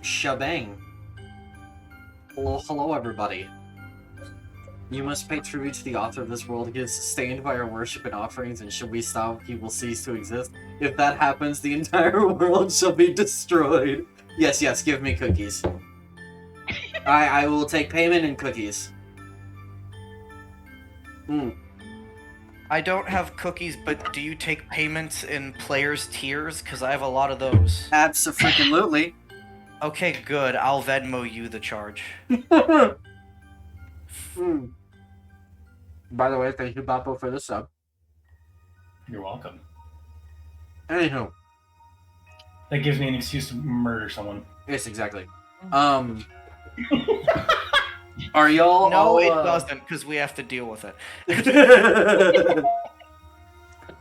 Shebang. Hello, everybody. You must pay tribute to the author of this world. He is sustained by our worship and offerings, and should we stop, he will cease to exist. If that happens, the entire world shall be destroyed. Yes, give me cookies. I will take payment in cookies. I don't have cookies, but do you take payments in players' tiers? Because I have a lot of those. Abso-freaking-lutely. Okay, good. I'll Venmo you the charge. By the way, thank you, Bappo, for the sub. You're welcome. Anywho. That gives me an excuse to murder someone. Yes, exactly. Are y'all No, all, it doesn't, because we have to deal with it.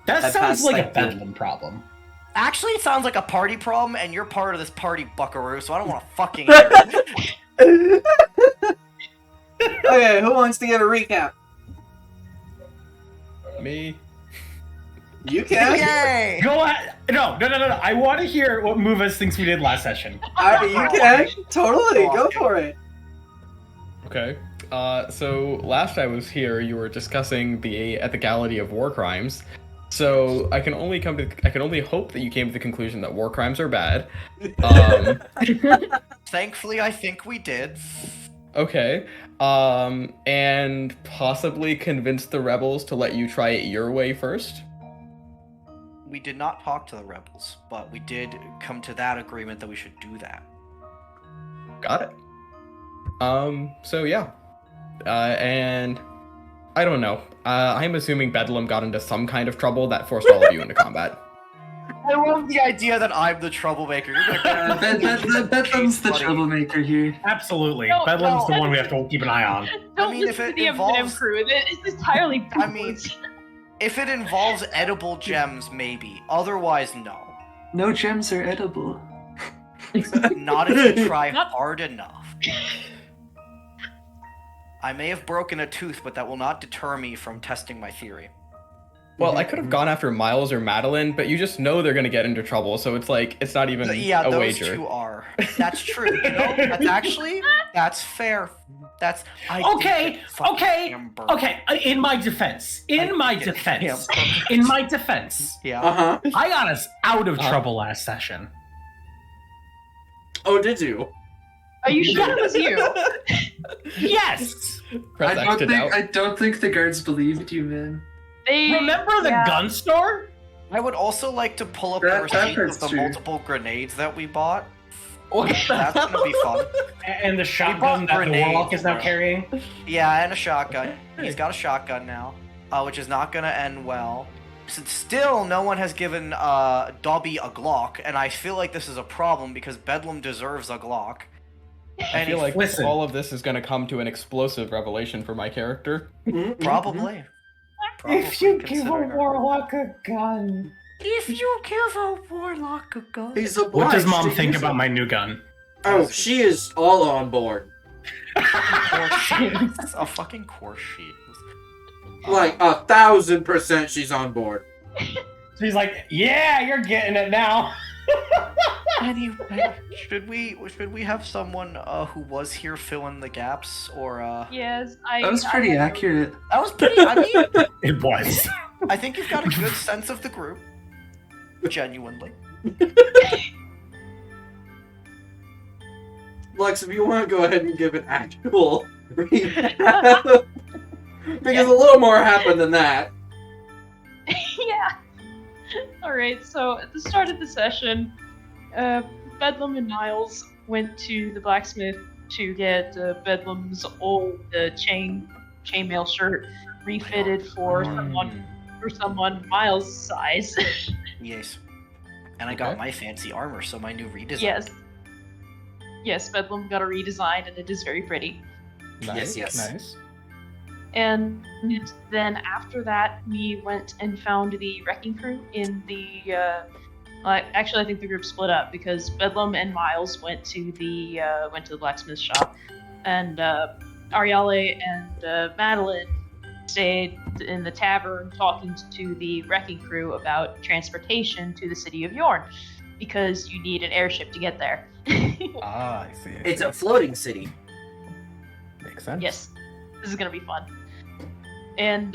That sounds like a Bedlam problem. Actually, it sounds like a party problem, and you're part of this party, buckaroo, so I don't want to fucking hear it. Okay, who wants to give a recap? Me. You can. Yay! Go ahead. No. I want to hear what Movas thinks we did last session. You can. Totally. Go for it. Okay. So last I was here, you were discussing the ethicality of war crimes. So I can only hope that you came to the conclusion that war crimes are bad. Thankfully, I think we did. Okay. And possibly convince the rebels to let you try it your way first. We did not talk to the rebels, but we did come to that agreement that we should do that. Got it. So yeah. And I don't know. I'm assuming Bedlam got into some kind of trouble that forced all of you into combat. I love the idea that I'm the troublemaker. Bedlam's the troublemaker here. Absolutely. No, Bedlam's no. the one we have to keep an eye on. Don't mean, if listen it to the involves- M&M crew. It's entirely I mean, if it involves edible gems, maybe. Otherwise, no. No gems are edible. Not if you try Not- hard enough. I may have broken a tooth, but that will not deter me from testing my theory. Well, I could have gone after Miles or Madeline, but you just know they're gonna get into trouble, so it's like it's not even Yeah, a those wager. two are. That's true. You know, that's fair. That's Okay. In my defense. Yeah. Uh-huh. I got us out of trouble last session. Oh, did you? Are you sure it was you? Yes. Press X to doubt. I don't think the guards believed you, man. Remember the gun store? I would also like to pull up That the receipt of part's the true. multiple grenades that we bought. That's gonna be fun. And the bought shotgun that the grenades, warlock is now bro. carrying? Yeah, and a shotgun. He's got a shotgun now, which is not gonna end well. Still, no one has given Dobby a Glock, and I feel like this is a problem because Bedlam deserves a Glock. I feel like Listen. all of this is gonna come to an explosive revelation for my character. Probably. If you give a considering our- warlock a gun. If you give a warlock a gun. He's obliged What does mom to think use about it. my new gun? Oh, she is all on board. A fucking course sheet. Like 1,000% she's on board. So he's like, yeah, you're getting it now. Anyway, should we have someone who was here fill in the gaps, or Yes, That was pretty accurate. That was pretty. I mean, It was. I think you've got a good sense of the group. Genuinely. Lex, if you want to go ahead and give an actual recap, because a little more happened than that. Yeah. Alright, so at the start of the session, Bedlam and Niles went to the blacksmith to get Bedlam's old chainmail shirt refitted for someone Miles' size. Yes. And I got Okay. my fancy armor, so my new redesign. Yes. Yes, Bedlam got a redesign and it is very pretty. Nice, Yes. nice. And then after that, we went and found the wrecking crew in the. Actually, I think the group split up because Bedlam and Miles went to the blacksmith shop, and Ariale and Madeline stayed in the tavern talking to the wrecking crew about transportation to the city of Yorn. because you need an airship to get there. Ah, I see. It's a floating city. Makes sense. Yes, this is gonna be fun. And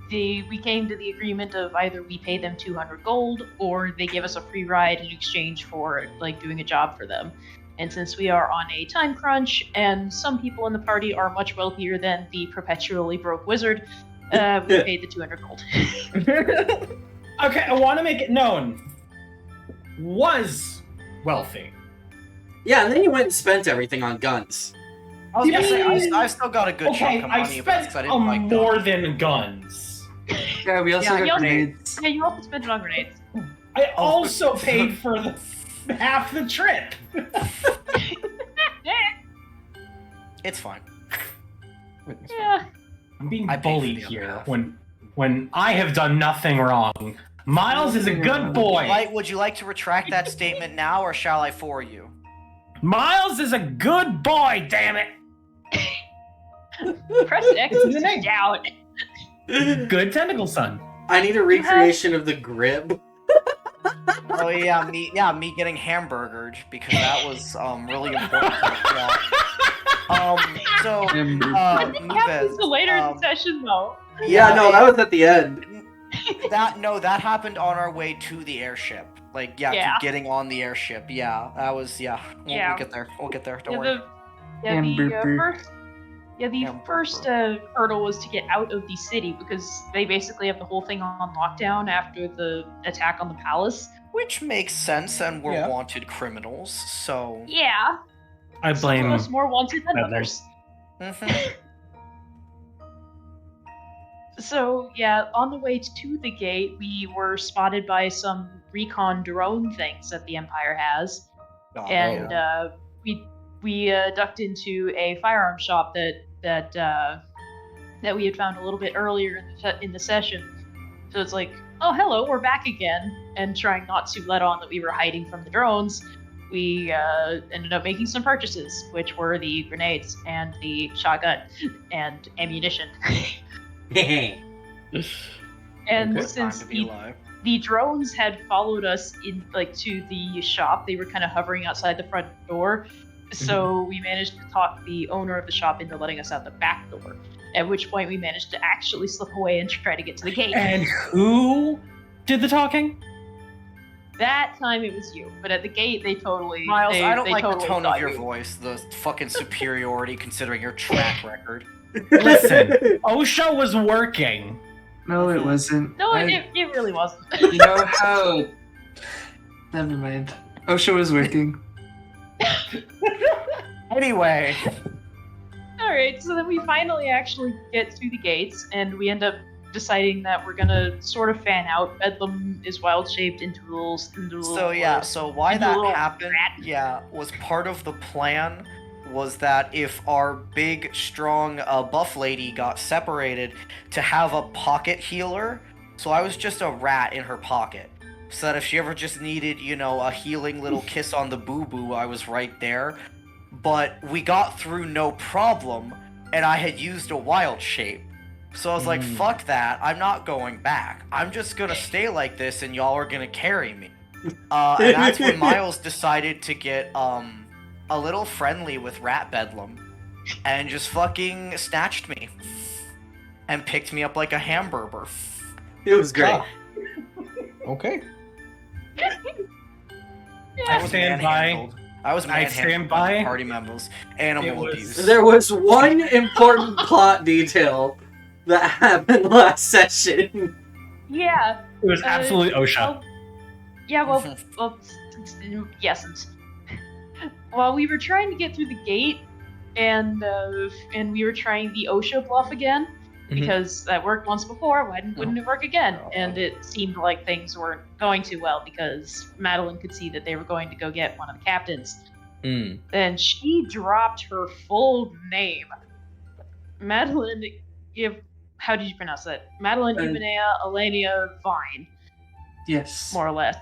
we came to the agreement of either we pay them 200 gold or they give us a free ride in exchange for like doing a job for them. And since we are on a time crunch and some people in the party are much wealthier than the perpetually broke wizard, we paid the 200 gold. Okay, I want to make it known. Was wealthy. Yeah, and then you went and spent everything on guns. I was gonna say, mean- I still got a good Okay, chunk of I money, but spent because I didn't like more guns. than guns. Yeah, we also Yeah, got you also- grenades. Yeah, you also spent it on grenades. I also paid for the half the trip. It's fine. Yeah. I'm being I paid for bullied the other here half. when I have done nothing wrong. Miles is a good boy. Would you like to retract that statement now, or shall I for you? Miles is a good boy, damn it. Press X What's to the name? down. Good tentacle son. I need a recreation of the grip. Oh yeah, me getting hamburgered because that was really important. So I think it happens Mubez, later in the session though. Yeah, no, that was at the end. that happened on our way to the airship. Like Yeah. getting on the airship. Yeah, that was We'll get there. We'll get there. Don't worry. Hamburger. The first hurdle was to get out of the city because they basically have the whole thing on lockdown after the attack on the palace. Which makes sense, and we're Yeah. wanted criminals. So. Yeah, I some of blame. us more wanted than Bedlam. others. Mhm. So yeah, on the way to the gate, we were spotted by some recon drone things that the Empire has, and we ducked into a firearm shop that we had found a little bit earlier in the session. So it's like, oh hello, we're back again, and trying not to let on that we were hiding from the drones, we ended up making some purchases, which were the grenades and the shotgun and ammunition. And Okay. since Time to be alive. the drones had followed us in to the shop, they were kind of hovering outside the front door. So we managed to talk the owner of the shop into letting us out the back door. At which point we managed to actually slip away and try to get to the gate. And who did the talking? That time it was you, but at the gate they totally. Miles, they, I don't they like totally the tone saw of your you. voice, the fucking superiority considering your track record. Listen, OSHA was working. No, it wasn't. No, it really wasn't. You know how? Never mind. OSHA was working. Anyway, Alright, so then we finally actually get to the gates, and we end up deciding that we're gonna sort of fan out. Bedlam is wild shaped into little. so why into a that little happened, rat. was part of the plan was that if our big, strong buff lady got separated, to have a pocket healer. So I was just a rat in her pocket. So that if she ever just needed, a healing little kiss on the boo-boo, I was right there. But we got through no problem, and I had used a wild shape. So I was like, fuck that, I'm not going back. I'm just gonna stay like this, and y'all are gonna carry me. And that's when Miles decided to get, a little friendly with Rat Bedlam, and just fucking snatched me. And picked me up like a hamburger. It was great. Ah. Okay. I stand by. manhandled. I was I manhandled stand by by. party members. It Animal was- abuse. There was one important plot detail that happened last session. Yeah. It was absolutely OSHA. Well, yeah, well, yes. While we were trying to get through the gate, and we were trying the OSHA bluff again, because that worked once before, wouldn't it work again? And it seemed like things weren't going too well, because Madeline could see that they were going to go get one of the captains. Then she dropped her full name. Madeline, how did you pronounce that? Madeline Ibanea Elenia Vine, Yes. more or less.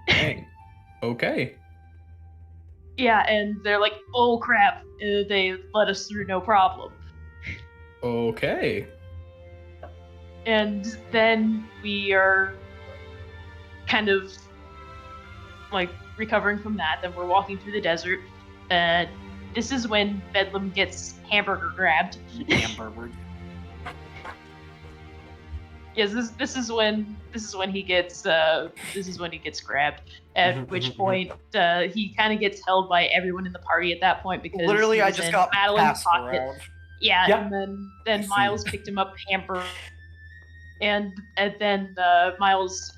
Dang. Okay. Yeah, and they're like, oh crap, they let us through no problem. Okay. And then we are kind of like recovering from that. Then we're walking through the desert. This is when Bedlam gets hamburger grabbed. Hamburger. Yes, this is when he gets grabbed. At which point he kind of gets held by everyone in the party at that point because Literally, he I was just in got Madeline's passed pocket. around. Yeah, Yep. and then Miles picked him up, hamper, and then Miles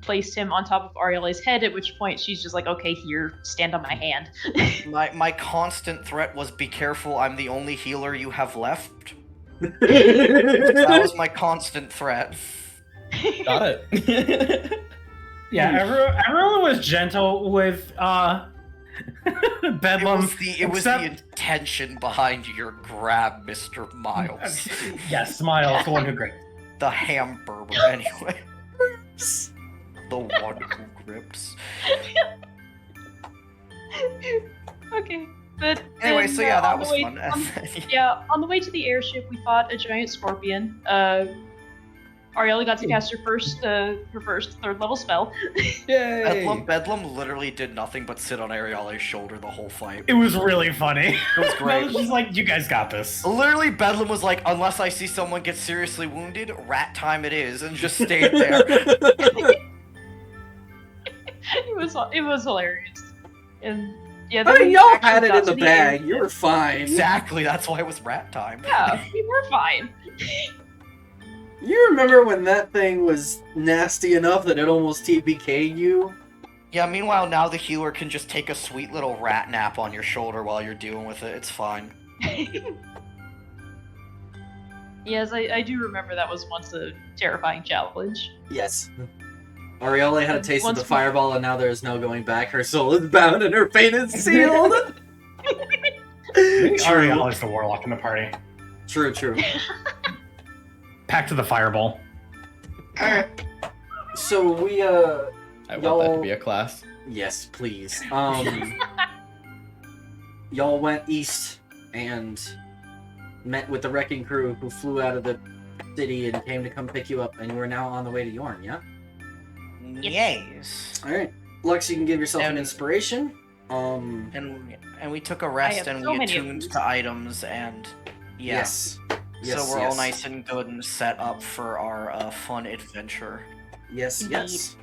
placed him on top of Ariela's head. At which point she's just like, "Okay, here, stand on my hand." My constant threat was, be careful, I'm the only healer you have left. That was my constant threat. Got it. Yeah, everyone was gentle with Bedlam. It was the intention behind your grab, Mr. Miles. Yes, Miles, the one who gripped. The hamburger, anyway. The one who grips. Okay, but Anyway, then, so yeah, that on the was way- fun. Yeah, on the way to the airship, we fought a giant scorpion. Ariella got to cast her first third level spell. Yay! Bedlam literally did nothing but sit on Ariela's shoulder the whole fight. It was really funny. It was I great. was just like, you guys got this. Literally, Bedlam was like, unless I see someone get seriously wounded, rat time it is, and just stayed there. It was hilarious, and yeah. I then mean, we y'all actually had it got in to the bag. airship. You were fine. Exactly, that's why it was rat time. Yeah, we were fine. You remember when that thing was nasty enough that it almost TPK'd you? Yeah, meanwhile, now the healer can just take a sweet little rat nap on your shoulder while you're dealing with it. It's fine. Yes, I do remember that was once a terrifying challenge. Yes. Ariella had a taste of Once the we- fireball, and now there is no going back. Her soul is bound, and her fate is sealed. Ariel is the warlock in the party. True, true. Pack to the fireball. So we I want that Y'all- to be a class. yes, please. Y'all went east and met with the wrecking crew who flew out of the city and came to come pick you up, and you are now on the way to Yorn, yeah? Yes. Alright. Lux, you can give yourself an And- inspiration. And we took a rest have and so we many of attuned these. to items and yeah. Yes. Yes, So we're yes. all nice and good and set up for our fun adventure. Yes, Indeed. yes.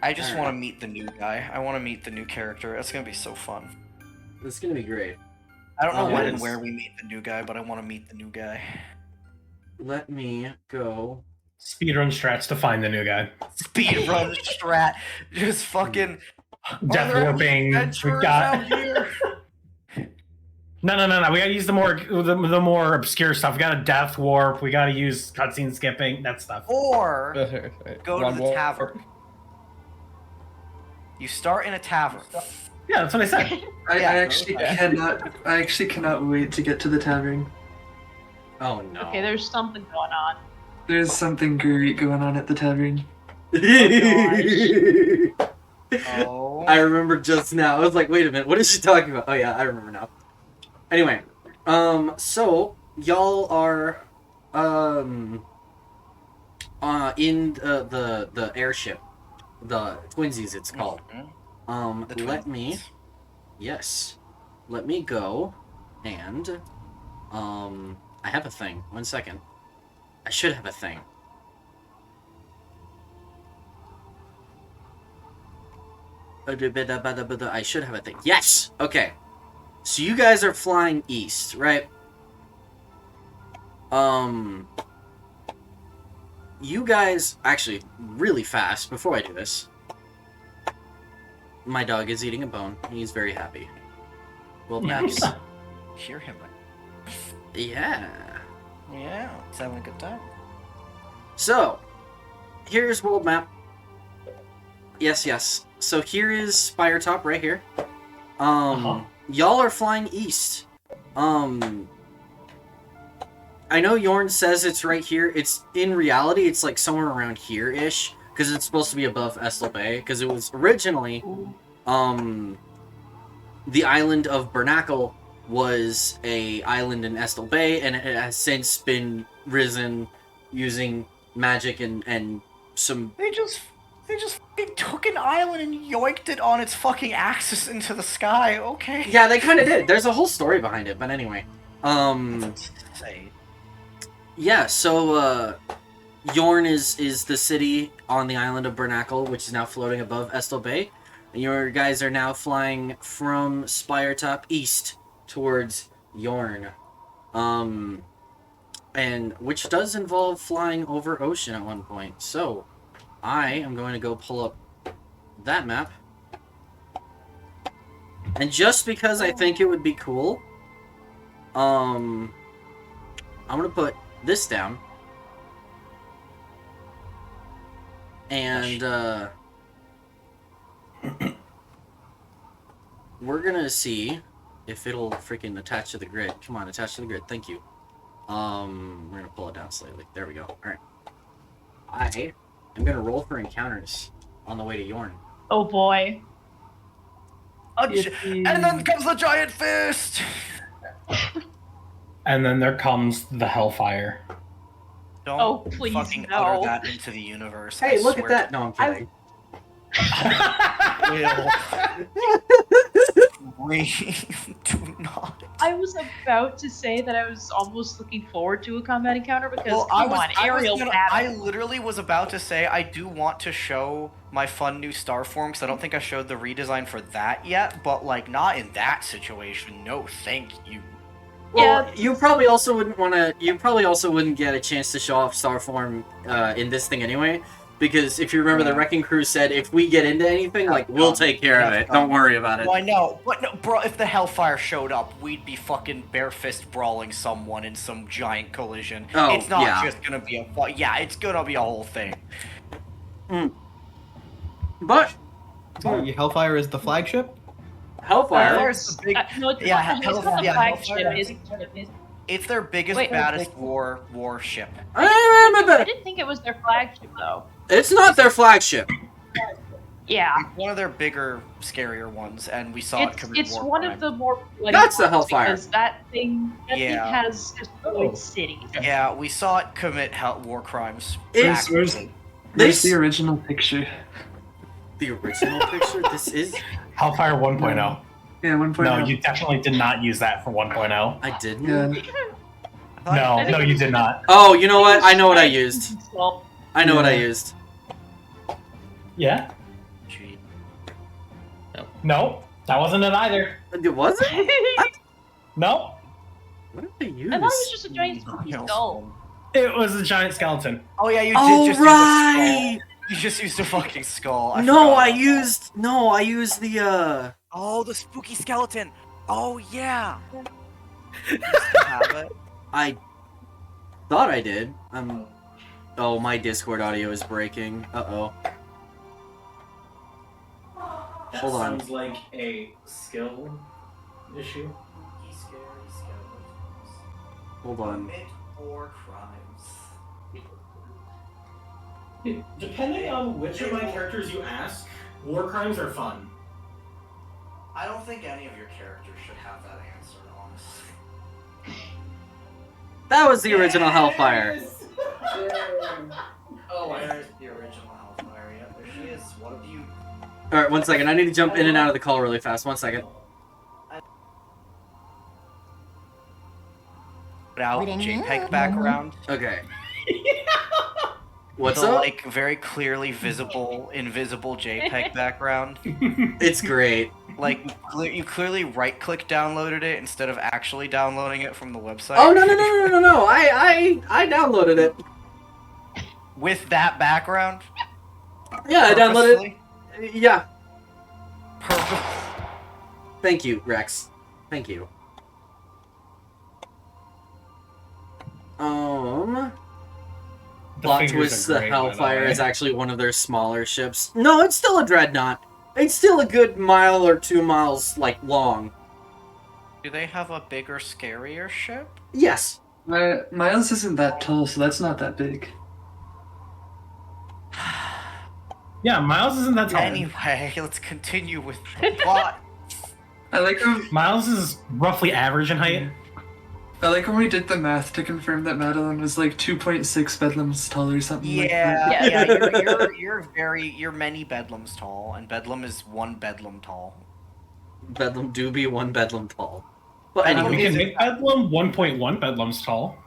I just Alright. want to meet the new guy. I want to meet the new character. It's gonna be so fun. This is gonna be great. I don't know Oh, when it and is. where we meet the new guy, but I want to meet the new guy. Let me go. Speedrun strats to find the new guy. Speedrun strat, just fucking Death Are there warping. We adventurers got. out here? No. We gotta use the more obscure stuff. We got a death warp. We gotta use cutscene skipping. That stuff. Or go to One the more- tavern. You start in a tavern. Yeah, that's what I said. I Yeah. actually cannot wait to get to the tavern. Oh no. Okay, there's something going on. There's something great going on at the tavern. Oh. I remember just now. I was like, wait a minute, what is she talking about? Oh yeah, I remember now. Anyway, so y'all are in the airship, the Twinsies it's called. The Let me, twins. yes, let me go, and I have a thing. 1 second. I should have a thing. I should have a thing. Yes! Okay. So you guys are flying east, right? You guys, actually, really fast, before I do this, my dog is eating a bone. He's very happy. Well, Nice. nice. Hear him. Yeah. Yeah, he's having a good time. So, here's world map. Yes, yes. So here is Spiretop right here. Y'all are flying east. I know Yorn says it's right here. It's in reality, it's like somewhere around here-ish, because it's supposed to be above Estel Bay, because it was originally, the island of Bernacle was a island in Estel Bay, and it has since been risen using magic and some... They just fucking took an island and yoinked it on its fucking axis into the sky. Okay. Yeah, they kind of did. There's a whole story behind it, but anyway. Say. Yeah, so, Jörne is the city on the island of Bernacle, which is now floating above Estel Bay. And your guys are now flying from Spiretop east towards Jörne. And which does involve flying over ocean at one point. So, I am going to go pull up that map. And just because I think it would be cool, I'm going to put this down. And, we're going to see if it'll freaking attach to the grid. Come on, attach to the grid. Thank you. We're going to pull it down slightly. There we go. Alright. I am going to roll for encounters on the way to Jörne. Oh boy. And then comes the giant fist! And then there comes the Hellfire. Don't Oh, please, fucking no. utter that into the universe. Hey, I look at swear that! No, I'm kidding. Do not. I was about to say that I was almost looking forward to a combat encounter because Well, come on, aerial battle. I literally was about to say I do want to show my fun new star form because I don't think I showed the redesign for that yet, but like not in that situation. No, thank you. Well, Yeah. you probably also wouldn't want to. You probably also wouldn't get a chance to show off star form in this thing anyway, because if you remember, the Wrecking Crew said if we get into anything, like we'll take care of it. Don't worry about it. Well, I know, but no, bro, if the Hellfire showed up, we'd be fucking bare fist brawling someone in some giant collision. Oh, it's not yeah. just gonna be yeah, it's gonna be a whole thing. But Hellfire is the flagship? Hellfire. Hellfire's the big. No, it's Yeah, not, it's not the yeah, flagship. Hellfire. It's their biggest, Wait, baddest warship. I didn't think it was their flagship though. It's not their flagship. Yeah, One of their bigger, scarier ones, and we saw it commit it's war one crime. of the more bloody That's the ones Hellfire. because that thing Yeah. has destroyed cities. Yeah, we saw it commit war crimes. It's- Where's This the original picture? the original picture. This is. Hellfire 1.0. Yeah, 1.0. No, you definitely did not use that for 1.0. I didn't. Yeah. No, you did not. Oh, you know what? I know what I used. Well, I know what I Yeah. used. Yeah? Gee. No, that wasn't it either. It wasn't. No, What did I use? I thought it was just a giant spooky skull. it was a giant skeleton. Oh yeah, you Oh did just right. use a skull. You just used a fucking skull. No, forgot I about used the Oh, the spooky skeleton. Oh yeah. You still have it? I thought I did. Oh, my Discord audio is breaking. Uh-oh. Hold on. Sounds like a skill issue. Hold on. War crimes. Depending on which of my characters you ask, war crimes are fun. I don't think any of your characters should have that answer, honestly. That was the original Hellfire. Oh, There's the original Hellfire. Yep, there she is. What have you? Alright, one second. I need to jump in and out of the call really fast. 1 second. Out JPEG background. Okay. What's the up? like very clearly visible, invisible JPEG background. It's great. Like you clearly right-click downloaded it instead of actually downloading it from the website. Oh no! I downloaded it. With that background. Yeah, I downloaded Purposely? it. Yeah. Purpose. Thank you, Rex. Thank you. The Plot figures twist: are the great, by the Hellfire way. is actually one of their smaller ships. No, it's still a dreadnought. It's still a good mile or 2 miles, like, long. Do they have a bigger, scarier ship? Yes. Miles isn't that tall, so that's not that big. Yeah, Miles isn't that tall. Anyway, let's continue with the plot. I like how Miles is roughly average in height. I like when we did the math to confirm that Madeline was like 2.6 bedlams tall or something like that. Yeah, you're many bedlams tall, and Bedlam is one bedlam tall. Bedlam do be one bedlam tall. But Bedlam We anyway, can make Bedlam 1.1 Bedlams tall.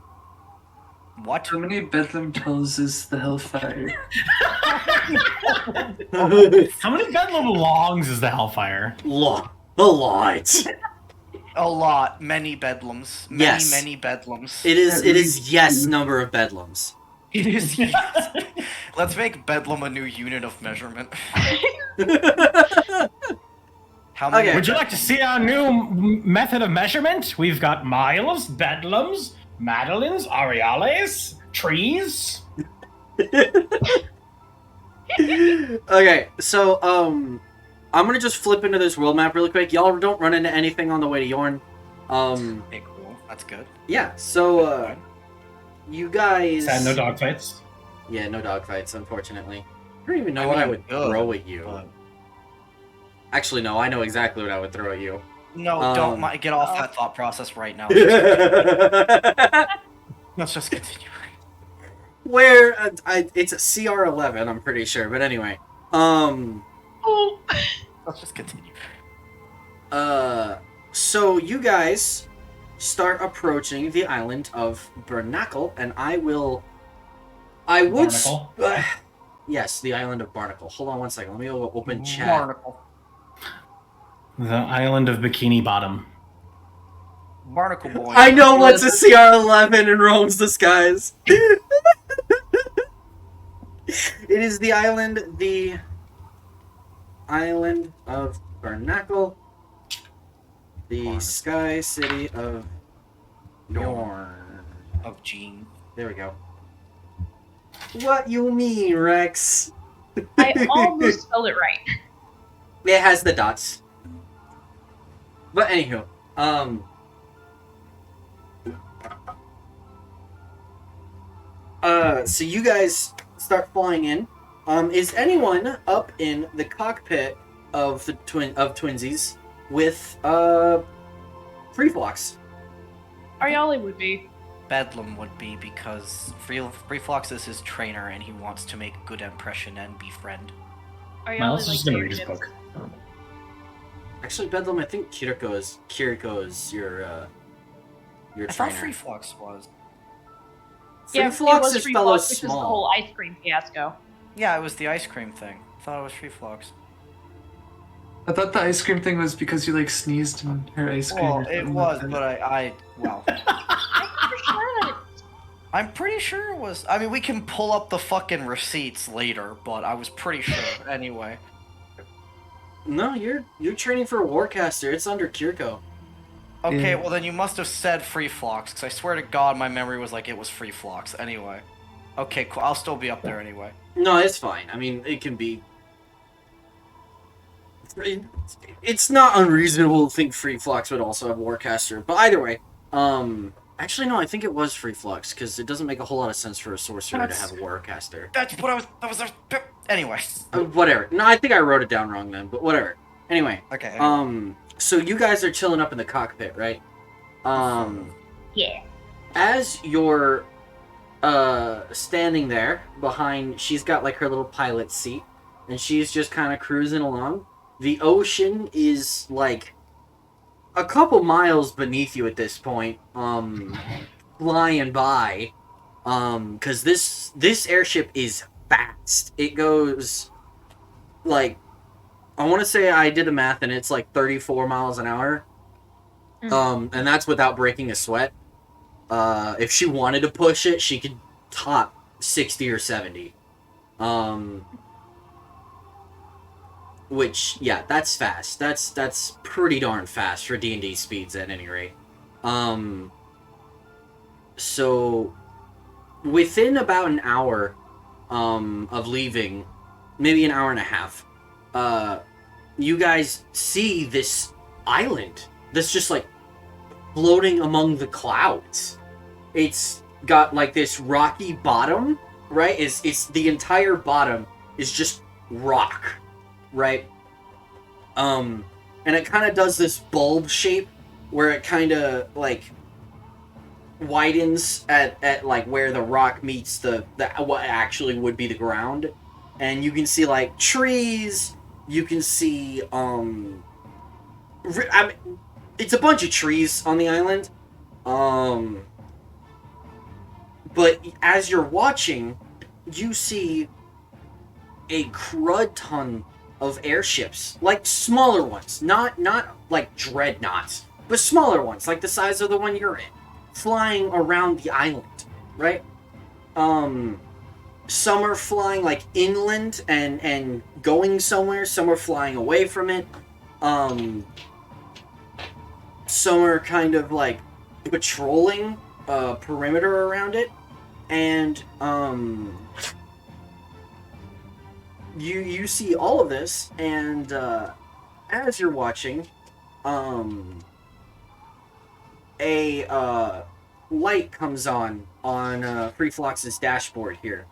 What? How many bedlam talls is the Hellfire? How many Bedlam longs is the Hellfire? a lot. A lot. Many bedlams. Yes. Many bedlams. It is yes number of bedlams. It is. Let's make Bedlam a new unit of measurement. How many? Okay. Would you like to see our new method of measurement? We've got miles, Bedlams, Madelines, Areales, trees. Okay, so I'm gonna just flip into this world map really quick. Y'all don't run into anything on the way to Jörne. Okay, cool. That's good. Yeah. So you guys. Sad, no dogfights. Yeah, no dogfights, unfortunately. I don't even know I what I mean, would good, throw at you. but- Actually, no, I know exactly what I would throw at you. No, don't get off that thought process right now. Let's just continue. Where it's a CR11, I'm pretty sure. But anyway, Oh. Let's just continue. so you guys start approaching the island of Barnacle, and I would. Barnacle? Yes, the island of Barnacle. Hold on one second. Let me open chat. Barnacle. The island of Bikini Bottom. Barnacle boy. I know what's a CR11 and roams the skies. It is the island of Barnacle, the Sky City of Jörne. Of Gene. There we go. What you mean, Rex? I almost spelled it right. It has the dots. But anywho, so you guys start flying in. Is anyone up in the cockpit of the Twinsies with free flocks? Ariali would be. Bedlam would be because Freeflox is his trainer and he wants to make a good impression and befriend. Ariali Miles is likes just gonna read his leadership. book. Actually, Bedlam, I think Kiriko is your I thought trainer. Freeflox was. Yeah, Free Flox it was is Free fellow Flox because of the small. whole ice cream fiasco. Yeah, it was the ice cream thing. I thought it was Freeflox. I thought the ice cream thing was because you like sneezed in her ice cream. Well, or it something was, like but that. well, I'm for sure that I'm pretty sure it was. I mean, we can pull up the fucking receipts later, but I was pretty sure anyway. No, you're training for a Warcaster. It's under Kiriko. Okay, Yeah. well then you must have said Freeflox, because I swear to God my memory was like it was Freeflox. Anyway. Okay, cool. I'll still be up there anyway. No, it's fine. I mean, it can be. It's not unreasonable to think Free Flux would also have Warcaster, but either way, actually no, I think it was Free Flux because it doesn't make a whole lot of sense for a sorcerer to have a Warcaster. That's what I was. Anyway. Whatever. No, I think I wrote it down wrong then, but whatever. Anyway, Okay. so you guys are chilling up in the cockpit, right? yeah. As you're standing there behind, she's got like her little pilot seat, and she's just kind of cruising along. The ocean is like a couple miles beneath you at this point, flying by, because this airship is fast. It goes like, I want to say I did the math, and it's like 34 miles an hour, and that's without breaking a sweat. If she wanted to push it, she could top 60 or 70. Which, yeah, that's fast. That's pretty darn fast for D&D speeds at any rate. So within about an hour of leaving, maybe an hour and a half, you guys see this island that's just like floating among the clouds. It's got like this rocky bottom, right? It's the entire bottom is just rock, right? And it kind of does this bulb shape where it kind of like widens at like where the rock meets the what actually would be the ground, and you can see like trees. You can see it's a bunch of trees on the island. But as you're watching, you see a crud ton of airships, like smaller ones, not like dreadnoughts, but smaller ones, like the size of the one you're in, flying around the island, right? Some are flying like inland and going somewhere. Some are flying away from it. Some are kind of like patrolling perimeter around it, and you see all of this, and as you're watching, a light comes on Free Flox's dashboard here,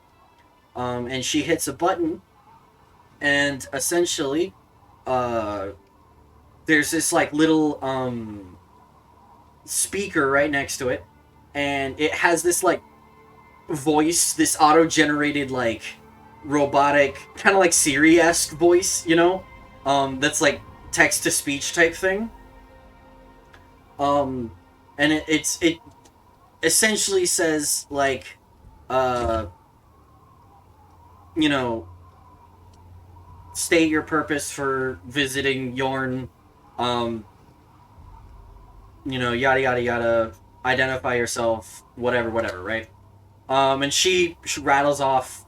and she hits a button, and essentially, there's this like little speaker right next to it, and it has this like voice, this auto-generated like robotic, kind of like Siri-esque voice, you know, that's like text-to-speech type thing. And it essentially says like, you know, state your purpose for visiting Jörne, you know, yada yada yada, identify yourself, whatever, right? And she rattles off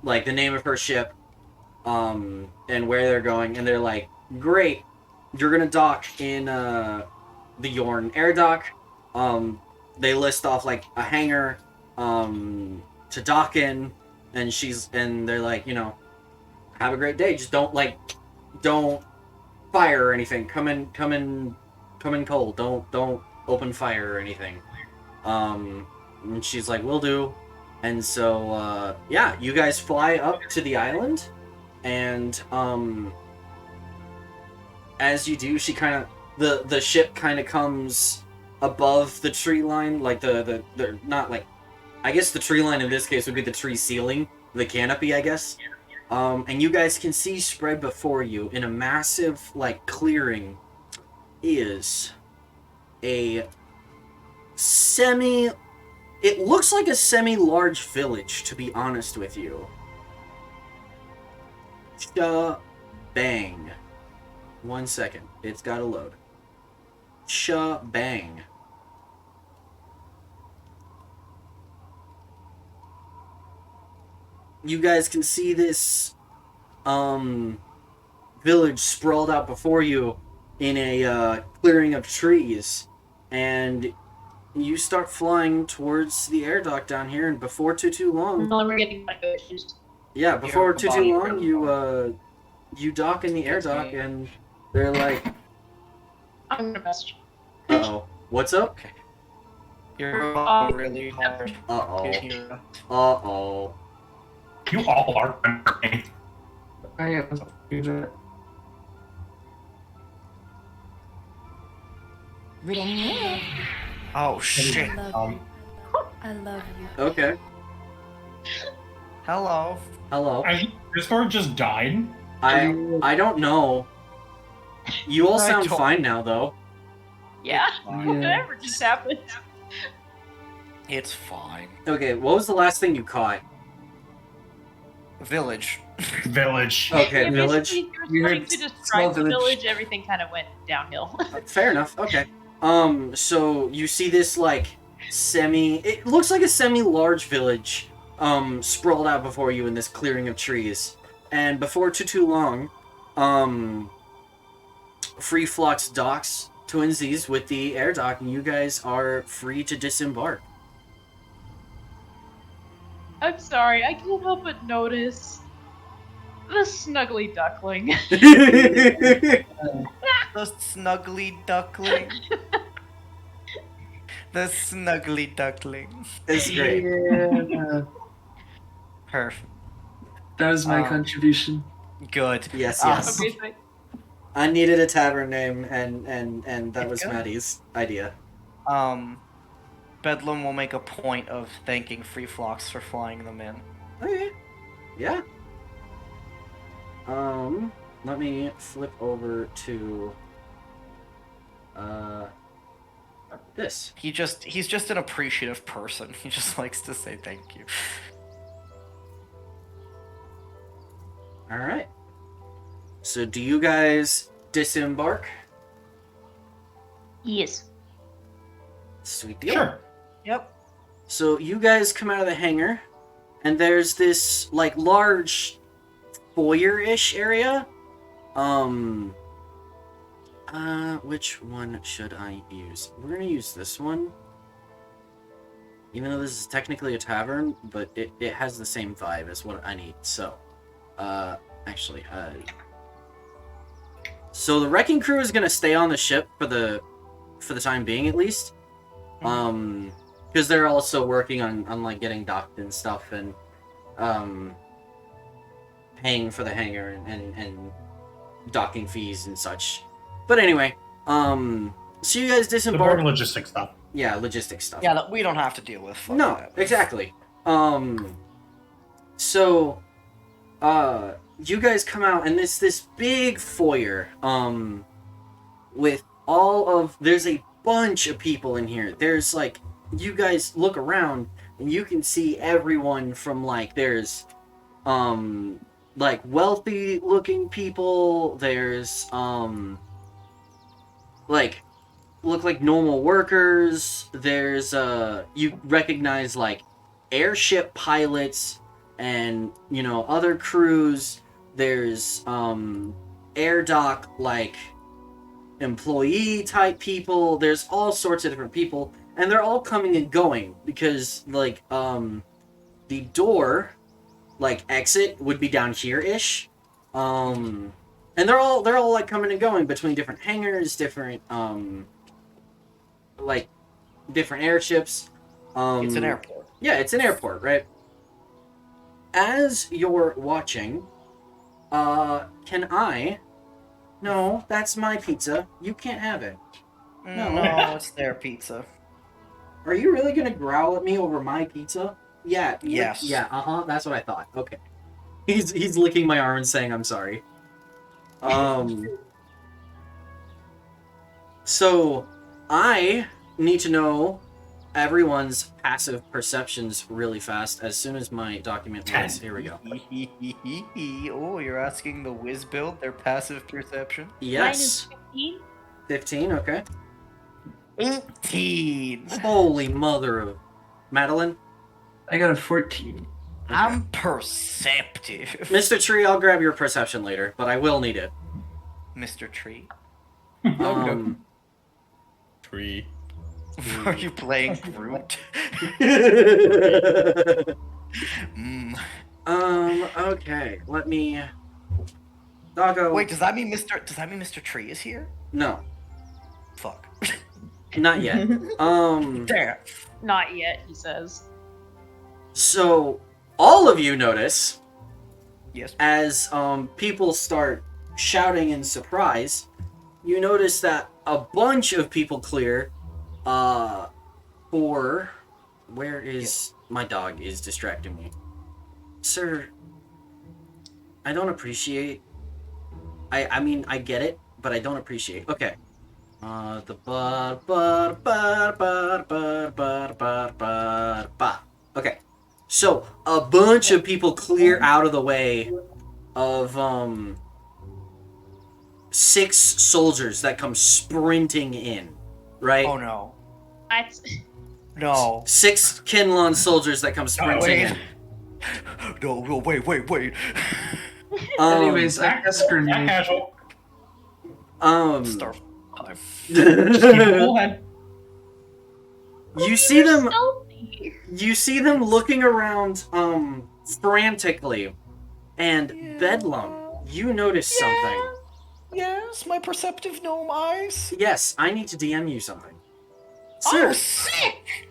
like the name of her ship, and where they're going, and they're like, great, you're gonna dock in the Jörne air dock. They list off like a hangar to dock in, and they're like, you know, have a great day, just don't fire or anything, come in cold, don't open fire or anything. And she's like, will do. And so yeah, you guys fly up to the island, and as you do, she kind of the ship kind of comes above the tree line, like the not like, I guess the tree line in this case would be the tree ceiling, the canopy, I guess. And you guys can see spread before you in a massive like clearing is a it looks like a semi-large village, to be honest with you. Bang. 1 second. It's gotta load. Bang. You guys can see this village sprawled out before you in a clearing of trees, and you start flying towards the air dock down here, and before too long, No, we're getting my issues. yeah, before too long, you dock in the air dock, and they're like, I'm gonna message. uh-oh, what's up? Okay. You're really hard. Uh-oh. Uh-oh. You all are me. I am. Do that. Oh shit. I love you. Okay. Hello. Hello. Discord just died. I don't know. You all I sound don't- fine now, though. Yeah, Yeah. whatever just happened. It's fine. Okay, what was the last thing you caught? Village. Village. Okay, Yeah, village. basically, if We you were heard trying to small describe the village. village, everything kind of went downhill. Fair enough. Okay. So you see this like it looks like a semi-large village, sprawled out before you in this clearing of trees, and before too long, Free Flox docks twinsies with the air dock, and you guys are free to disembark. I'm sorry, I can't help but notice the snuggly duckling. The snuggly duckling. The snuggly duckling. It's great. Yeah. Perfect. That was my contribution. Good. Yes, Ah, yes. Amazing. I needed a tavern name, and that was Good. Maddie's idea. Bedlam will make a point of thanking Free Flocks for flying them in. Okay. Yeah. Let me flip over to this. He's just an appreciative person. He just likes to say thank you. All right. So, do you guys disembark? Yes. Sweet deal. Sure. Yep. So you guys come out of the hangar, and there's this like large foyer-ish area. Which one should I use? We're gonna use this one. Even though this is technically a tavern, but it has the same vibe as what I need. So, actually, so the wrecking crew is gonna stay on the ship for the time being, at least. Because they're also working on like getting docked and stuff, and paying for the hangar and docking fees and such. But anyway, so you guys The disembark. more logistic stuff. Yeah, logistic stuff. Yeah, that we don't have to deal with. Fuck No, that. exactly. So, you guys come out, and this big foyer, with there's a bunch of people in here. There's like, you guys look around, and you can see everyone from like, there's, like wealthy looking people, there's, like, look like normal workers, there's, you recognize like airship pilots and, you know, other crews, there's, air dock, like, employee type people, there's all sorts of different people, and they're all coming and going, because, like, the door, like, exit would be down here-ish, and they're all, like, coming and going between different hangars, different, like, different airships. It's an airport. Yeah, it's an airport, right? As you're watching, can I... No, that's my pizza. You can't have it. No, it's their pizza. Are you really gonna growl at me over my pizza? Yeah. Yes. Yeah, that's what I thought. Okay. He's licking my arm and saying I'm sorry. So, I need to know everyone's passive perceptions really fast as soon as my document loads. Here we go. Oh, you're asking the whiz build their passive perception? Yes. Mine is 15, 15. okay. 18. Holy mother of... Madeline? I got a 14. I'm perceptive. Mr. Tree, I'll grab your perception later, but I will need it. Mr. Tree. Tree. Are you playing Groot? Okay, let me... Doggo... Wait, does that mean Mr. Tree is here? No, Fuck. not yet. Damn. Not yet, he says. So, all of you notice, Yes. as, people start shouting in surprise, you notice that a bunch of people clear, for... Where is... My dog is distracting me. Sir, I don't appreciate... I mean, I get it, but I don't appreciate... Okay. Okay. So, a bunch of people clear out of the way of, 6 soldiers that come sprinting in, right? Oh no. That's... No. 6 Kinlan soldiers that come sprinting in. No, wait. Anyways, I guess Not grenade. casual. Star 5. Cool head. You see them... Stealthy. You see them looking around, frantically. And Bedlam, you notice something. Yes, my perceptive gnome eyes. Yes, I need to DM you something. Oh, Sir, sick!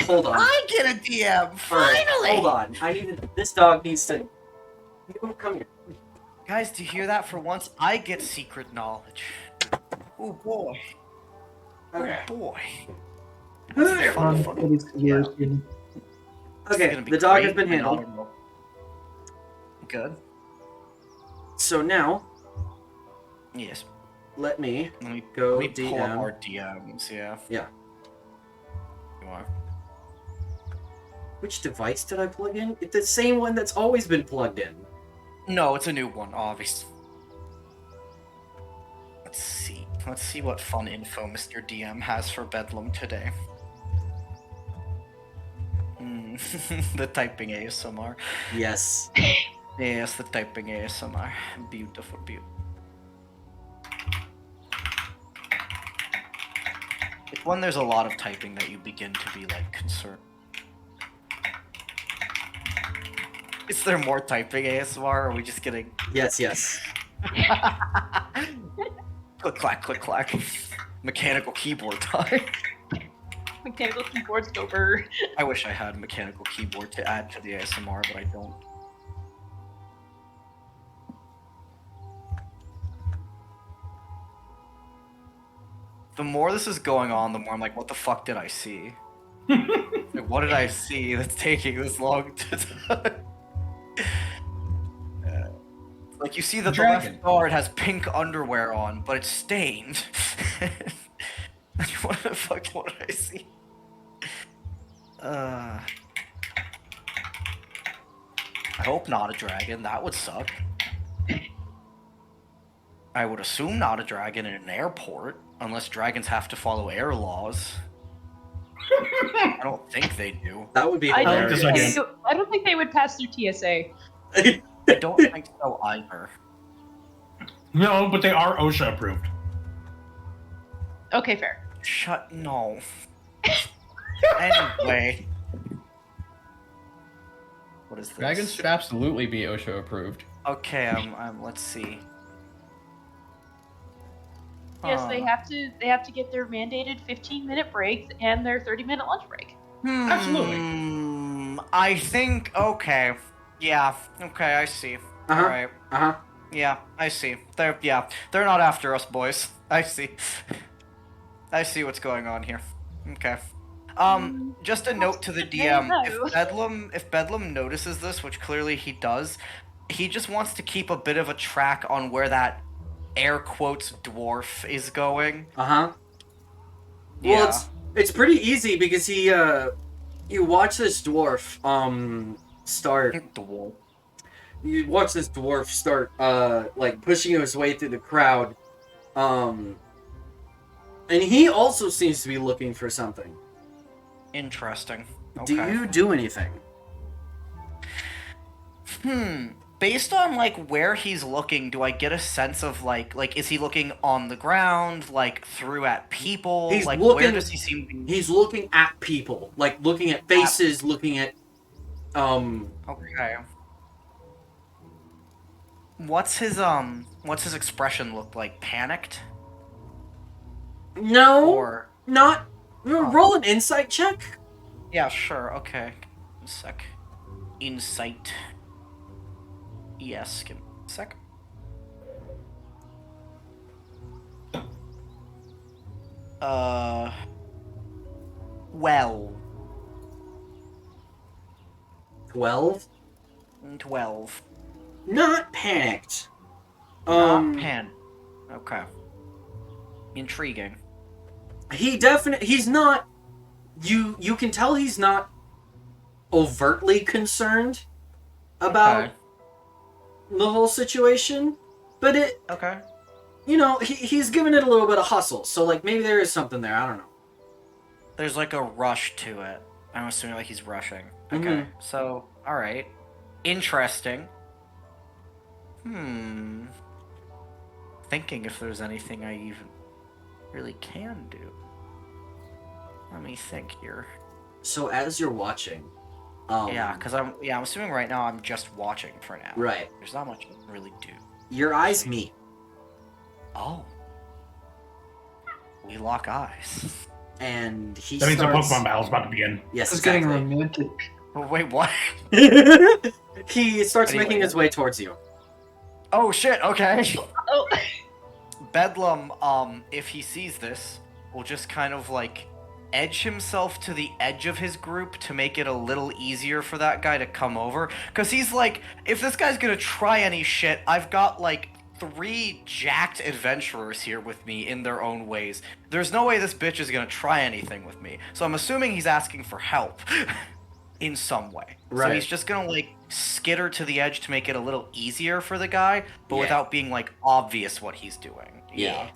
hold on. I get a DM, Alright, finally! hold on. I need to, this dog needs to... You come here. Guys, do you hear that? For once, I get secret knowledge. Oh boy. Okay. Oh boy. Fun, Fun, fun. but it's Yeah. working. This is Okay, gonna be the dog great, has been but not handled. anymore. Good. So now, Yes. let me Let me go let me pull up DM. our DMs. Yeah. Yeah. You are. Which device did I plug in? It's the same one that's always been plugged in. No, it's a new one, obviously. Let's see. Let's see what fun info Mr. DM has for Bedlam today. The typing ASMR. Yes. Yes, the typing ASMR. Beautiful, beautiful. It's when there's a lot of typing that you begin to be, like, concerned. Is there more typing ASMR, or are we just getting... Yes, yes. Click, clack, click, clack. Mechanical keyboard time. Mechanical keyboards over. I wish I had a mechanical keyboard to add to the ASMR, but I don't. The more this is going on, the more I'm like, what the fuck did I see? Like, what did I see that's taking this long to Like, you see that the Dragon. left guard has pink underwear on, but it's stained. What the fuck, what did I see? I hope not a dragon, that would suck. I would assume not a dragon in an airport, unless dragons have to follow air laws. I don't think they do. That would be I don't, this hilarious. idea. I don't think they would pass through TSA. I don't think so either. No, but they are OSHA approved. Okay, fair. Shut no. Anyway. What is this? Dragons should absolutely be OSHA approved. Okay, let's see. Yes, they have to get their mandated 15-minute break and their 30-minute lunch break. Absolutely. I think okay. Yeah. Okay, I see. Uh-huh. Alright. Uh-huh. Yeah, I see. They're not after us, boys. I see. I see what's going on here. Okay. Just a note to the DM. If Bedlam notices this, which clearly he does, he just wants to keep a bit of a track on where that air quotes dwarf is going. Uh-huh. Yeah. Well, it's pretty easy because you watch this dwarf start Dwarf. you watch this dwarf start like pushing his way through the crowd, and he also seems to be looking for something. Interesting. Do Okay. you do anything? Based on like where he's looking, do I get a sense of like is he looking on the ground, like through at people? He's like looking- where does he seem to be? He's looking at people, like looking at faces, looking at Okay. What's his expression look like? Panicked? no, Or not. Roll an insight check. yeah, sure, okay. Give me a sec. Insight. Yes, give me a sec. Well. 12. 12. Not panicked. Not pan. Okay. Intriguing. He's not. You can tell he's not overtly concerned about Okay. the whole situation, but Okay. he's giving it a little bit of hustle. So like maybe there is something there. I don't know. There's like a rush to it. I'm assuming like he's rushing. Okay. Mhm. So, alright. Interesting. Thinking if there's anything I even really can do. Let me think here. So as you're watching, Yeah, because I'm assuming right now I'm just watching for now. right, There's not much I can really do. your eyes meet. Oh. We lock eyes. And he That means starts. the Pokemon battle's about to begin. Yes, It's getting exactly. romantic. Oh, wait, what? He starts Anyway, making his way towards you. Oh shit, okay. Oh, Bedlam, if he sees this, will just kind of like edge himself to the edge of his group to make it a little easier for that guy to come over. Because he's like, if this guy's gonna try any shit, I've got like 3 jacked adventurers here with me in their own ways. There's no way this bitch is gonna try anything with me. So I'm assuming he's asking for help in some way. Right. So he's just gonna like skitter to the edge to make it a little easier for the guy, but Yeah. without being like obvious what he's doing. Yeah.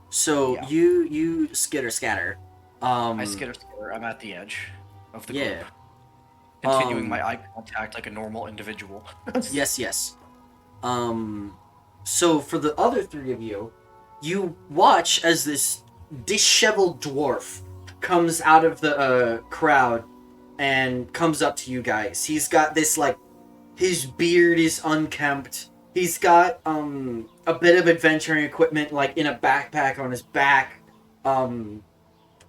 So Yeah. you skitter scatter. I skitter. I'm at the edge of the Yeah. group. Continuing Um, my eye contact like a normal individual. Yes. So for the other 3 of you, you watch as this disheveled dwarf comes out of the crowd and comes up to you guys. He's got this like, his beard is unkempt. He's got a bit of adventuring equipment like in a backpack on his back.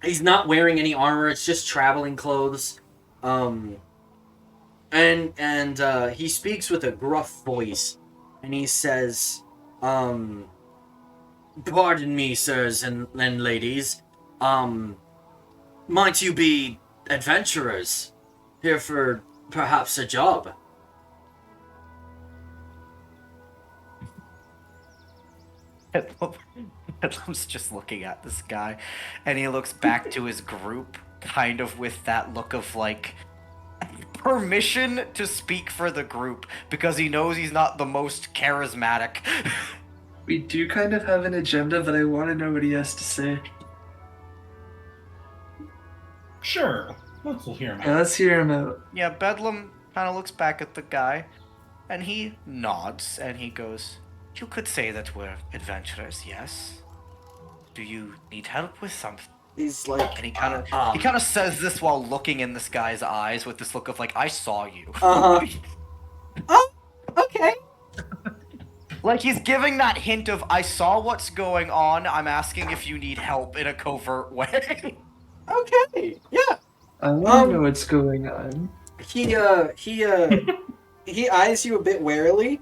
He's not wearing any armor. It's just traveling clothes. And he speaks with a gruff voice, and he says, "Pardon me, sirs and ladies. Might you be adventurers here for perhaps a job?" Bedlam's just looking at this guy, and he looks back to his group, kind of with that look of like permission to speak for the group because he knows he's not the most charismatic. We do kind of have an agenda, but I want to know what he has to say. Sure. Let's hear him Yeah, out. let's hear him out. Yeah, Bedlam kind of looks back at the guy, and he nods, and he goes, "You could say that we're adventurers, yes. Do you need help with something?" He's like, And he kind of says this while looking in this guy's eyes with this look of like, "I saw you." Uh-huh. Oh, okay. Like he's giving that hint of, "I saw what's going on. I'm asking if you need help," in a covert way. Okay. Yeah. I want to know what's going on. He eyes you a bit warily.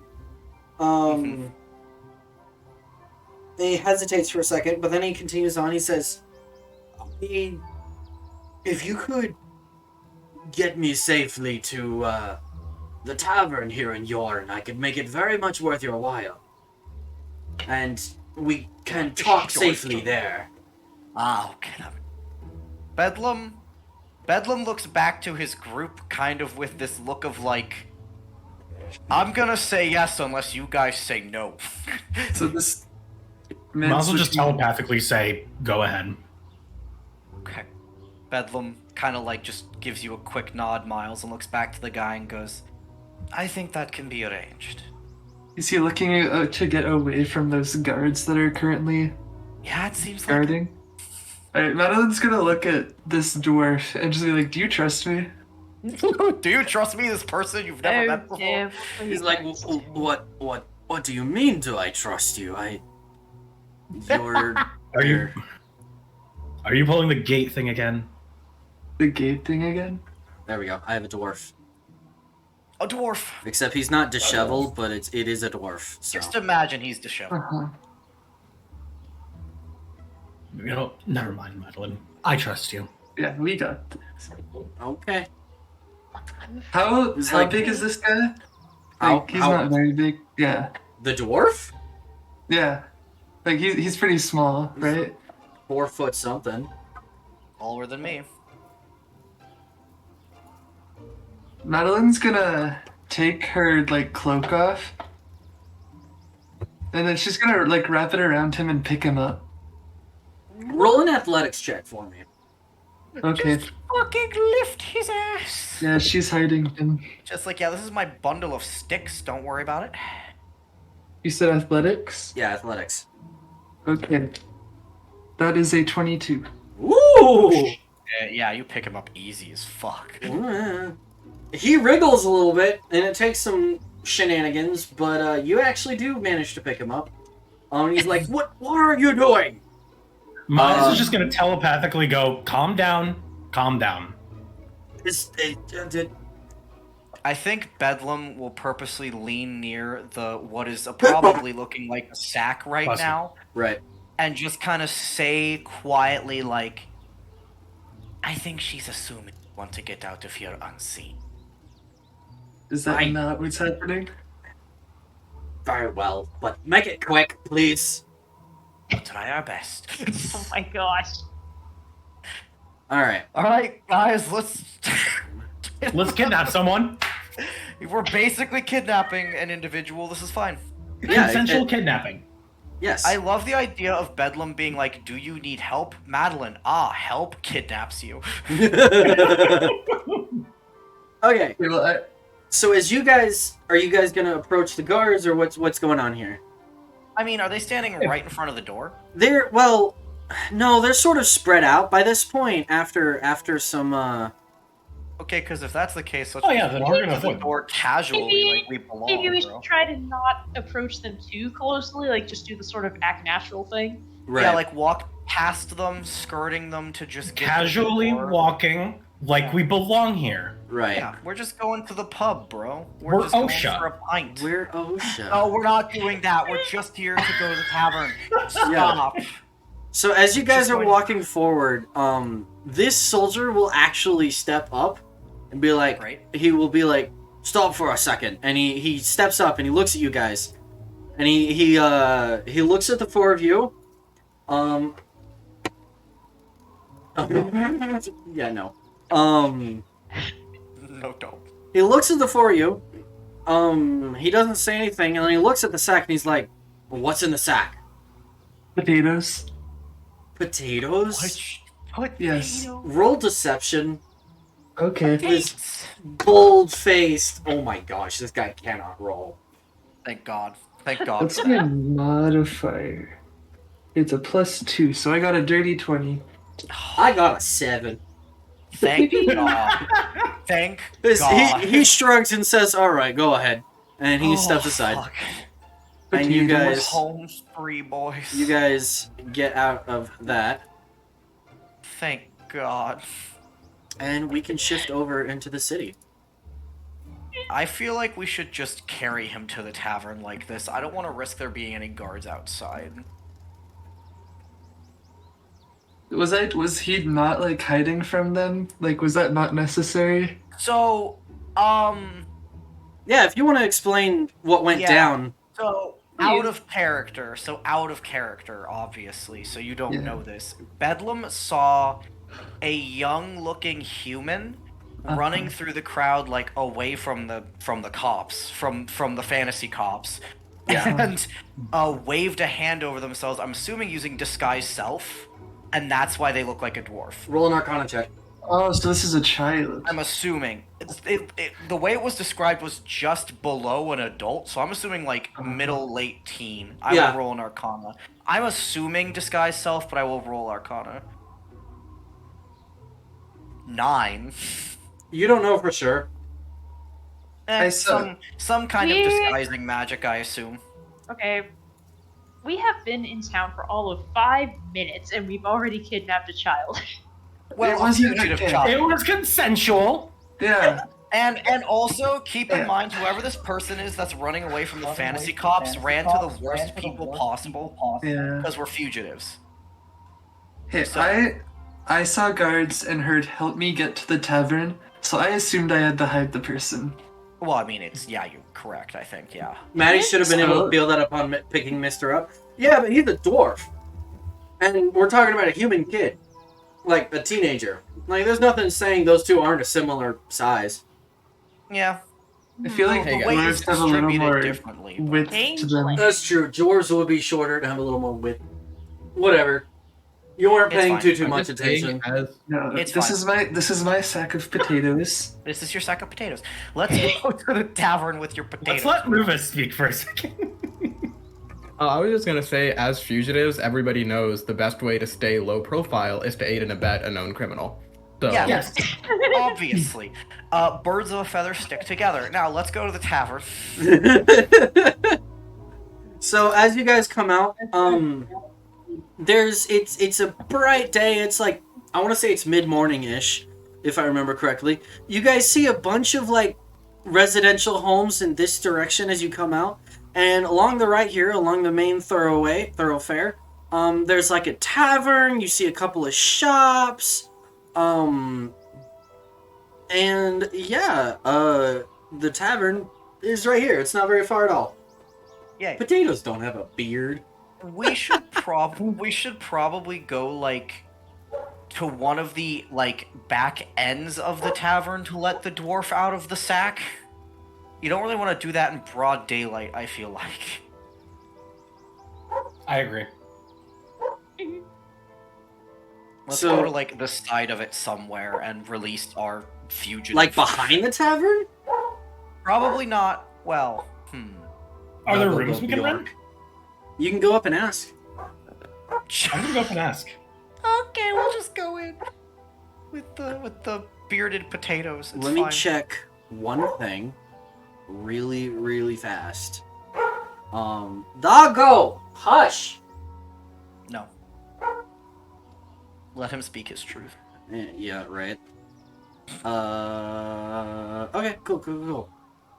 He hesitates for a second, but then he continues on. He says, "If you could get me safely to the tavern here in Jörne, I could make it very much worth your while. And we can talk safely there." Ah, okay. Bedlam looks back to his group kind of with this look of like, "I'm gonna say yes unless you guys say no." So this Might as well just telepathically say, go ahead. Okay. Bedlam kind of like just gives you a quick nod, Miles, and looks back to the guy and goes, "I think that can be arranged." Is he looking to get away from those guards that are currently Yeah, it seems like guarding? Alright, Madeline's gonna look at this dwarf and just be like, "Do you trust me?" Do you trust me, this person you've never met before? Yeah, He's like, what do you mean, do I trust you? You're... Are you pulling the gate thing again? The gate thing again? There we go. I have a dwarf. A dwarf. Except he's not disheveled, but it is a dwarf. So. Just imagine he's disheveled. Uh-huh. You know, never mind, Madeline. I trust you. Yeah, we got this. Okay. How He's like- big is this guy? How- Like, he's how- not very big. Yeah. The dwarf? Yeah. Like, he's pretty small, right? 4 foot something. Taller than me. Madeline's gonna take her, like, cloak off. And then she's gonna, like, wrap it around him and pick him up. Roll an athletics check for me. Okay. Fucking lift his ass. Yeah, she's hiding him. Just like, yeah, this is my bundle of sticks. Don't worry about it. You said athletics? Yeah, athletics. Okay. That is a 22. Ooh! Yeah, you pick him up easy as fuck. He wriggles a little bit, and it takes some shenanigans, but you actually do manage to pick him up. And he's like, What are you doing? Miles is just gonna telepathically go, calm down, calm down. I think Bedlam will purposely lean near what is probably looking like a sack right Awesome. now, Right. and just kind of say quietly, like, I think she's assuming you want to get out of here unseen. Is that I- not what's happening? Very well, but make it quick, please. We'll try our best. Oh my gosh. Alright. Alright, guys, let's... Let's kidnap someone. We're basically kidnapping an individual. This is fine. Yeah, Consensual kidnapping. Yes. I love the idea of Bedlam being like, do you need help? Madeline, help kidnaps you. Okay, Well, so are you guys gonna approach the guards, or what's going on here? I mean, are they standing right in front of the door? No, they're sort of spread out by this point after some, Okay, because if that's the case, let's Oh yeah, then we're gonna the avoid. door casually Maybe- like we belong, Maybe we bro. should try to not approach them too closely, like just do the sort of act natural thing. right. Yeah, like walk past them, skirting them to just get to the Casually door. walking like we belong here. right. Yeah, we're just going to the pub, bro. We're just going OSHA. for a pint. We're OSHA. No, we're not doing that. We're just here to go to the tavern. Stop. So as you guys Just are going- walking forward, this soldier will actually step up and be like, Right. he will be like, stop for a second, and he steps up and he looks at you guys, and he looks at the four of you, yeah, no, No, don't. he looks at the four of you, he doesn't say anything, and then he looks at the sack and he's like, well, what's in the sack? potatoes. Potatoes? Yes. Roll deception. Okay. This bold-faced. Oh my gosh, this guy cannot roll. Thank God. Thank God What's for my that. modifier? It's a +2, so I got a dirty 20. I got a 7. Thank God. Thank This- God. he shrugs and says, "All right, go ahead," and he Oh, steps aside. fuck. And you Potatoes. guys, Home spree, boys. you guys get out of that, Thank God. and we can shift over into the city. I feel like we should just carry him to the tavern like this. I don't want to risk there being any guards outside. Was he not like hiding from them? Like, was that not necessary? So, Yeah, if you want to explain what went Yeah. down. So out of character, obviously, so you don't Yeah. know this. Bedlam saw a young-looking human running through the crowd, like away from the cops, from the fantasy cops, and waved a hand over themselves. I'm assuming using disguise self, and that's why they look like a dwarf. Roll an Arcana check. Oh, so this is a child. I'm assuming the way it was described was just below an adult, so I'm assuming like middle late teen. I Yeah. will roll an Arcana. I'm assuming disguise self, but I will roll Arcana. 9. You don't know for sure. I saw- Some kind of Yeah. disguising magic, I assume. Okay. We have been in town for all of 5 minutes, and we've already kidnapped a child. Well, It a wasn't fugitive okay. child. It was consensual. Yeah. And also keep in Yeah. mind whoever this person is that's running away from the fantasy cops ran to the worst people possible Yeah. because we're fugitives. Hey, So- I saw guards and heard "help me get to the tavern," so I assumed I had to hide the person. Well, I mean, you're correct, I think, yeah. Maddie should have been able to So- feel that upon picking Mister up. Yeah, but he's a dwarf, and we're talking about a human kid, like a teenager. Like, there's nothing saying those two aren't a similar size. Yeah. I feel like Hey, The guys. weight dwarves is have a little distributed more differently. but- width to them. That's true. Dwarves will be shorter and have a little more width. Whatever. You weren't It's paying fine. too I'm much just saying attention. as No, It's this is my sack of potatoes. This is your sack of potatoes. Let's go to the tavern with your potatoes. Let's let Rufus speak for a second. I was just gonna say, as fugitives, everybody knows the best way to stay low profile is to aid and abet a known criminal. So Yeah. Yes. Obviously. Birds of a feather stick together. Now, let's go to the tavern. So as you guys come out, it's a bright day. It's like, I want to say it's mid-morning-ish, if I remember correctly. You guys see a bunch of like residential homes in this direction as you come out, and along the right here, along the main thoroughfare, there's like a tavern. You see a couple of shops. And yeah, the tavern is right here. It's not very far at all. Yeah. Potatoes don't have a beard. We should probably go like to one of the like back ends of the tavern to let the dwarf out of the sack. You don't really want to do that in broad daylight, I feel like. I agree. Let's So- go to like the side of it somewhere and release our fugitive. Like behind the tavern? Probably not. Well, Are there No, rooms go we can beyond. rent? You can go up and ask. I'm gonna go up and ask. Okay, we'll just go in with the bearded potatoes. It's Let me fine. check one thing really, really fast. Doggo! Hush! No. Let him speak his truth. Yeah, right. Okay, cool.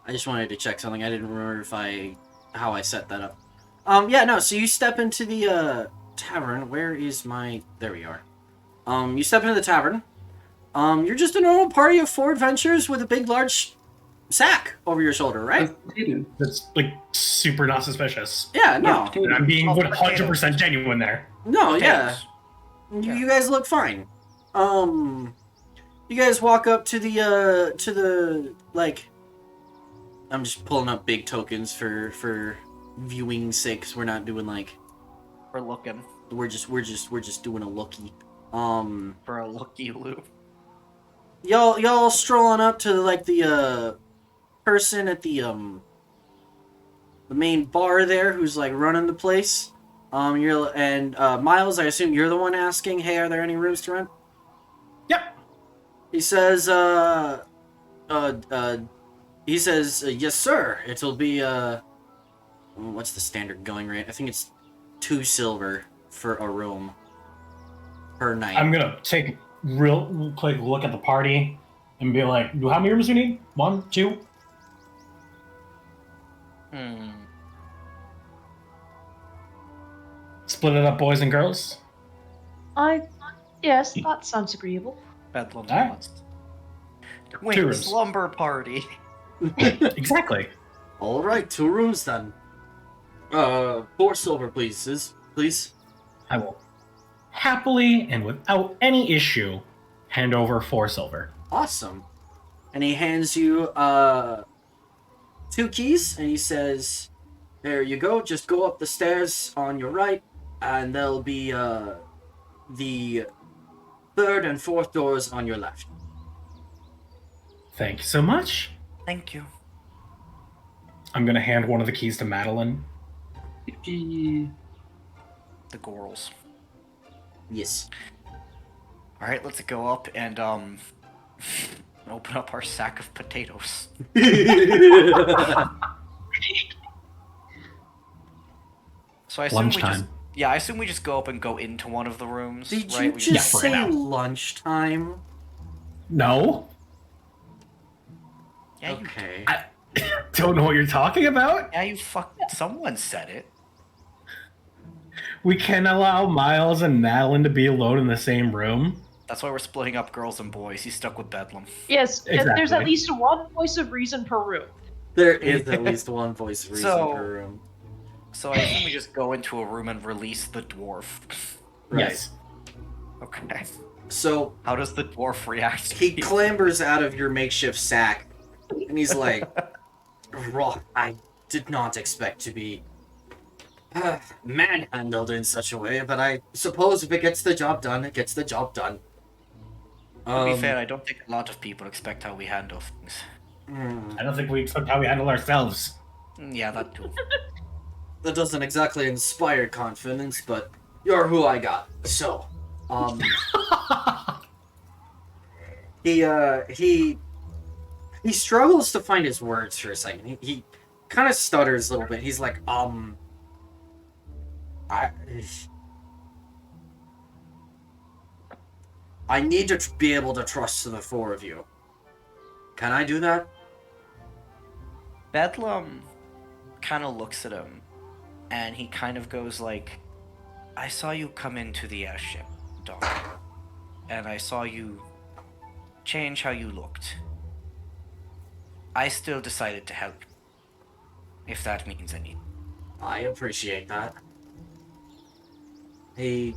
I just wanted to check something. I didn't remember how I set that up. Yeah, no, so you step into the, tavern. Where is my... There we are. You step into the tavern. You're just a normal party of 4 adventurers with a big, large sack over your shoulder, right? Potato. That's like super not suspicious. Yeah, no. And I'm being Oh, 100% genuine there. No, yeah. Potatoes. You guys look fine. You guys walk up to the like. I'm just pulling up big tokens for viewing sakes. We're not doing like. We're looking We're just doing a looky. for a looky loop. Y'all strolling up to like the person at the main bar there who's like running the place. Miles, I assume you're the one asking, hey, are there any rooms to rent? Yep. He says, yes, sir. It'll be, what's the standard going rate? I think it's 2 silver for a room per night. I'm gonna take a real quick look at the party and be like, how many rooms do we need? 1, 2? Split it up, boys and girls. Yes, that sounds agreeable. Bedlam Alright. wants. 2 Twin rooms. slumber party. Exactly. All right, 2 rooms then. 4 silver, please. Please. I will happily and without any issue hand over 4 silver. Awesome. And he hands you 2 keys, and he says, "There you go. Just go up the stairs on your right, and there'll be the 3rd and 4th doors on your left." Thank you so much. Thank you. I'm gonna hand one of the keys to Madeline. Yippee. The Gorals. Yes. All right, let's go up and open up our sack of potatoes. So I assume Lunchtime. I assume we just go up and go into one of the rooms. Did right? you We just Yeah, for say now. lunchtime? No? Yeah, Okay. I don't know what you're talking about. you fucked. Someone said it. We can allow Miles and Madeline to be alone in the same room. That's why we're splitting up girls and boys. He's stuck with Bedlam. Yes, there's Exactly. at least one voice of reason per room. There is at least one voice reason So- per room. So I assume we just go into a room and release the dwarf. Right. Yes. Okay. So How does the dwarf react? he clambers out of your makeshift sack, and he's like, "Rock, I did not expect to be manhandled in such a way, but I suppose if it gets the job done, it gets the job done." To be fair, I don't think a lot of people expect how we handle things. I don't think we expect how we handle ourselves. Yeah, that too. That doesn't exactly inspire confidence, but you're who I got. So, he struggles to find his words for a second. He kind of stutters a little bit. He's like, I need to be able to trust the 4 of you. Can I do that? Bedlam kind of looks at him, and he kind of goes like, I saw you come into the airship, Doc. and I saw you change how you looked. I still decided to help, if that means anything. I appreciate that. He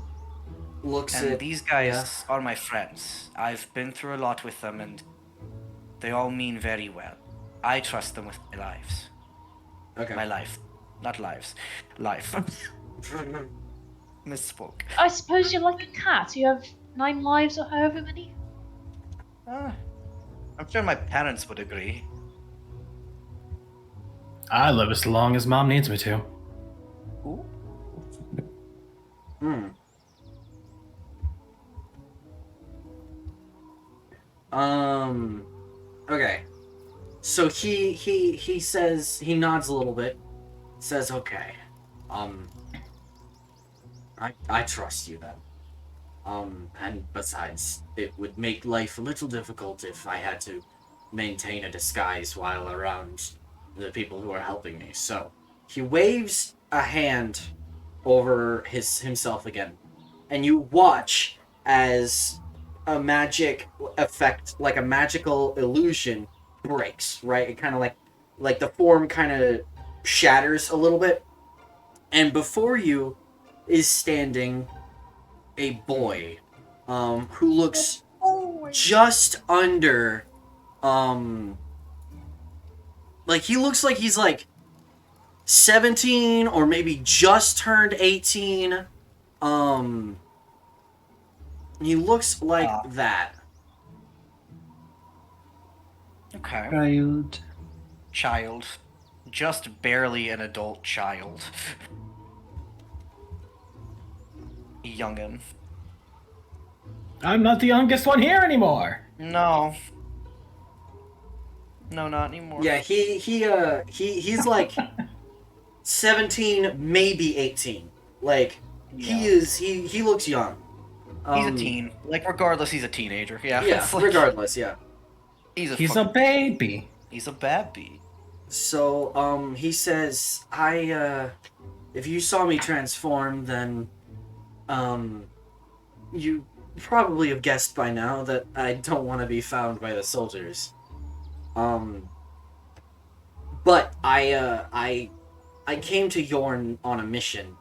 looks And at these guys are my friends. I've been through a lot with them, and they all mean very well. I trust them with my lives. Okay. My life. Not lives. Life. Misspoke. I suppose you're like a cat. You have 9 lives or however many. I'm sure my parents would agree. I live as long as Mom needs me to. Ooh. Hmm. Okay. So he says, he nods a little bit, says, okay. I trust you then. And besides, it would make life a little difficult if I had to maintain a disguise while around the people who are helping me. So, he waves a hand over himself again, and you watch as a magic effect, like a magical illusion, breaks, right? It kind of like the form kind of shatters a little bit, and before you is standing a boy, who looks just under, like he looks like he's like 17 or maybe just turned 18. He looks like that. Okay. Child. Child. Just barely an adult child. Youngin. I'm not the youngest one here anymore. No. No, not anymore. Yeah, he's like 17, maybe 18. Like he looks young. He's a teen. Like regardless, he's a teenager. Yeah. Yeah, it's like, regardless, yeah. He's a He's a baby. He's a baby. So, he says, if you saw me transform, then, you probably have guessed by now that I don't want to be found by the soldiers. But I came to Jörne on a mission.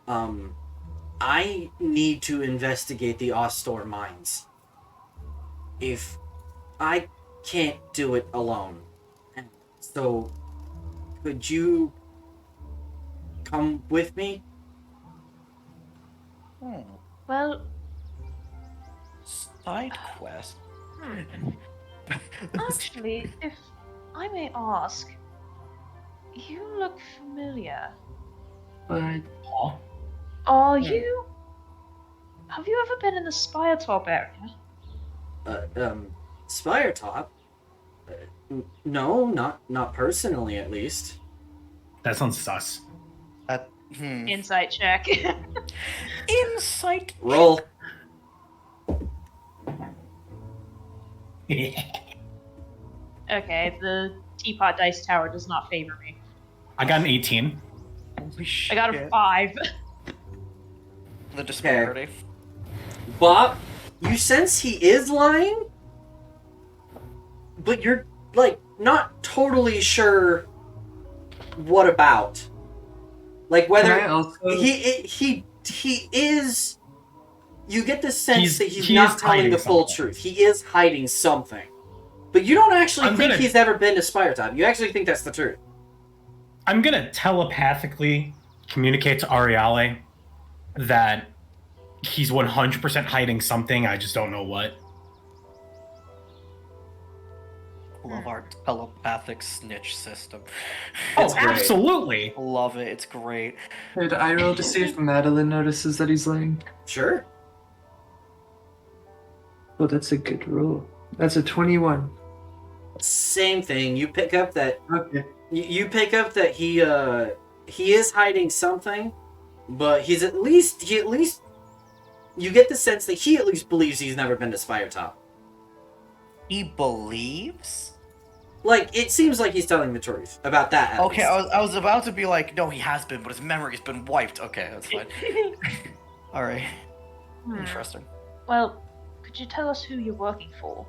I need to investigate the Ostor mines. If I can't do it alone. So, could you come with me? Well, Side quest. actually, if I may ask, you look familiar. But Are you? Have you ever been in the Spire Top area? Spire Top? No, not personally, at least. That sounds sus. Insight check. Insight. Roll. Okay, the teapot dice tower does not favor me. I got an 18. Holy shit. I got a 5. The disparity. Bob, you sense he is lying? But you're, like, not totally sure what about. Like, whether Can I also- he is... You get the sense that he's he not is telling hiding the full something. truth. He is hiding something. But you don't actually I'm think gonna- he's ever been to Spire Top. You actually think that's the truth. I'm gonna telepathically communicate to Ariale that he's 100% hiding something, I just don't know what. Love our telepathic snitch system. Oh, It's great. absolutely! Love it. It's great. Could I roll to see if Madeline notices that he's lying? Sure. Oh, that's a good roll. That's a 21. Same thing. You pick up that Okay. you pick up that he is hiding something, but he at least you get the sense that he at least believes he's never been to Spire Top. He believes? Like, it seems like he's telling the truth about that. at Okay, least. I was about to be like, no, he has been, but his memory's been wiped. Okay, that's fine. Alright. Interesting. Well, could Could you tell us who you're working for?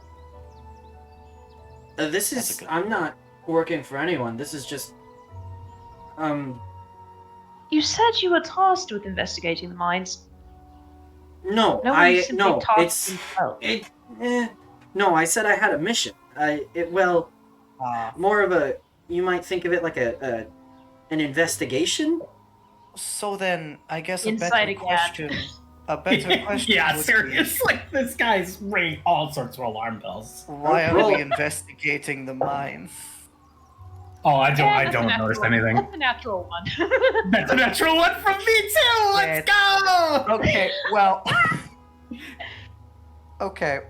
This That's is. a good- I'm not working for anyone. This is just. You said you were tasked with investigating the mines. No, No one I simply no. tasked It's themselves. no. I said I had a mission. Well, Ah. more of a. You might think of it like an investigation. So then, I guess Inside a better again. question. A better question. Yeah, would be, seriously, this guy's ringing all sorts of alarm bells. why are Roll. we investigating the mines? Oh, I Yeah, don't that's a notice natural- anything. That's a natural one. That's a natural one from me too. Let's go. Okay, well. Okay.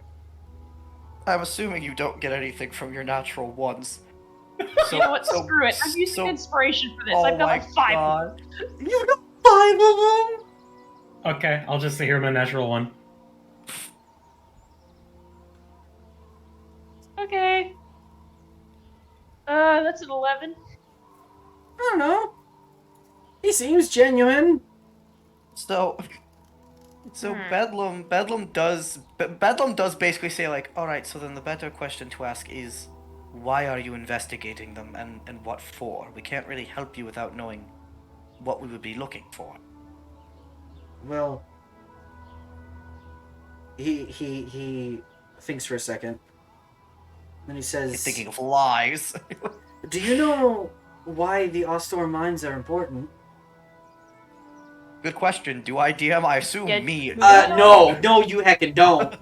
I'm assuming you don't get anything from your natural ones. You know what? Screw it. I'm using so- inspiration for this. Oh I've got my like 5. god. You got 5 of them. Okay, I'll just say here my natural one. Okay. That's an 11. I don't know. He seems genuine. So Bedlam does basically say like, all right, so then the better question to ask is, why are you investigating them and what for? We can't really help you without knowing what we would be looking for. Well, he thinks for a second. Then he says, He's thinking of lies. "Do you know why the Ostor mines are important?" Good question. Do I DM? I assume Yeah, me. No, you heckin' don't.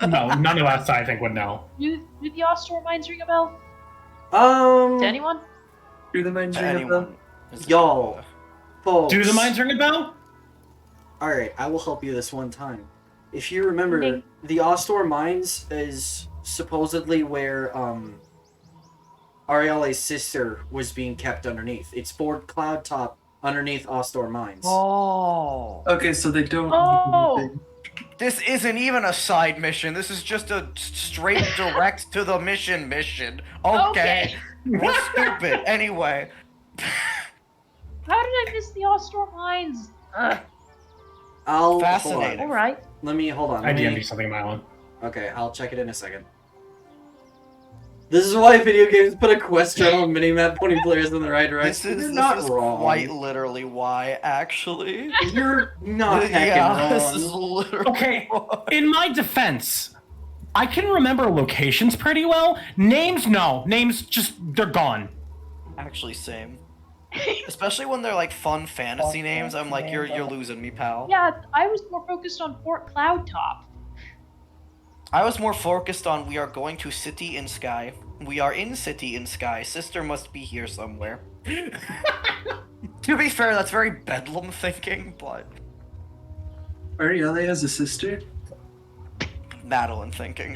No, none of us I think would know. Do the Ostor mines ring a bell? Um, To anyone? Do the mind To ring a bell? anyone. Y'all. folks. Do the mines ring a bell? All right, I will help you this one time. If you remember, Ding. the Ostor mines is supposedly where Ariele's sister was being kept underneath. It's Fort Cloud Top underneath Ostor mines. Oh. Okay, so they don't. Oh. do anything. This isn't even a side mission. This is just a straight direct to the mission. Okay. We're stupid. Anyway. How did I miss the Ostor mines? Ugh. I'll Fascinating. hold on. Alright. Hold on. I Let me- DM'd something of my own. Okay, I'll check it in a second. This is why video games put a quest journal minimap pointing players in the right direction. You're not wrong. quite literally why, actually. You're not heckin' Yeah, this wrong. is literally Okay, why. in my defense, I can remember locations pretty well. Names, no. Names, just, they're gone. Actually, same. Especially when they're like fun fantasy names, I'm like, you're losing me, pal. Yeah, I was more focused on Fort Cloud Top. I was more focused on we are going to City in Sky. We are in City in Sky. Sister must be here somewhere. To be fair, that's very Bedlam thinking, but Arielle has a sister? Madeline thinking.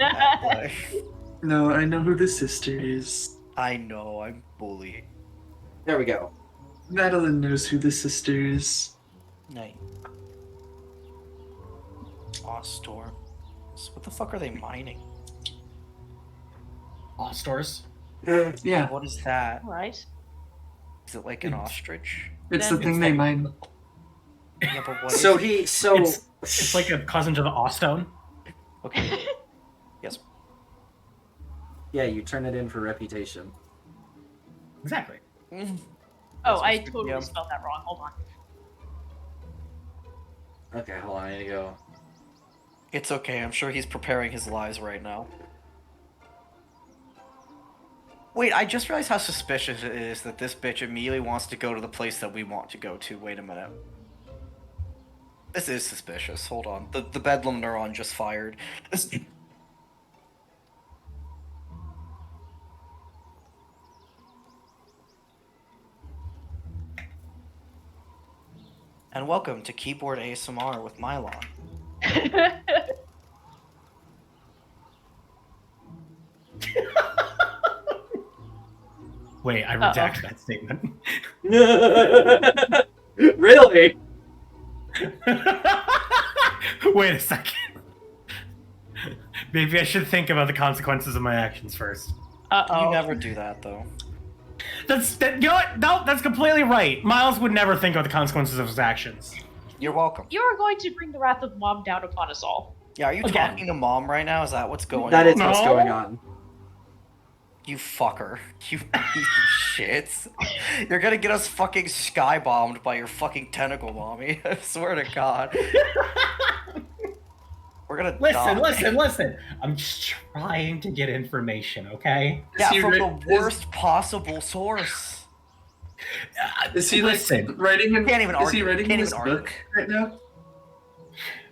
No, I know who the sister is. I know, I'm bully. There we go. Madeline knows who the sister is. Nay. Ostor. What the fuck are they mining? Stores. Yeah, What is that? Alright. Is it like an ostrich? it's Then the thing it's they like- mine. Yeah, but what So is it? It's like a cousin to the Ostone. Okay. Yes. Yeah, you turn it in for reputation. Exactly. Oh, That's I Mr. totally DM. spelled that wrong. Hold on. Okay, hold on, I need to go. It's okay, I'm sure he's preparing his lies right now. Wait, I just realized how suspicious it is that this bitch immediately wants to go to the place that we want to go to. Wait a minute. This is suspicious. Hold on. The Bedlam neuron just fired. And welcome to Keyboard ASMR with Mylon. Wait, I redact that statement. Really? Wait a second. Maybe I should think about the consequences of my actions first. Uh-oh. You never do that, though. You know what? No, that's completely right. Miles would never think about the consequences of his actions. You're welcome. You are going to bring the wrath of Mom down upon us all. Yeah, are you Again. talking to mom right now? Is that what's going That on? is what's No. going on. You fucker. You piece of shit. You're gonna get us fucking sky-bombed by your fucking tentacle mommy. I swear to God. We're gonna die. Listen. I'm just trying to get information, okay? Yeah, Is he from ri- the worst possible source. Is he Listen. like writing in? Can't even is he argue. writing Can't in his even argue. book right now?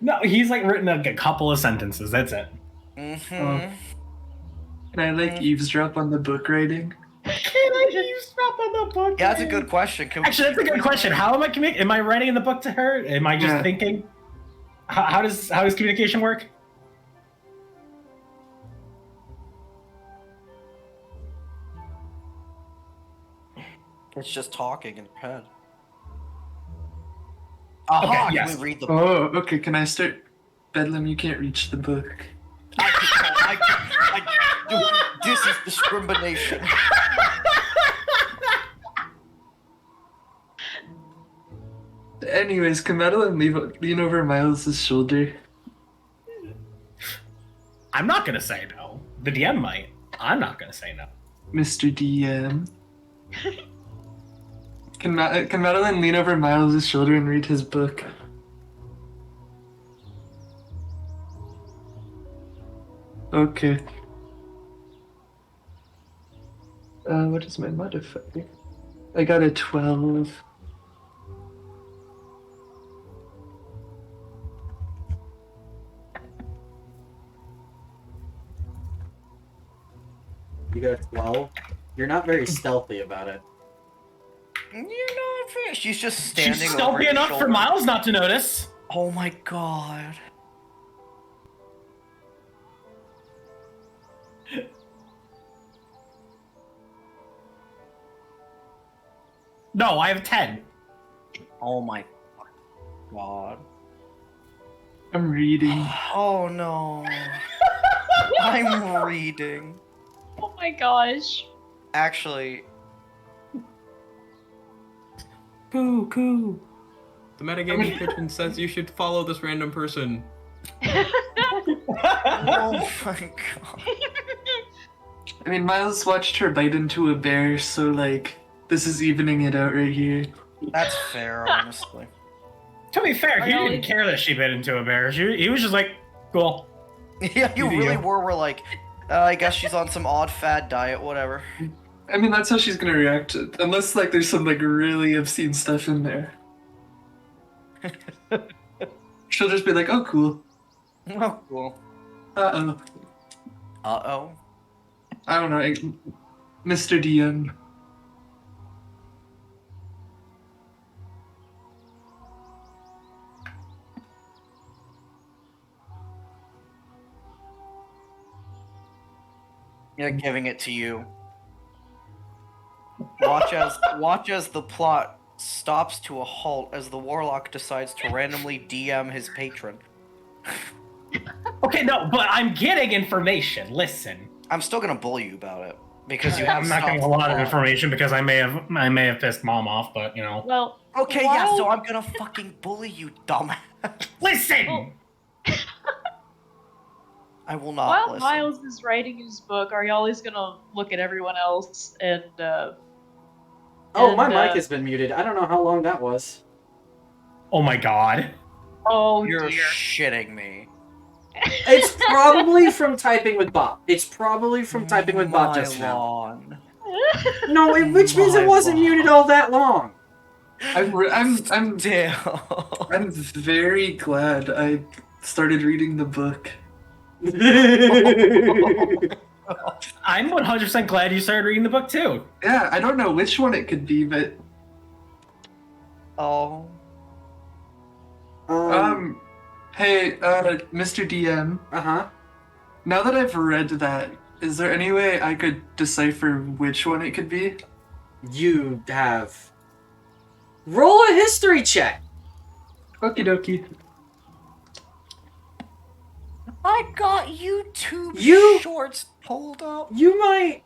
No, he's like written like a couple of sentences. That's it. Mm-hmm. Can I like eavesdrop on the book writing? Can I eavesdrop on the book? Yeah, that's a good question. Can we- Actually, that's a good question. How am I Am I writing the book to her? Am I just Yeah. thinking? How does communication work? It's just talking in your head. Aha! Okay, yes. Can we read the Oh, okay. Can I start? Bedlam, you can't reach the book. This is discrimination. Anyways, can Madeline lean over Miles' shoulder? I'm not gonna say no. The DM might. I'm not gonna say no. Mr. DM. Can Madeline lean over Miles' shoulder and read his book? Okay. What is my modifier? I got a 12. You got a 12? You're not very stealthy about it. You're not fair. She's just standing She's over stealthy his enough for shoulder. Miles not to notice. Oh my god. No, I have 10. Oh my god. I'm reading. Oh no. I'm reading. Oh my gosh. Actually, Coo. The metagaming kitchen says you should follow this random person. oh my god. I mean, Miles watched her bite into a bear, so like, this is evening it out right here. That's fair, honestly. To be fair, he I didn't care that she bit into a bear. He was just like, cool. Yeah, you You do really you. were like, I guess she's on some odd fad diet, whatever. I mean, that's how she's gonna react, unless like there's some like really obscene stuff in there. She'll just be like, "Oh, cool." Oh, cool. Uh-oh. Uh-oh. I don't know, Mr. DM. You're giving it to you. Watch as the plot stops to a halt as the warlock decides to randomly DM his patron. Okay, no, but I'm getting information. Listen. I'm still gonna bully you about it because you have I'm not getting a stopped the lot of plot. information because I may have pissed mom off, but you know. Well, Okay, yeah, so I'm gonna fucking bully you, dumbass. Listen. Oh. I will not while listen. Miles is writing his book, are y'all always gonna look at everyone else and Oh, my And, mic has been muted. I don't know how long that was. Oh my god. oh You're dear. shitting me. It's probably from typing with Bot. It's probably from typing with Bot just now. Mylon. No, which means it wasn't My muted all that long. I'm Damn. I'm very glad I started reading the book. I'm 100% glad you started reading the book too. Yeah, I don't know which one it could be, but Oh. hey, Mr. DM. Uh-huh. Now that I've read that, is there any way I could decipher which one it could be? You have... Roll a history check! Okie dokie. I got YouTube You- shorts pulled up. You might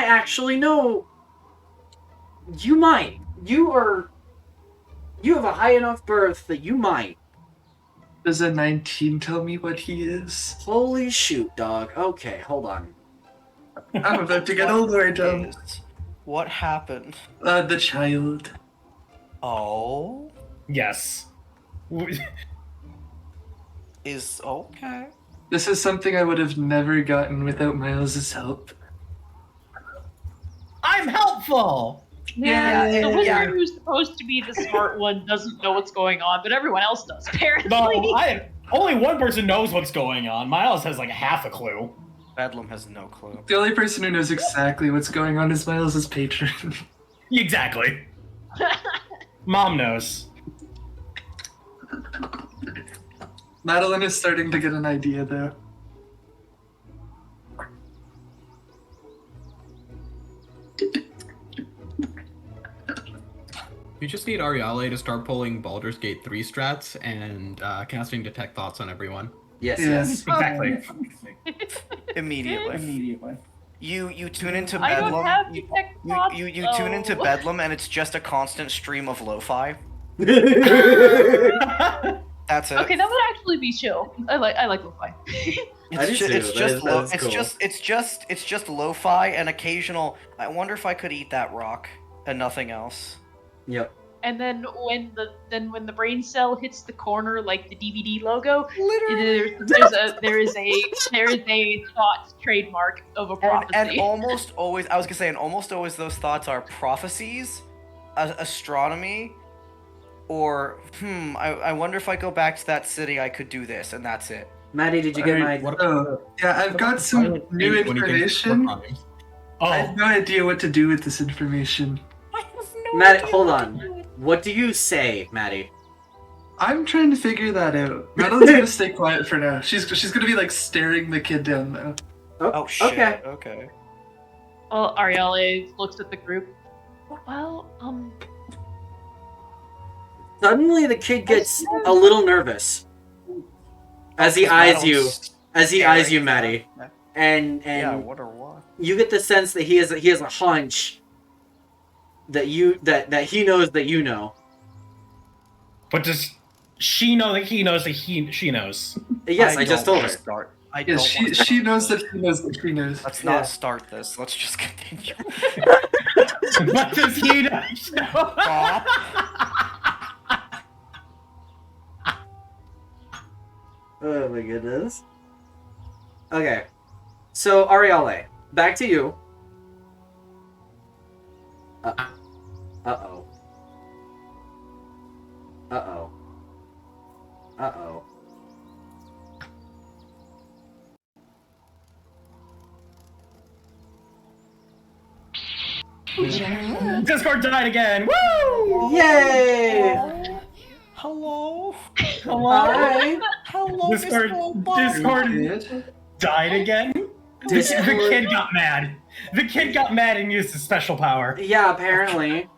actually know. You might. You have a high enough birth that you might. Does a 19 tell me what he is? Holy shoot, dog. Okay, hold on. I'm about to get all the way down. What happened? The child. Oh, Yes. is okay. This is something I would have never gotten without Miles's help. I'm helpful! Yeah, Yeah, the wizard yeah. who's supposed to be the smart one doesn't know what's going on, but everyone else does, apparently. No, only one person knows what's going on. Miles has like half a clue. Bedlam has no clue. The only person who knows exactly what's going on is Miles's patron. Exactly. Mom knows. Madeline is starting to get an idea, though. You just need Ariale to start pulling Baldur's Gate 3 strats and casting Detect Thoughts on everyone. Yes, Yeah. yes. Exactly. Immediately. You tune into I don't Bedlam. have detect thoughts, You tune into though. Bedlam, and it's just a constant stream of lo-fi. That's it. Okay, that would actually be chill. I like lo-fi. I do too. It's That just is- lo- that is it's just lo-fi and occasional. I wonder if I could eat that rock and nothing else. Yep. And then when the brain cell hits the corner like the DVD logo, Literally. there is a thought trademark of a prophecy. And almost always, I was gonna say, and almost always those thoughts are prophecies, astronomy, or I wonder if I go back to that city, I could do this, and that's it. Maddie, did you get my... Oh, yeah, I've got some new information. I have Oh, no idea what to do with this information. Maddie, hold on. What do you say, Maddie? I'm trying to figure that out. Madeline's gonna stay quiet for now. She's gonna be like staring the kid down though. Oh shit. Okay. Okay. Well, Ariale looks at the group. Well, Suddenly the kid gets a little nervous as he eyes you, Maddie. And Yeah, what or what? you get the sense that he has a hunch that he knows that you know. but does she know that he knows that she knows? Yes, I just don't told wanna her. Start. I Yes, don't wanna she start knows this. that he knows that she knows. Let's Yeah. not start this. Let's just continue. What does he know? Stop. Oh my goodness. Okay. So, Ariale, back to you. Uh-oh. Uh-oh. Uh-oh. Uh-oh. Discord died again. Woo! Yay! Hello. Hi. Hello, Discord, Mr. Obama. Discord Good. died again. The kid got mad. The kid got mad and used his special power. Yeah, apparently.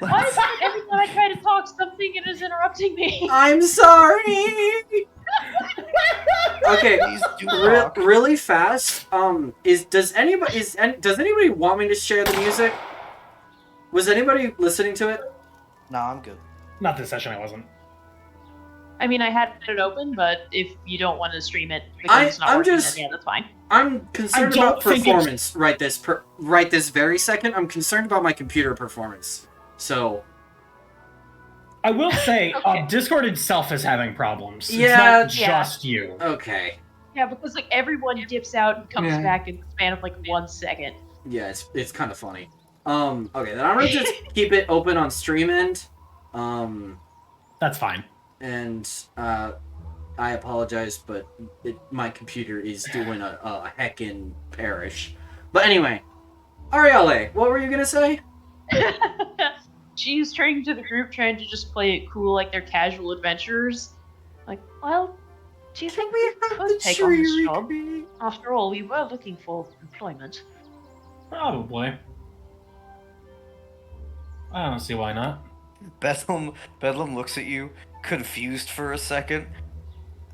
why is it every time I try to talk, something is interrupting me? I'm sorry! Okay, Please do talk. really fast. Does anybody want me to share the music? Was anybody listening to it? Nah, I'm good. Not this session, I wasn't. I mean, I had it open, but if you don't want to stream it because it's not I'm working, just- then yeah, that's fine. I'm concerned I don't about think it's- performance right this very second. I'm concerned about my computer performance. So I will say, Okay. Discord itself is having problems. Yeah, it's not yeah. just you. okay, Yeah, because like everyone dips out and comes Yeah. back in the span of like 1 second. yeah, it's kind of funny. Okay, then I'm gonna just keep it open on stream end. That's fine. And I apologize, but my computer is doing a heckin' parish. But anyway, Ariale, what were you gonna say? She's turning to the group, trying to just play it cool, like they're casual adventurers. Like, well, do you think we could take on this job? After all, we were looking for employment. Probably. I don't see why not. Bedlam looks at you, confused for a second.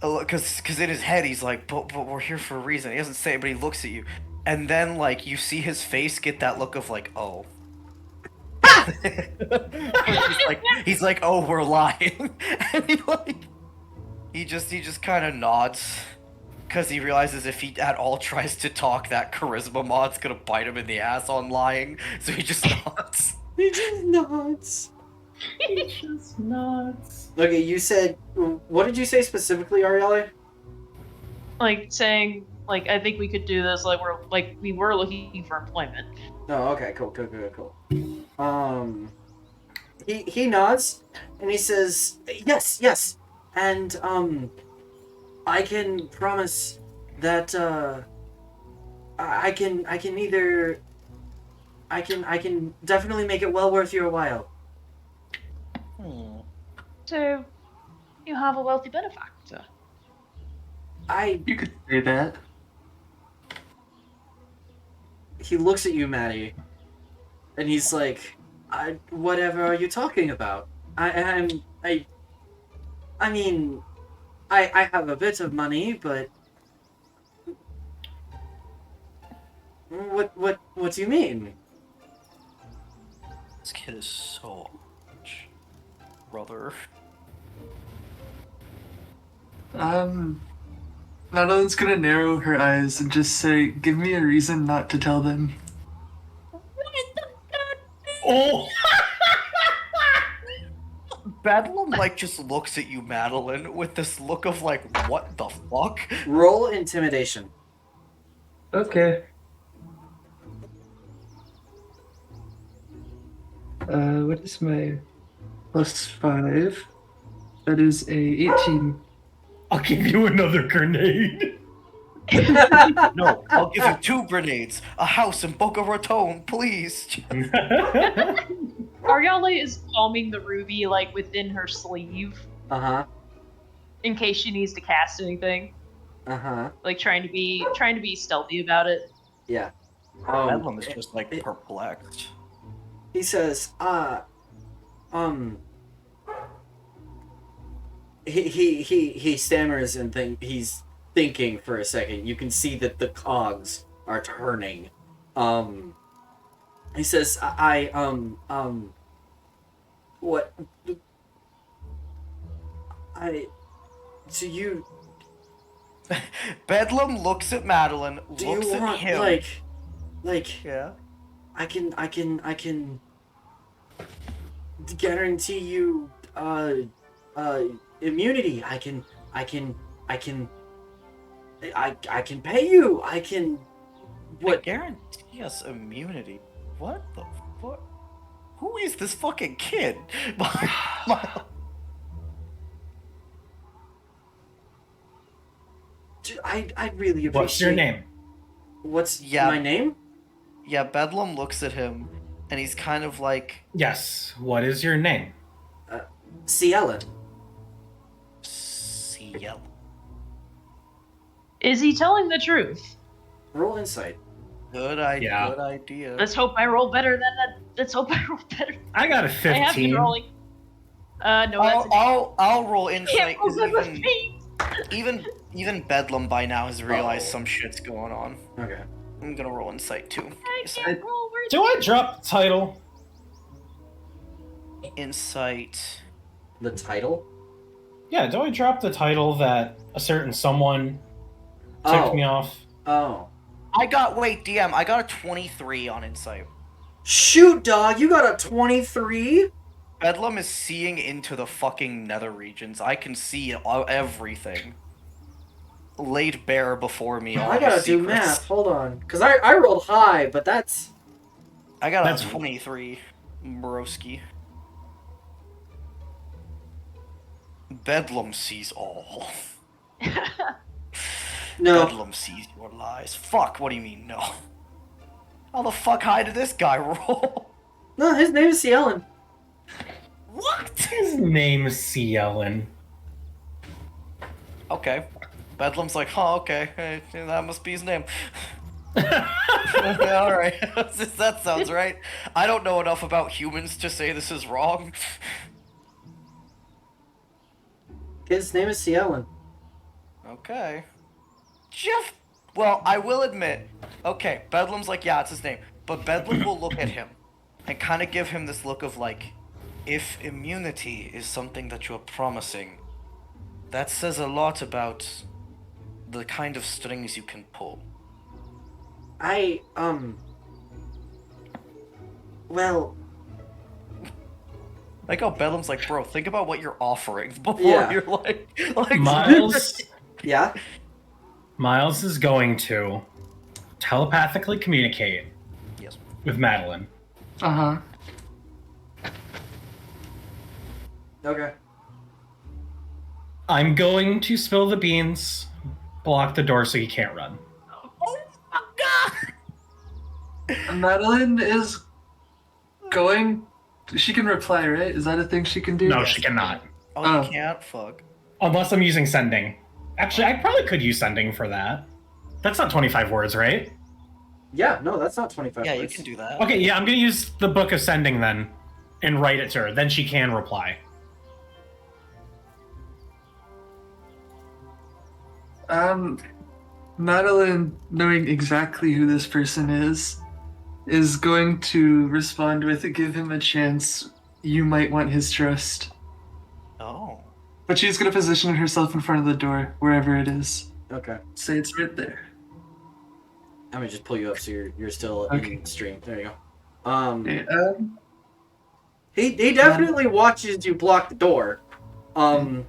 Because in his head, he's like, but we're here for a reason. He doesn't say it, but he looks at you. And then, like, you see his face get that look of, like, oh. he's like, oh, we're lying. And He just kind of nods, because he realizes if he at all tries to talk, that charisma mod's gonna bite him in the ass on lying. So he just nods. He just nods. It's just nuts. Okay, you said. What did you say specifically, Ariale? Like saying, like, I think we could do this. Like we were looking for employment. Oh, okay, cool. He nods and he says, yes, and I can promise that I can definitely make it well worth your while. So, you have a wealthy benefactor. You could say that. He looks at you, Maddie, and he's like, whatever are you talking about? I mean, I have a bit of money, but what do you mean? This kid is so much, brother. Madeline's gonna narrow her eyes and just say, "Give me a reason not to tell them." Oh! Bedlam like just looks at you, Madeline, with this look of like, what the fuck? Roll intimidation. Okay. What is my +5? That is a 18. I'll give you another grenade. No, I'll give you 2 grenades, a house in Boca Raton, please. Ariale is palming the ruby like within her sleeve in case she needs to cast anything. Like trying to be stealthy about it. Yeah. Bedlam is just like perplexed. He says, he stammers and he's thinking for a second. You can see that the cogs are turning. He says, what? Do you... Bedlam looks at Madeline, Do looks you at want, him. yeah? I can guarantee you, immunity. I can pay you. I can... What? Guarantee us immunity? What the fuck? Who is this fucking kid? I'd really appreciate... What's your name? What's Yeah. my name? Yeah, Bedlam looks at him, and he's kind of like... Yes, what is your name? Cielen. CL. Is he telling the truth? Roll insight. Good idea. Yeah. Good idea. Let's hope I roll better than that. Let's hope I roll better. I got a I have been 15. rolling. No, that's I'll roll Can't insight. roll 'cause over even Bedlam by now has realized some shit's going on. Okay. I'm gonna roll insight too. I can't roll words. Do I drop the title? Insight. The title? Yeah, do I drop the title that a certain someone ticked me off? Oh. Wait, DM, I got a 23 on insight. Shoot, dog, you got a 23? Bedlam is seeing into the fucking nether regions. I can see everything. Laid bare before me. All I gotta his do secrets. math, hold on. Because I rolled high, but that's... I got That's- a 23, broski. Bedlam sees all. No. Bedlam sees your lies. Fuck, what do you mean, no? How the fuck high did this guy roll? No, his name is Cielen. What? His name is Cielen. Okay. Bedlam's like, huh, okay, hey, that must be his name. Okay, alright. That sounds right. I don't know enough about humans to say this is wrong. His name is Cielen. Okay. Jeff, well, I will admit, okay, Bedlam's like, yeah, it's his name. But Bedlam will look at him and kind of give him this look of like, if immunity is something that you're promising, That says a lot about the kind of strings you can pull. Well, Like how Bedlam's like, bro, think about what you're offering before Yeah. you're like Miles yeah? Miles is going to telepathically communicate Yes. with Madeline. Uh-huh. Okay. I'm going to spill the beans, block the door so he can't run. Madeline is going... She can reply, right? Is that a thing she can do? No, she cannot. Oh, Oh. you can't? Fuck. Unless I'm using sending. Actually, I probably could use sending for that. That's not 25 words, right? Yeah, no, that's not 25 Yeah, you words. can do that. Okay, yeah, I'm gonna use the book of sending then and write it to her. Then she can reply. Madeline, knowing exactly who this person is going to respond with, give him a chance. You might want his trust. Oh. But she's going to position herself in front of the door, wherever it is. Okay. Say it's right there. I'm gonna just pull you up so you're still Okay. in stream. There you go. Okay, He definitely watches you block the door. Oh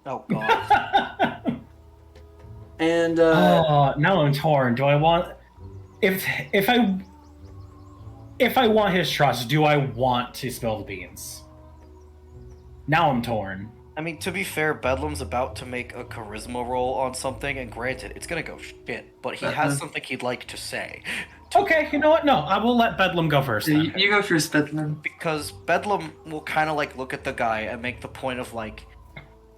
god. And Now I'm torn. Do I want if I want his trust, do I want to spill the beans? Now I'm torn. I mean, to be fair, Bedlam's about to make a charisma roll on something, and granted, it's gonna go shit, but he has something he'd like to say. Okay, you know what? No, I will let Bedlam go first then. you go first, Bedlam. Because Bedlam will kind of like look at the guy and make the point of like,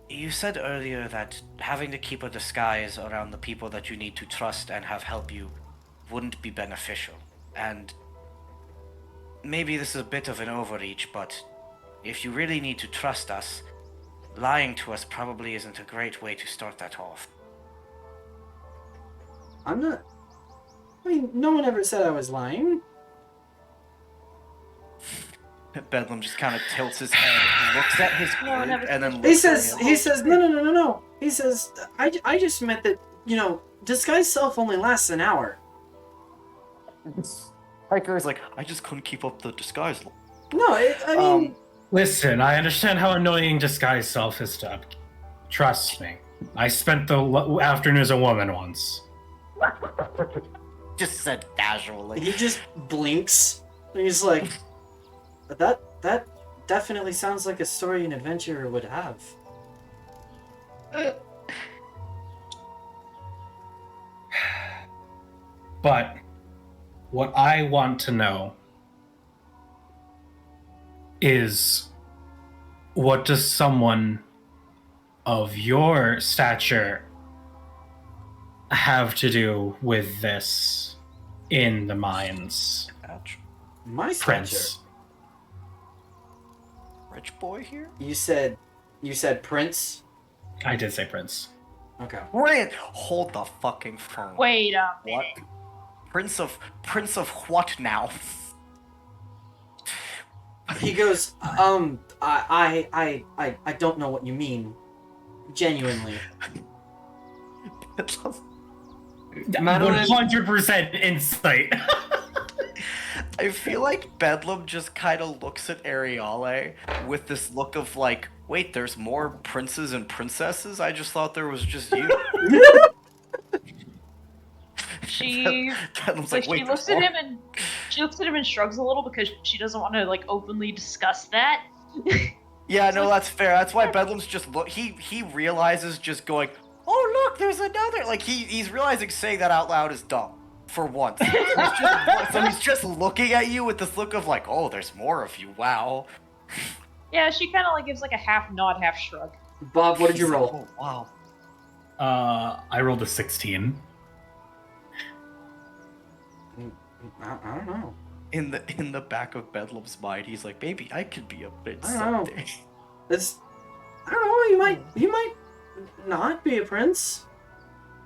you said earlier that having to keep a disguise around the people that you need to trust and have help you wouldn't be beneficial. And maybe this is a bit of an overreach, but if you really need to trust us, lying to us probably isn't a great way to start that off. I'm not. I mean, no one ever said I was lying. Bedlam just kind of tilts his head, looks at his No, word, never and then He looks at says, him. no. He says, I just meant that, disguise self only lasts an hour. Hiker is like, I just couldn't keep up the disguise. No, I mean, Listen, I understand how annoying disguise self is to trust me. I spent the afternoon as a woman once. Just said casually. he just blinks. And he's like, that definitely sounds like a story an adventurer would have. But what I want to know is, what does someone of your stature have to do with this in the mines? My stature. Prince. Rich boy here? You said Prince? I did say Prince. Okay. Rant! Hold the fucking phone. Wait a What? minute. Prince of what now? He goes, I don't know what you mean. Genuinely. 100% insight. I feel like Bedlam just kind of looks at Ariale with this look of like, wait, there's more princes and princesses? I just thought there was just you. She Bedlam's like like, wait, she looks at him and shrugs a little because she doesn't want to like openly discuss that. Yeah, no, that's fair. That's why Bedlam's just look. He realizes just going, oh look, there's another. Like he's realizing saying that out loud is dumb for once. So he's just looking at you with this look of like, oh, there's more of you. Wow. Yeah, she kind of like gives like a half nod, half shrug. Bob, what did you roll? Oh, wow. I rolled a 16. I don't know. In the back of Bedlam's mind, he's like, maybe I could be a prince I don't know. someday. I don't know. You might not be a prince.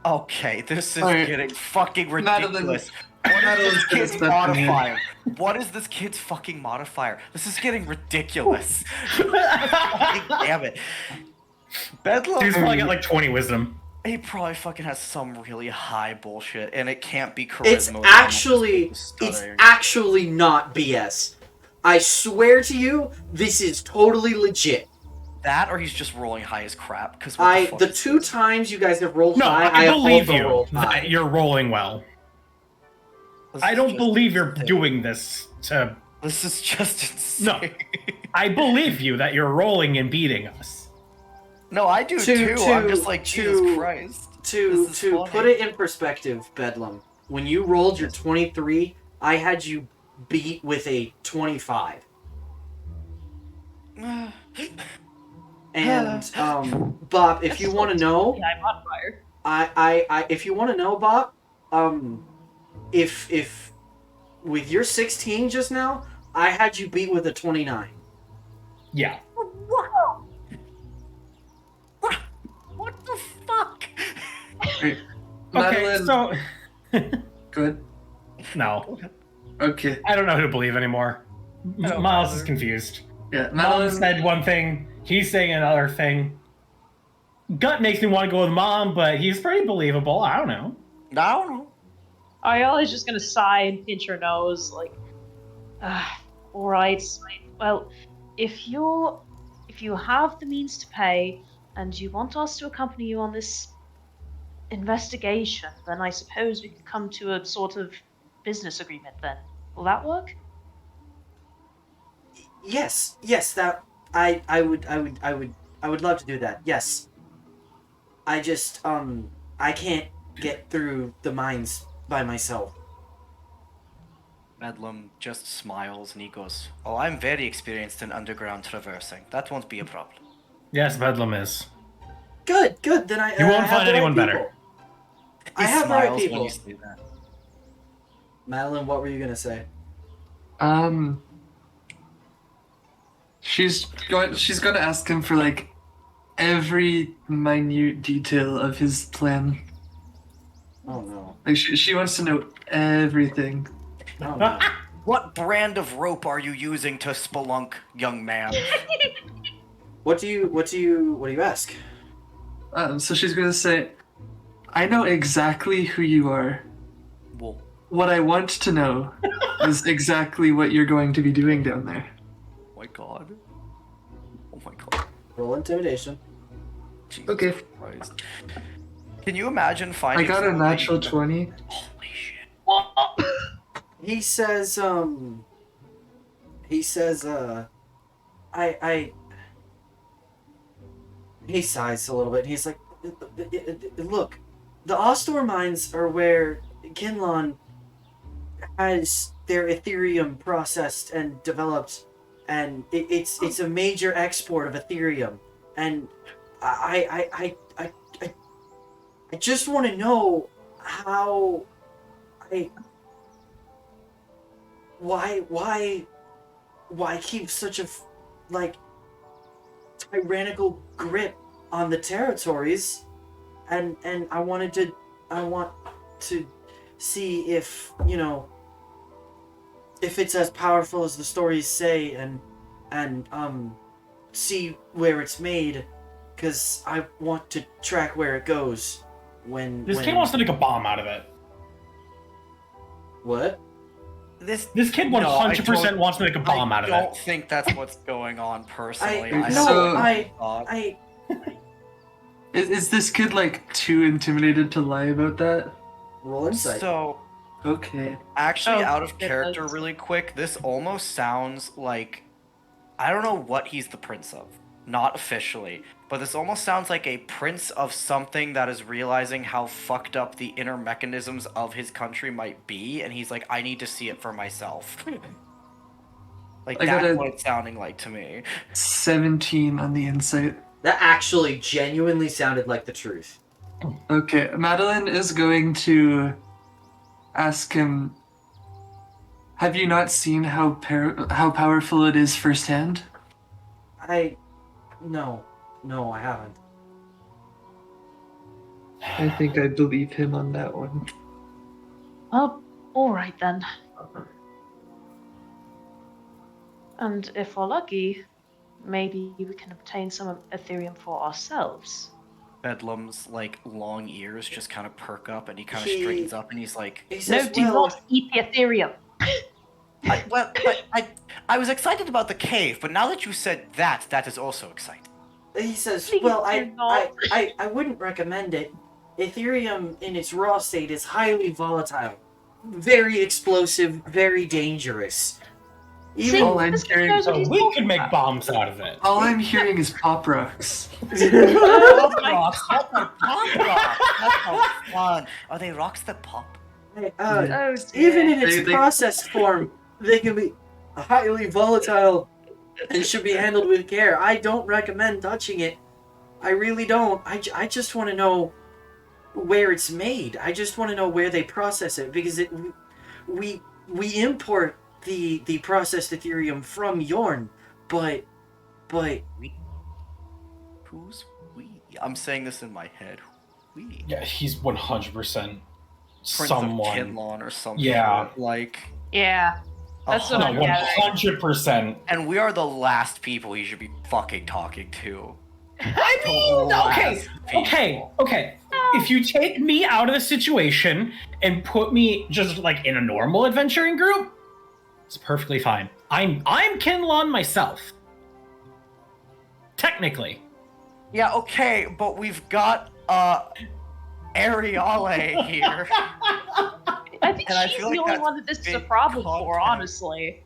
Okay, this is Alright. getting fucking Madeline- ridiculous. What is this kid's Step in here. modifier? What is this kid's fucking modifier? This is getting ridiculous. Fucking damn it. Bedlam. He's probably got like 20 wisdom. He probably fucking has some really high bullshit, and it can't be charisma. It's actually not BS. I swear to you, this is totally legit. that, or he's just rolling high as crap. Because The two times you guys have rolled No, high, I have believe also you rolled high. that you're rolling well. I don't believe you're doing this to... This is just insane. No. I believe you that you're rolling and beating us. No, I do too. I'm just like, Jesus Christ. To put it in perspective, Bedlam, when you rolled your 23, I had you beat with a 25. And Bob, if you want to know, Yeah, modifier. I if you want to know, Bob, if with your 16 just now, I had you beat with a 29. Yeah. Wow. What the fuck? Right. Okay, Madeline, so... good. No. Okay. I don't know who to believe anymore. Miles is confused. Yeah, Mom Madeline. said one thing, he's saying another thing. Gut makes me want to go with Mom, but he's pretty believable. I don't know. I don't know. Ariela's just gonna sigh and pinch her nose, like, alright, well, if you have the means to pay, and you want us to accompany you on this investigation, then I suppose we could come to a sort of business agreement then. Will that work? Yes, that I would love to do that. Yes. I just I can't get through the mines by myself. Bedlam just smiles and he goes, "Oh, I'm very experienced in underground traversing. That won't be a problem." Yes, Bedlam is. Good. Then You won't have find the right anyone better. people. He I have the right smiles when people. you say that. Madeline, what were you gonna say? She's going to ask him for like every minute detail of his plan. Oh no. Like she wants to know everything. Oh no. What brand of rope are you using to spelunk, young man? What do you ask? So she's going to say, "I know exactly who you are. Well, What I want to know is exactly what you're going to be doing down there." oh my god. Oh my god. Roll intimidation. Jesus Okay. Christ. Can you imagine I finding got a something- natural 20. Holy shit. He says he sighs a little bit and he's like, look, the Ostor mines are where Kinlan has their Ethereum processed and developed, and it's a major export of Ethereum, and I just want to know how why keep such a tyrannical grip on the territories, and I want to see if if it's as powerful as the stories say, and see where it's made, because I want to track where it goes when This kid wants to make a bomb out of it. What? This kid 100% wants to make a bomb out of I it. don't think that's what's going on personally. Is this kid like too intimidated to lie about that? Roll insight. So, Okay. actually, Oh, out of it character, does. really quick, this almost sounds like I don't know what he's the prince of, not officially, but this almost sounds like a prince of something that is realizing how fucked up the inner mechanisms of his country might be, and he's like, I need to see it for myself. Like I got that's a- what it's sounding like to me. 17 on the insight. That actually genuinely sounded like the truth. Okay, Madeline is going to ask him, have you not seen how powerful it is firsthand? No, I haven't. I think I believe him on that one. Well, alright then. And if we're lucky, maybe we can obtain some Ethereum for ourselves. Bedlam's like long ears just kind of perk up, and he kind of He- straightens up, and he's like, He No, says, do well, not eat the Ethereum. I was excited about the cave, but now that you said that, that is also exciting. he says, Please well, do not. I wouldn't recommend it. Ethereum in its raw state is highly volatile, very explosive, very dangerous. See, All I'm this guy hearing- knows what So he's we talking could make about. bombs out of it. All I'm hearing is pop rocks. Oh my Rocks, pop rocks. That's so fun. Are they rocks that pop? Uh, Oh, even dear. in its They- processed form, they can be highly volatile and should be handled with care. I don't recommend touching it. I really don't. I just want to know where it's made. I just want to know where they process it, because we import the processed Ethereum from Yorn, but Who's we? I'm saying this in my head. We. Yeah, he's 100% Prince of someone. Kinlawn or something. Yeah. Like. Yeah, that's what No, I'm gathering. 100%. And we are the last people he should be fucking talking to. I mean, okay. If you take me out of the situation and put me just like in a normal adventuring group, it's perfectly fine. I'm Kinlawn myself. Technically. Yeah, okay, but we've got Ariale here. I think And I she's feel the like only that's one that this is a big problem for, content. honestly.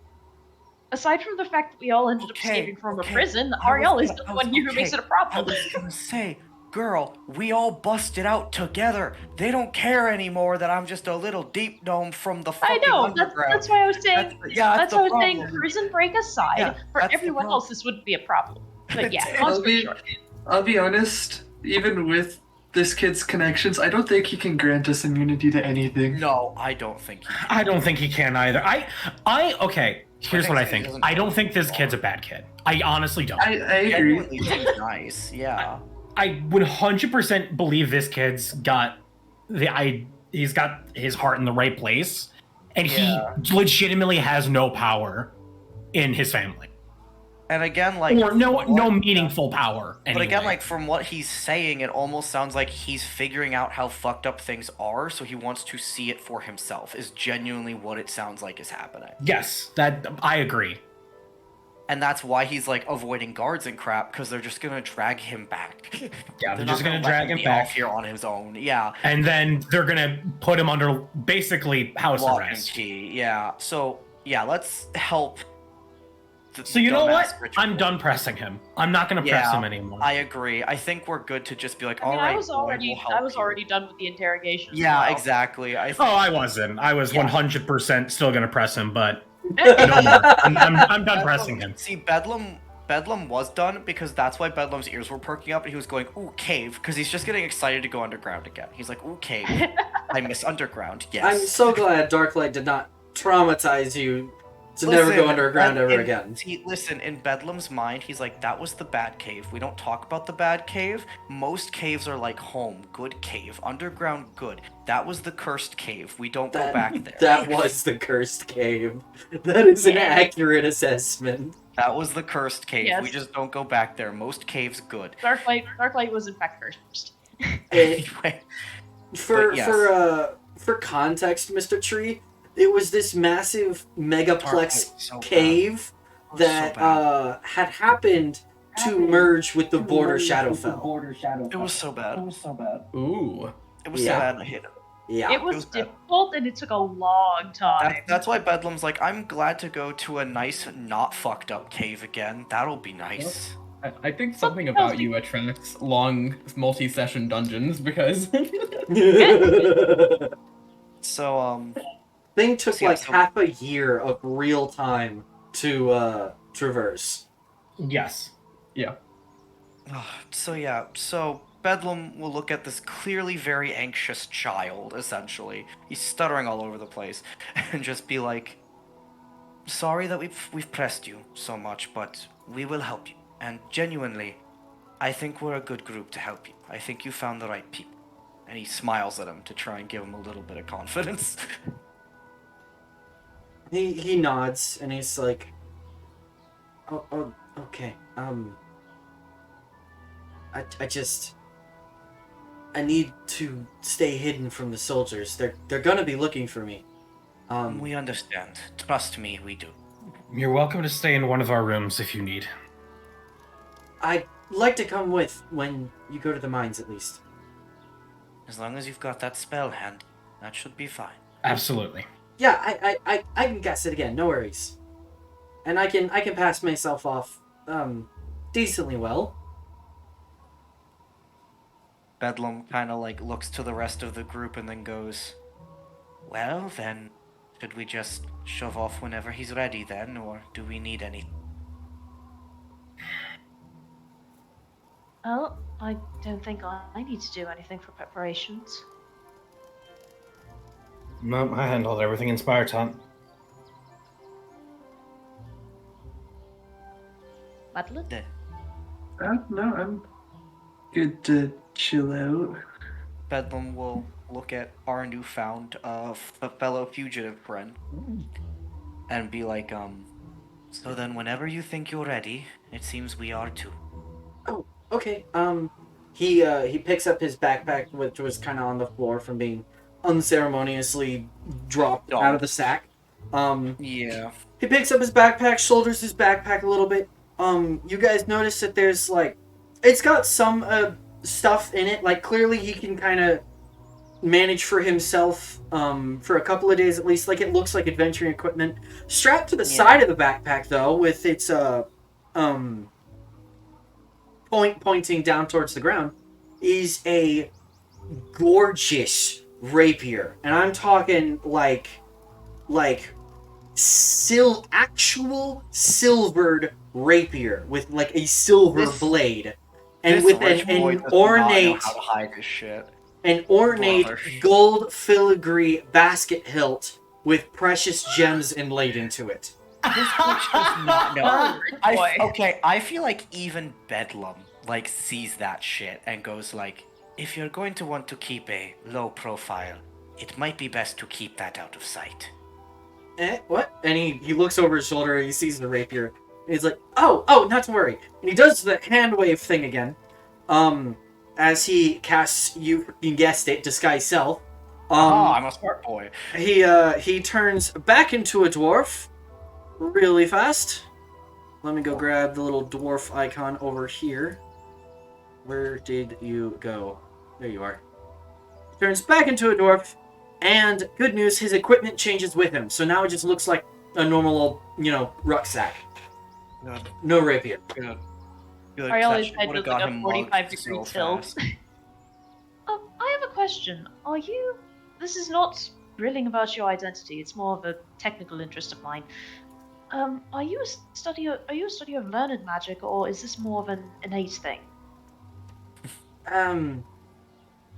Aside from the fact that we all ended up Okay, escaping from okay. a prison, I was Ariel is gonna- the I one was- here who makes okay, it a I problem. was gonna say, girl, we all busted out together. They don't care anymore that I'm just a little deep gnome from the I fucking know, underground. that's why I was saying, That's why I the was saying problem. prison break aside, Yeah, for that's the everyone problem. else this wouldn't be a problem. But yeah, Damn. long I'll story be, short. I'll be honest, even with this kid's connections, I don't think he can grant us immunity to anything. No, I don't think he I don't think he can either. Okay, here's what I think. doesn't- I don't think this kid's a bad kid. I honestly don't. I agree. genuinely seems nice. Yeah. I would 100% believe this kid's got he's got his heart in the right place, and Yeah. he legitimately has no power in his family, And again, like or no what- meaningful power. But again, anyway. like from what he's saying, it almost sounds like he's figuring out how fucked up things are, so he wants to see it for himself. Is genuinely what it sounds like is happening, yes, that I agree. and that's why he's like avoiding guards and crap because they're just gonna drag him back. Yeah, they're not just gonna let drag him be back. off here on his own. Yeah, And then they're gonna put him under basically house lock and arrest. key. Yeah. So yeah, let's help. the So you know what? dumbass rich I'm boy. done pressing him. I'm not gonna press Yeah, him anymore. I agree. I think we're good to just be like, I mean, all right. I was boy, already, we'll help I was you." already done with the interrogation. as Yeah, well. exactly. I Oh, I wasn't. I was Yeah. 100% still gonna press him, but no more. I'm done pressing him. See, Bedlam was done because that's why Bedlam's ears were perking up and he was going, ooh, cave, because he's just getting excited to go underground again. He's like, ooh, cave. I miss underground, yes. I'm so glad Darklight did not traumatize you to never go Listen, underground ever in- again. See, listen, in Bedlam's mind, he's like, that was the bad cave. We don't talk about the bad cave. Most caves are like home, good cave. Underground, good. That was the cursed cave. We don't go back there. That was the cursed cave. That is an Yeah. accurate assessment. That was the cursed cave. Yes. We just don't go back there. Most caves, good. Darklight was in fact cursed. Anyway, For But yes. for context, Mr. Tree, it was this massive megaplex so bad. cave So that bad. had happened to merge with the border Shadowfell. It was so bad. Ooh. It was Yeah. so bad and I hate it. Yeah. It was was bad. difficult and it took a long time. That's why Bedlam's like, I'm glad to go to a nice, not fucked up cave again. That'll be nice. I think something What else about you attracts long multi-session dungeons because So, Thing took Yeah, like so- half a year of real time to traverse. Yes. so Bedlam will look at this clearly very anxious child, essentially. He's stuttering all over the place, and just be like, sorry that we've pressed you so much, but we will help you. And genuinely, I think we're a good group to help you. I think you found the right people. And he smiles at him to try and give him a little bit of confidence. He nods and he's like, oh, Okay, I need to stay hidden from the soldiers. They're gonna be looking for me. We understand. Trust me, we do. You're welcome to stay in one of our rooms if you need. I'd like to come with when you go to the mines, at least. As long as you've got that spell hand, that should be fine. Absolutely. Yeah, I can cast it again. No worries. And I can pass myself off, decently well. Bedlam kind of like looks to the rest of the group and then goes, "Well, then, should we just shove off whenever he's ready then, or do we need any?" Well, I don't think I need to do anything for preparations. No, I handled everything in Spire Time. Madeline? No, I'm good to chill out. Bedlam will look at our newfound fellow fugitive friend and be like, "So then whenever you think you're ready, it seems we are too." Oh, okay. He picks up his backpack, which was kind of on the floor from being unceremoniously dropped out of the sack. Yeah. He picks up his backpack, shoulders his backpack a little bit. You guys notice that there's like, it's got some stuff in it. Like clearly he can kind of manage for himself for a couple of days at least. Like it looks like adventuring equipment. Strapped to the side of the backpack though, with its pointing down towards the ground, is a gorgeous rapier, and I'm talking like actual silvered rapier with like a silver blade, and with an ornate how to hide this shit. Brother. Gold filigree basket hilt with precious gems inlaid into it. This bitch does not know. I feel like even Bedlam like sees that shit and goes like, "If you're going to want to keep a low profile, it might be best to keep that out of sight." What? And he looks over his shoulder, he sees the rapier, and he's like, oh, not to worry. And he does the hand wave thing again. As he casts, you guessed it, Disguise Self. I'm a smart boy. He turns back into a dwarf really fast. Let me go grab the little dwarf icon over here. Where did you go? There you are. Turns back into a dwarf, and good news, his equipment changes with him. So now it just looks like a normal old, rucksack. Good. No rapier. Good. I always had like a 45-degree tilt. I have a question. This is not grilling about your identity. It's more of a technical interest of mine. Are you a study of learned magic, or is this more of an innate thing?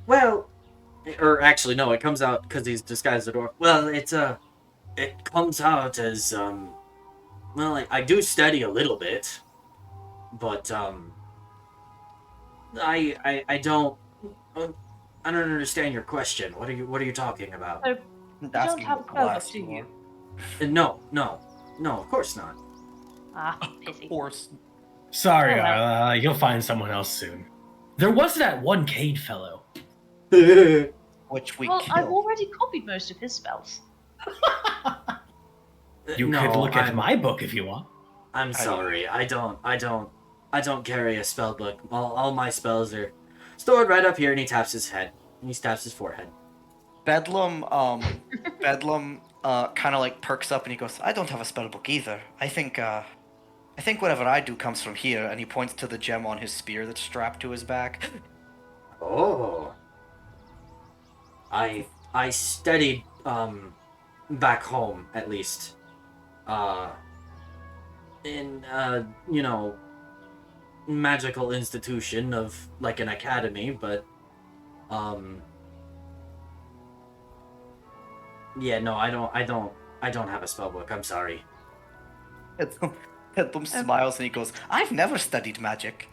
Well, or actually no, it comes out because he's disguised as a dwarf. Well, it comes out as well, I do study a little bit, but I don't understand your question. What are you talking about? So, you don't have a spellbook, do you? No, of course not. Pity. Of course. Sorry, Oh, well. Arla. You'll find someone else soon. There was that one Cade fellow. Which we Well, killed. I've already copied most of his spells. You could look at my book if you want. I'm sorry. I don't carry a spell book. All my spells are stored right up here, and he taps his head. And he taps his forehead. Bedlam kind of like perks up and he goes, "I don't have a spell book either. I think whatever I do comes from here," and he points to the gem on his spear that's strapped to his back. Oh. I studied back home, at least. In magical institution of like an academy, but yeah, no, I don't have a spell book. I'm sorry. Bedlam smiles and he goes, "I've never studied magic."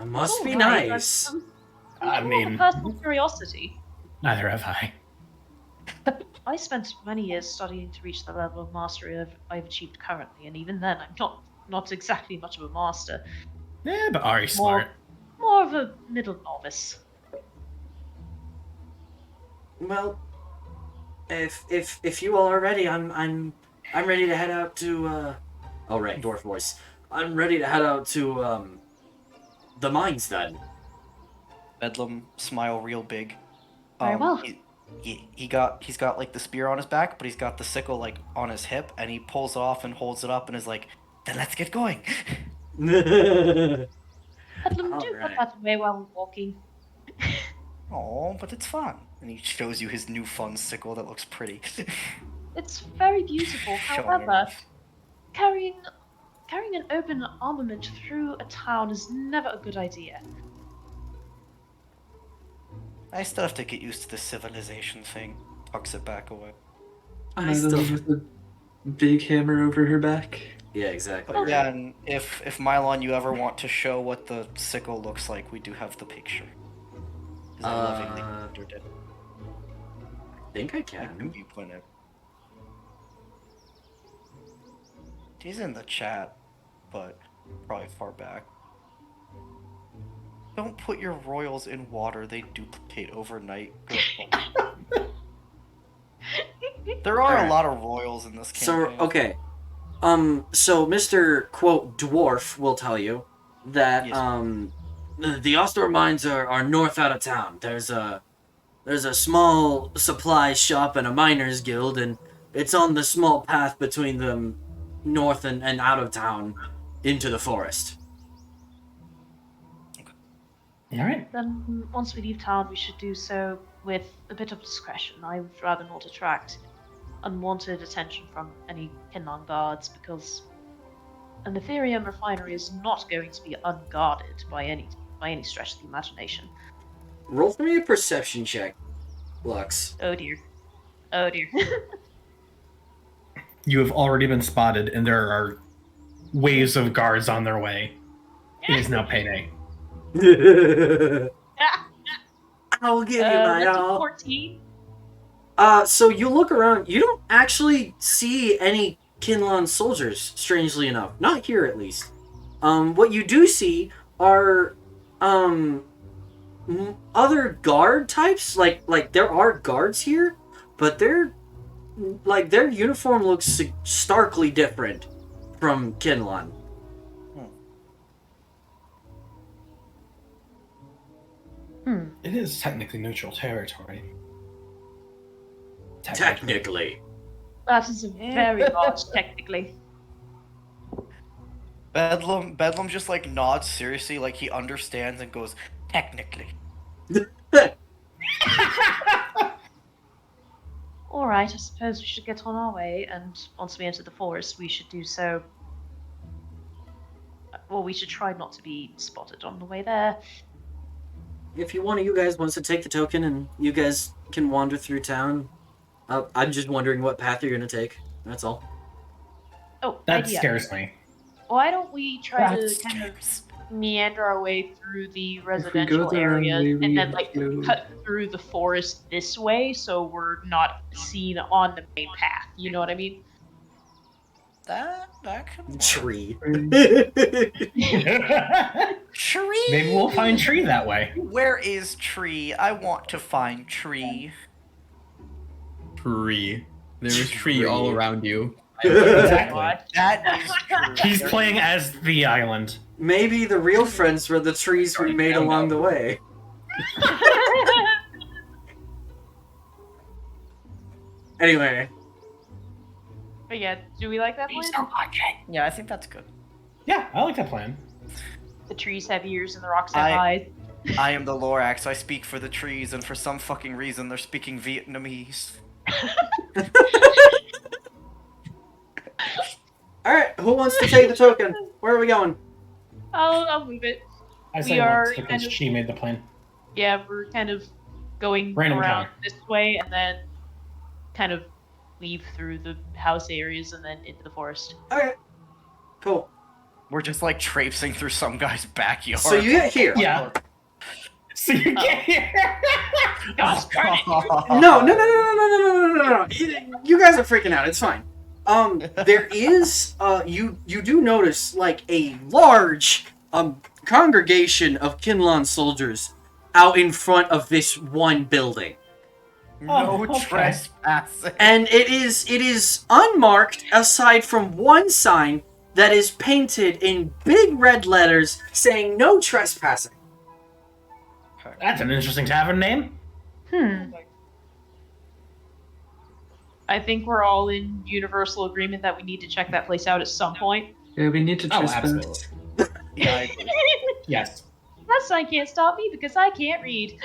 It must be Right, nice. I More of mean, a personal curiosity. neither have I. I spent many years studying to reach the level of mastery I've achieved currently, and even then, I'm not not exactly much of a master. Yeah, but Ari's smart. More of a middle novice. Well, if you all are ready, I'm ready to head out to oh right, dwarf voice. I'm ready to head out to the mines then. Bedlam smile real big. Very well. He's got like the spear on his back, but he's got the sickle like on his hip, and he pulls it off and holds it up and is like, "Then let's get going." Bedlam, do Alright. put that away while we're walking. Oh, but it's fun. And he shows you his new fun sickle that looks pretty. It's very beautiful. Showing However, off. carrying an open armament through a town is never a good idea. I still have to get used to the civilization thing. Tucks it back away. I still... with a big hammer over her back. Yeah, exactly. Oh, right. Yeah, and if Mylon, you ever want to show what the sickle looks like, we do have the picture. 'Cause I lovingly rendered it. I think I I can. knew you put it. He's in the chat, but probably far back. Don't put your royals in water, they duplicate overnight. There are Alright. a lot of royals in this So campaign. okay, so Mr. quote dwarf will tell you that Yes. the Ostor mines are north out of town. There's a small supply shop and a miners guild, and it's on the small path between them, north and out of town, into the forest. Alright. Then, once we leave town, we should do so with a bit of discretion. I would rather not attract unwanted attention from any Kinlan guards, because an Ethereum refinery is not going to be unguarded by any stretch of the imagination. Roll for me a perception check, Lux. Oh dear. Oh dear. You have already been spotted, and there are waves of guards on their way. It is now payday. I'll give you my that's a all. 14. So you look around, you don't actually see any Kinlan soldiers, strangely enough. Not here, at least. What you do see are, other guard types. Like there are guards here, but their uniform looks starkly different from Kinlan. It is technically neutral territory. Technically. That is a very large, technically. Bedlam just like nods seriously, like he understands and goes, technically. Alright, I suppose we should get on our way, and once we enter the forest, we should do so. Well, we should try not to be spotted on the way there. If you guys wants to take the token and you guys can wander through town, I'm just wondering what path you're gonna take. That's all. Oh, That idea. scares me. Why don't we try That to kind of meander our way through the go residential the wrong areas way, and we then like explode. cut through the forest this way so we're not seen on the main path. You know what I mean? That could work. Tree. Tree! Maybe we'll find Tree that way. Where is Tree? I want to find Tree. Tree. There is tree all around you. Exactly. That is true. He's playing as the island. Maybe the real friends were the trees we made along the way. Anyway, But yeah, do we like that plan? Yeah, I think that's good. Yeah, I like that plan. The trees have ears and the rocks have I- eyes. I am the Lorax. I speak for the trees, and for some fucking reason, they're speaking Vietnamese. alright, who wants to take the token? Where are we going? I'll move it. I We say are let's, because kind of- she made the plan. Yeah, we're kind of going Random around encounter. this way and then kind of leave through the house areas and then into the forest. Okay. Cool. We're just like traipsing through some guy's backyard. So you get here. Yeah. So you get here. No. You guys are freaking out. It's fine. There is, you do notice, like, a large, congregation of Kinlan soldiers out in front of this one building. No okay. trespassing. And it is unmarked aside from one sign that is painted in big red letters saying no trespassing. That's an interesting tavern name. I think we're all in universal agreement that we need to check that place out at some point. Yeah, we need to Oh, trespass. absolutely. Yeah, I agree. Yes. That sign can't stop me because I can't read.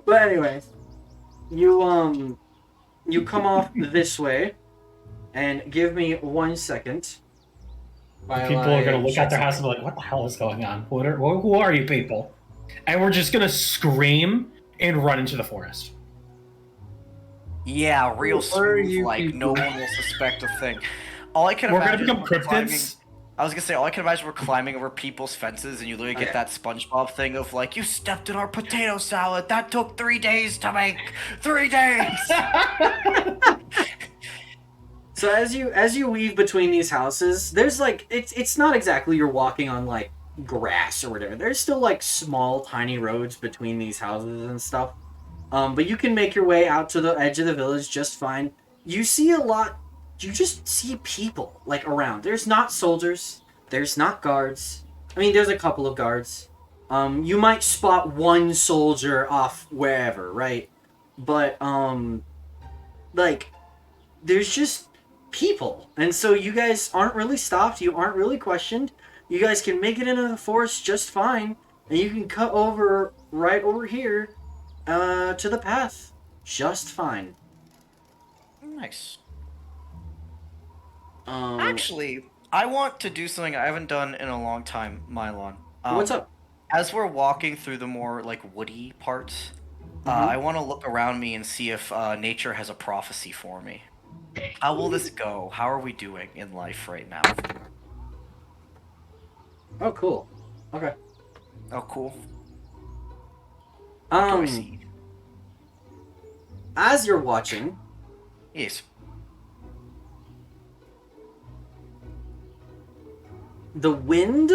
But anyways, you come off this way, and give me 1 second. while People are gonna I look check at their house and be like, "What the hell is going on? Who are you people?" And we're just gonna scream and run into the forest. Yeah, real Who are smooth, you like no people? one will suspect a thing. All I can We're gonna imagine become is we're climbing- cryptids. I was gonna say, all I can imagine we're climbing over people's fences, and you literally get Okay. that SpongeBob thing of like, you stepped in our potato salad. That took 3 days to make. 3 days. So as you weave between these houses, there's like it's not exactly you're walking on like grass or whatever. There's still like small tiny roads between these houses and stuff. But you can make your way out to the edge of the village just fine. You see a lot. You just see people like around. There's not soldiers. There's not guards. I mean, there's a couple of guards. You might spot one soldier off wherever, right? But like there's just people, and so you guys aren't really stopped. You aren't really questioned. You guys can make it into the forest just fine, and you can cut over right over here to the path just fine. Nice. Actually, Actually, I want to do something I haven't done in a long time, Mylon. what's up? As we're walking through the more like woody parts, I want to look around me and see if nature has a prophecy for me. How will this go? How are we doing in life right now? Oh, cool. Okay. Oh, cool. What do I see? As you're watching, Yes. the wind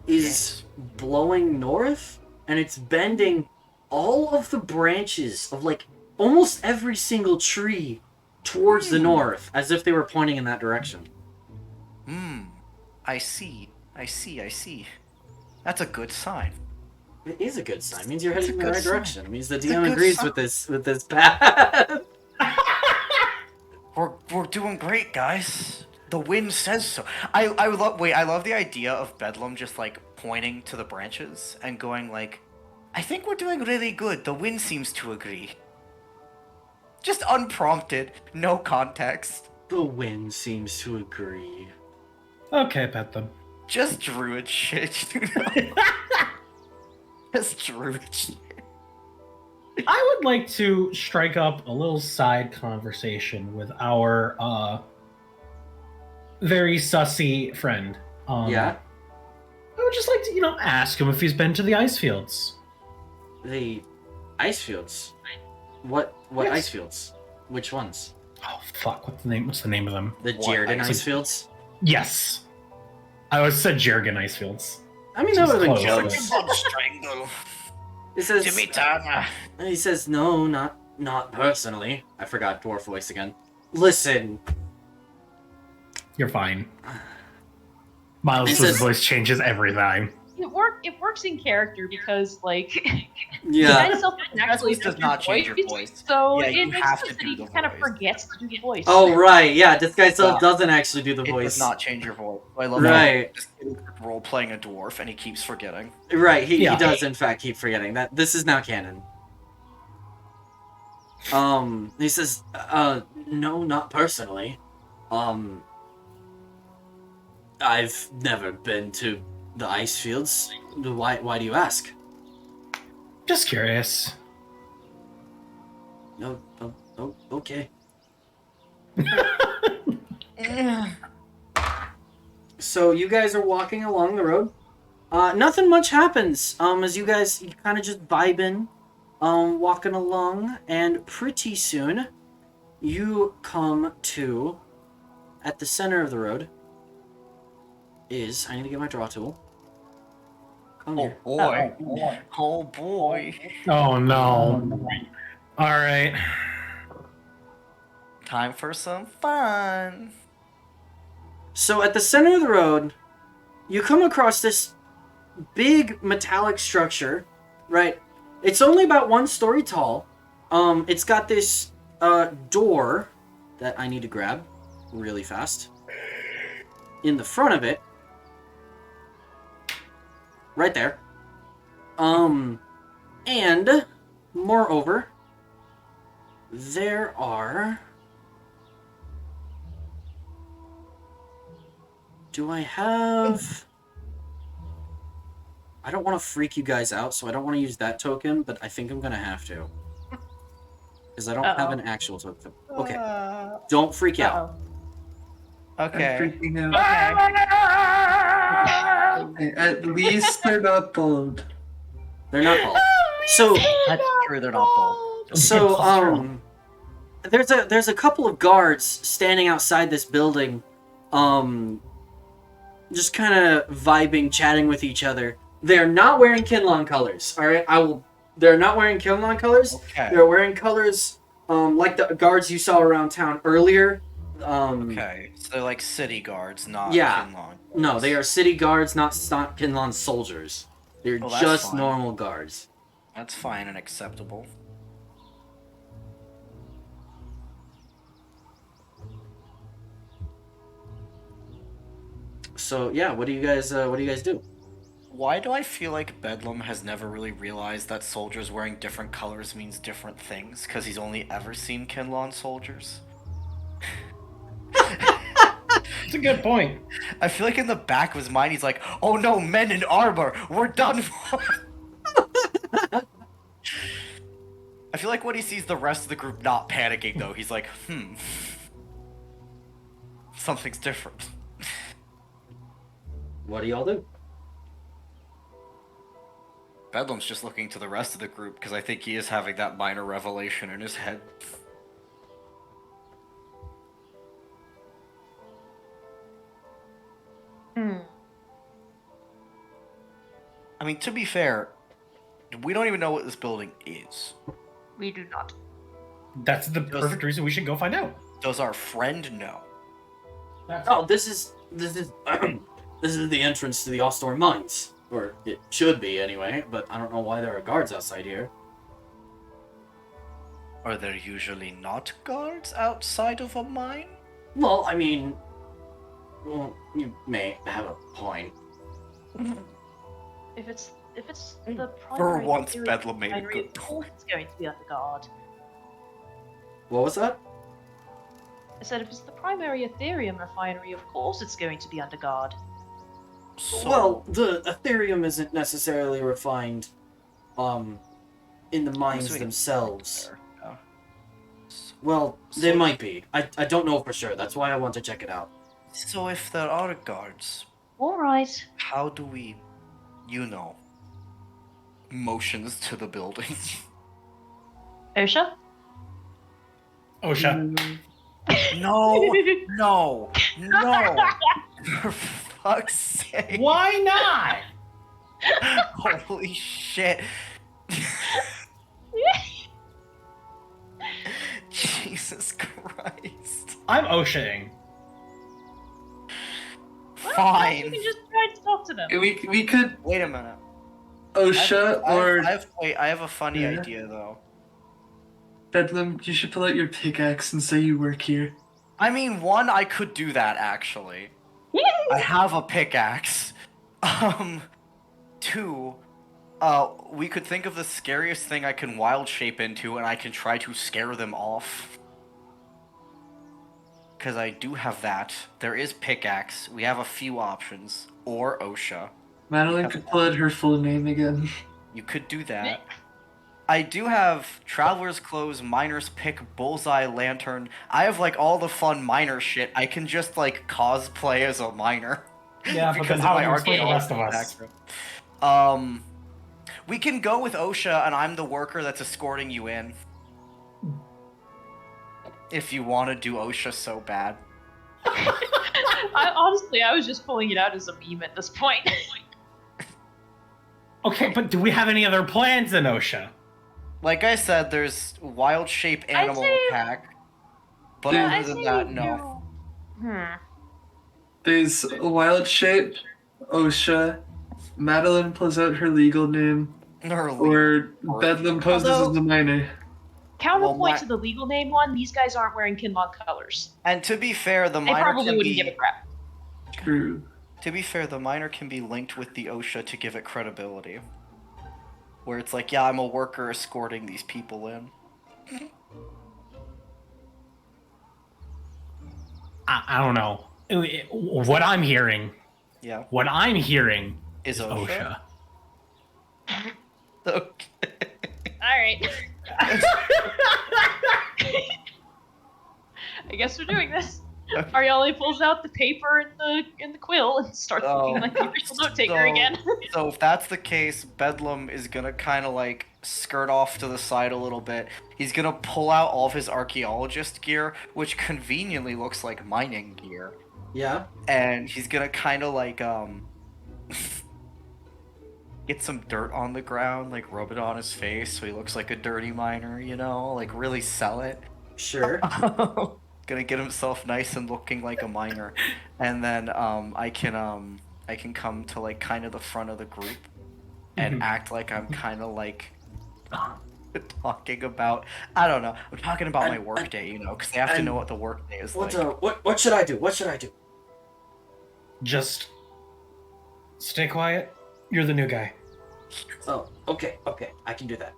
is Yes. blowing north, and it's bending all of the branches of like almost every single tree towards the north, as if they were pointing in that direction. I see. I see. I see. That's a good sign. It is a good sign. It means you're It's heading a in the good right sign. direction. It means the a DM good agrees sign. with this path. We're doing great, guys. The wind says so. I love the idea of Bedlam just like pointing to the branches and going like, I think we're doing really good. The wind seems to agree. Just unprompted, no context. The wind seems to agree. Okay, pet them. Just druid shit, you know? Just druid shit. I would like to strike up a little side conversation with our very sussy friend. Yeah? I would just like to, ask him if he's been to the ice fields. The ice fields. What Yes. ice fields? Which ones? Oh fuck! What's the name of them? The What Jörne ice- ice fields? Yes, I always said Jergen ice fields. I mean, that would have been Close. close. Strangle. It says, Dimitana. he says, no, not personally. I forgot dwarf voice again. Listen, You're fine. Miles' He says- voice changes every time. It works in character because like yeah. Sky-Cite doesn't actually Voice does do not change your voice, voice. So Yeah, it you makes have sense to that do he the kind of voice. forgets to do the voice. Oh, right, yeah, this guy self Yeah. doesn't actually do the It voice. does not change your voice. I love Right. this kid is role playing a dwarf and he keeps forgetting. Right, he Yeah. does in fact keep forgetting that this is now canon. He says, no, not personally. I've never been to the ice fields. Why do you ask? Just curious. No, okay. So you guys are walking along the road. Nothing much happens. As you kind of just vibing, walking along, and pretty soon, you come to, at the center of the road, I need to get my draw tool. Come Oh here. boy. Oh boy. Oh no. All right. Time for some fun. So at the center of the road, you come across this big metallic structure, right? It's only about 1 story tall. It's got this door that I need to grab really fast. In the front of it, right there. And moreover, there are. Do I have? I don't want to freak you guys out, so I don't want to use that token, but I think I'm gonna have to. Because I don't have an actual token. Okay. Don't freak out. I'm Okay. freaking out. At least they're not bold. They're not bald. So That's true, they're not bold. there's a couple of guards standing outside this building, just kind of vibing, chatting with each other. They're not wearing Kinlan colors. All right, they're not wearing Kinlan colors. Okay. They're wearing colors like the guards you saw around town earlier. Okay. So they're like city guards, not Yeah. Kinlan. No, they are city guards, not Kinlan soldiers. They're Well, that's just fine. normal guards. That's fine and acceptable. So yeah, what do you guys do? Why do I feel like Bedlam has never really realized that soldiers wearing different colors means different things? Because he's only ever seen Kinlan soldiers? That's a good point. I feel like in the back of his mind he's like, oh no, men in armor, we're done for. I feel like when he sees the rest of the group not panicking though, he's like, something's different. What do y'all do? Bedlam's just looking to the rest of the group because I think he is having that minor revelation in his head. I mean, to be fair, we don't even know what this building is. We do not. That's the perfect reason we should go find out. Does our friend know? Oh, this is this is the entrance to the Ostor Mines, or it should be anyway. But I don't know why there are guards outside here. Are there usually not guards outside of a mine? Well, I mean, you may have a point. If it's the For primary once, theory Bedlam made a refinery, good of course it's going to be under guard. What was that? I said if it's the primary Ethereum refinery, of course it's going to be under guard. So, Well, the Ethereum isn't necessarily refined, in the mines assuming it's themselves. there, yeah. Well, they So- might be. I don't know for sure. That's why I want to check it out. So if there are guards, Alright. how do we, motions to the building? Osha? Osha. No, no, no! For fuck's sake! Why not? Holy shit! Jesus Christ! I'm Oshaing. You Fine. can just try to talk to them. We could Wait a minute. OSHA or I have a funny Yeah. idea though. Bedlam. You should pull out your pickaxe and say you work here. I mean, one, I could do that actually. I have a pickaxe. Two, we could think of the scariest thing I can wild shape into, and I can try to scare them off. Because I do have that. There is pickaxe. We have a few options. Or OSHA. Madeline could pull out her full name again. You could do that. I do have Traveler's Clothes, Miner's Pick, Bullseye, Lantern. I have, like, all the fun miner shit. I can just, like, cosplay as a miner. Yeah, but then how do you explain the rest of us? We can go with OSHA, and I'm the worker that's escorting you in. If you want to do OSHA so bad. I was just pulling it out as a meme at this point. Okay, but do we have any other plans in OSHA? Like I said, there's wild shape animal attack. But I other than say that, we no. do- There's a wild shape, OSHA, Madeline pulls out her legal name, or Bedlam poses as the minor. Counterpoint to the legal name one, these guys aren't wearing Kinlock colors. And to be fair, the They minor probably can wouldn't be... give a crap. True. To be fair, the minor can be linked with the OSHA to give it credibility. Where it's like, yeah, I'm a worker escorting these people in. I don't know. What I'm hearing. Yeah. What I'm hearing Is is OSHA. Okay. Alright. I guess we're doing this. Arielle pulls out the paper and the quill and starts looking like the official note taker again. So if that's the case, Bedlam is gonna kind of like skirt off to the side a little bit. He's gonna pull out all of his archaeologist gear, which conveniently looks like mining gear. Yeah. And he's gonna kind of like get some dirt on the ground, like rub it on his face so he looks like a dirty miner, you know, like really sell it. Sure. Gonna get himself nice and looking like a miner, and then I can come to like kind of the front of the group and act like I'm kind of like talking about, I don't know, I'm talking about my work day, you know, because they have to know what the work day is like. What should I do? What should I do? Just stay quiet. You're the new guy. Oh, okay, I can do that.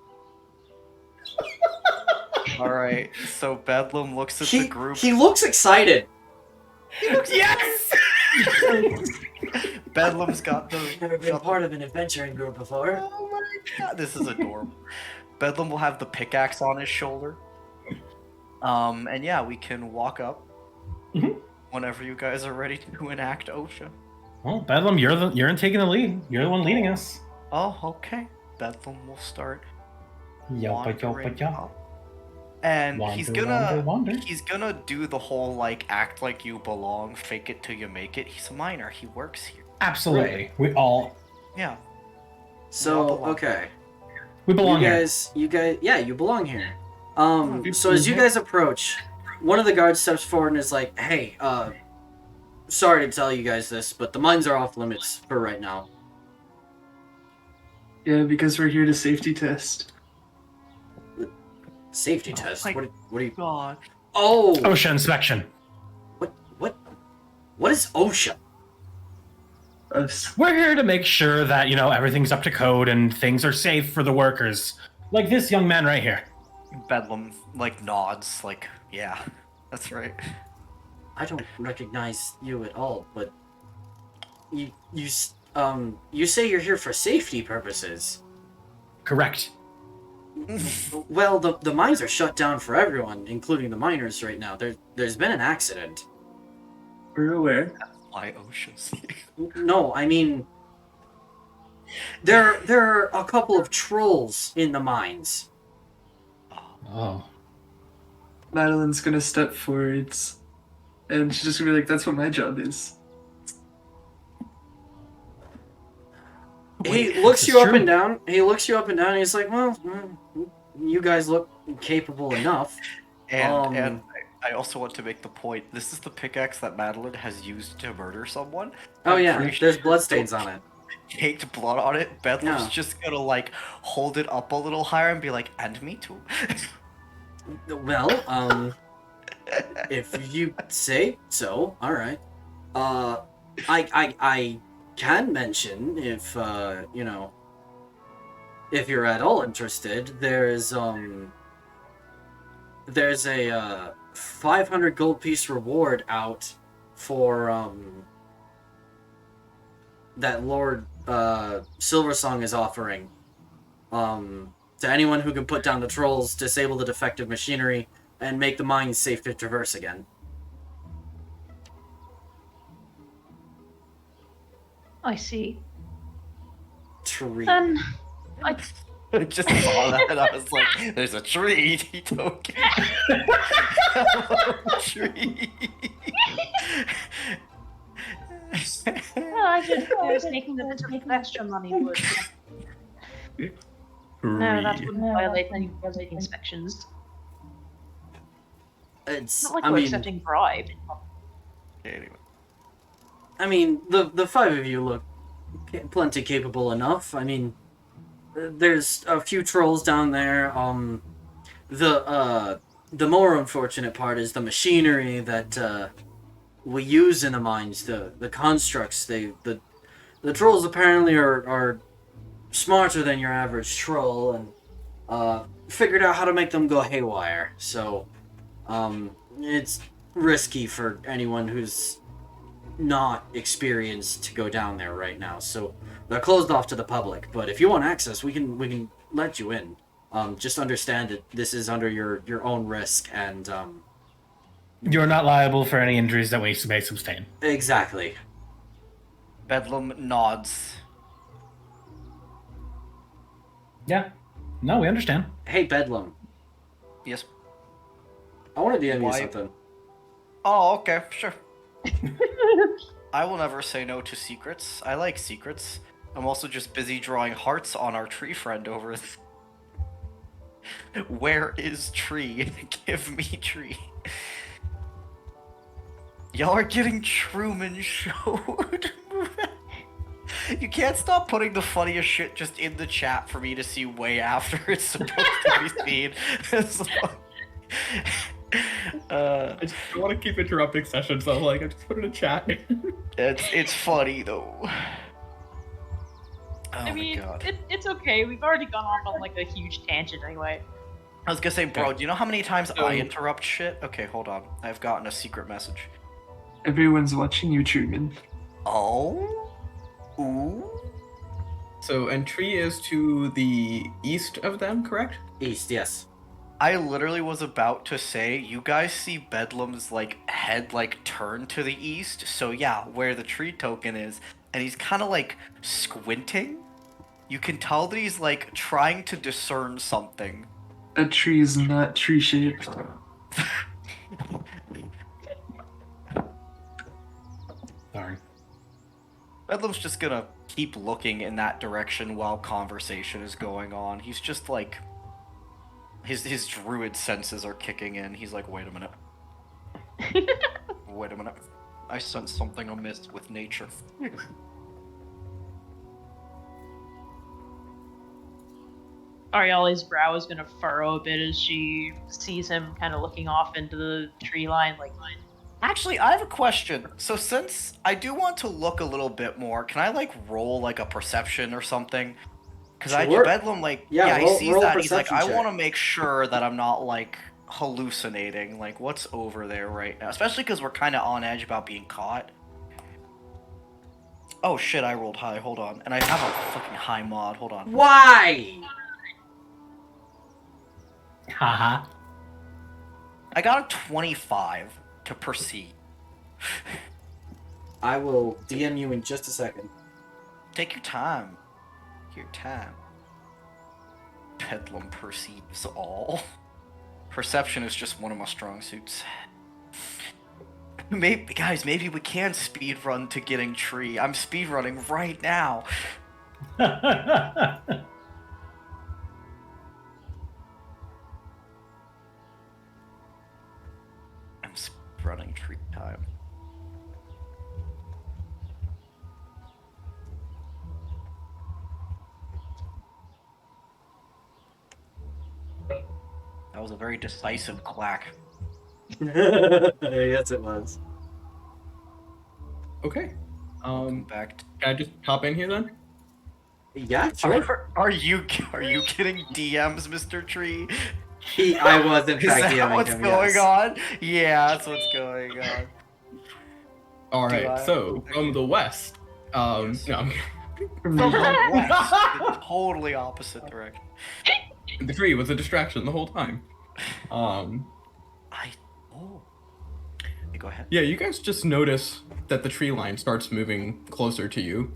Alright, so Bedlam looks at the group. He looks excited. Yes! Bedlam's got the... Never been part of an adventuring group before. Oh my god, this is adorable. Bedlam will have the pickaxe on his shoulder. And yeah, we can walk up whenever you guys are ready to enact OSHA. Well, Bedlam, you're taking the lead. You're the one leading us. Oh, okay. Bedlam will start Yoppa wandering yoppa yop. up. And he's Wander, wander. gonna do the whole like act like you belong, fake it till you make it. He's a miner. He works here. Absolutely. Right. We all Yeah. So, okay. we belong here. You guys, yeah, you belong here. So as you guys approach, one of the guards steps forward and is like, "Hey, sorry to tell you guys this, but the mines are off limits for right now." Yeah, because we're here to safety test. Safety test? my What are you... God. Oh! OSHA inspection. What is OSHA? Us. We're here to make sure that, everything's up to code and things are safe for the workers. Like this young man right here. Bedlam like nods, like, yeah, that's right. I don't recognize you at all, but you say you're here for safety purposes. Correct. Well, the mines are shut down for everyone, including the miners right now. There's been an accident. We're aware. Why OSHA's No, I mean, there are a couple of trolls in the mines. Oh. Madeline's gonna step forwards, and she's just gonna be like, "That's what my job is." He looks you up and down. And he's like, "Well, you guys look capable enough." And I also want to make the point, this is the pickaxe that Madeline has used to murder someone. Oh I'm yeah, pretty there's sure bloodstains on it. Caked blood on it. Bedlam's Yeah. just gonna like hold it up a little higher and be like, and me too. Well, if you say so, all right. I can mention if if you're at all interested, there's a 500 gold piece reward out for that Lord Silversong is offering to anyone who can put down the trolls, disable the defective machinery, and make the mines safe to traverse again. I see. Tree. Then, I just saw that and I was like, there's a tree token. Hello, tree. Well, I was making a bit of extra money would. No, that wouldn't violate any inspections. It's Not like I we're mean accepting bribe. Anyway. I mean the five of you look plenty capable enough. I mean, there's a few trolls down there. The more unfortunate part is the machinery that we use in the mines, the constructs. The trolls apparently are smarter than your average troll and figured out how to make them go haywire. So it's risky for anyone who's not experienced to go down there right now. So they're closed off to the public. But if you want access, we can let you in. Just understand that this is under your own risk and You're not liable for any injuries that may sustain. exactly. Bedlam nods. Yeah. No, we understand. Hey Bedlam, Yes. I want to DM you Why? something. Oh, okay, sure. I will never say no to secrets. I like secrets. I'm also just busy drawing hearts on our tree friend over Where is tree? Give me tree. Y'all are getting Truman showed. You can't stop putting the funniest shit just in the chat for me to see way after it's supposed to be seen. It's like- I just don't want to keep interrupting sessions, so I just put it in chat. it's funny though. Oh I my mean, god. it's okay. We've already gone off on like a huge tangent anyway. I was gonna say, bro, Okay. do you know how many times So- I interrupt shit? Okay, hold on. I've gotten a secret message. Everyone's watching you, Truman. Oh? Ooh? So, and tree is to the east of them, correct? East, yes. I literally was about to say, you guys see Bedlam's like head like turn to the east, so yeah, where the tree token is, and he's kind of like squinting. You can tell that he's like trying to discern something. That tree is not tree shaped. Sorry. Bedlam's just gonna keep looking in that direction while conversation is going on. He's just like his druid senses are kicking in. He's like, wait a minute. Wait a minute. I sense something amiss with nature. Ariale's brow is gonna furrow a bit as she sees him kind of looking off into the tree line, like, Actually, I have a question. So since I do want to look a little bit more, can I like roll like a perception or something? Because Sure. Bedlam like Yeah, he roll- sees roll a that and he's like, perception I check. want to make sure that I'm not like hallucinating. Like what's over there right now? Especially because we're kind of on edge about being caught. Oh shit! I rolled high. Hold on, and I have a fucking high mod. Hold on. Why? Haha. I got a 25 to perceive. I will DM you in just a second. Take your time. Your time. Bedlam perceives all. Perception is just one of my strong suits. Maybe, guys, maybe we can speed run to getting tree. I'm speed running right now. I'm speed running tree time. That was a very decisive clack. Yes, it was. Okay. Back to Can I just hop in here then? Yeah, sure. Are you getting DMs, Mr. Tree? I was in Is fact that DMing what's him, going yes. on? Yeah, that's what's going on. All Do right. I? So from the west, Yes. no, From the west, the totally opposite direction. the tree was a distraction the whole time. Oh. Hey, go ahead. Yeah, you guys just notice that the tree line starts moving closer to you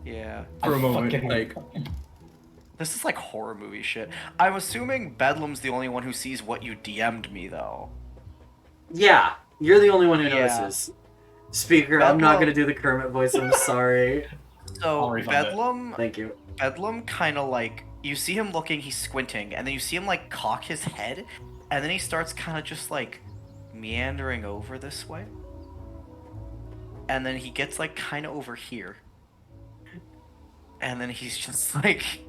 Yeah. for a I moment. fucking- Like This is like horror movie shit. I'm assuming Bedlam's the only one who sees what you DM'd me, though. Yeah, you're the only one who Yeah. notices. Speaker, I'm not Bedlam- gonna do the Kermit voice, I'm sorry. So, I'll refund it. Bedlam Thank you. Bedlam kind of like, you see him looking, he's squinting, and then you see him like cock his head, and then he starts kind of just like meandering over this way. And then he gets like kind of over here. And then he's just like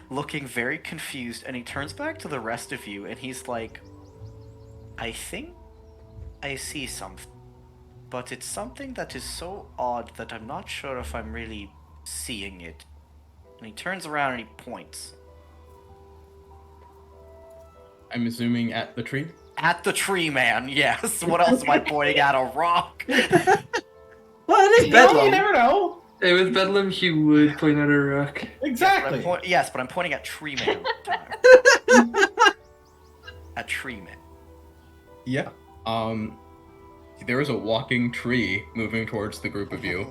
looking very confused, and he turns back to the rest of you, and he's like, I think I see something, but it's something that is so odd that I'm not sure if I'm really seeing it. And he turns around and he points. I'm assuming at the tree. At the tree man, yes. What else am I pointing at? A rock? Well, it is No, you Bedlam. never know. Hey, with Bedlam, he would point out a rock. Exactly. Yes, but I'm pointing at tree man. At tree man. Yeah. There is a walking tree moving towards the group of you.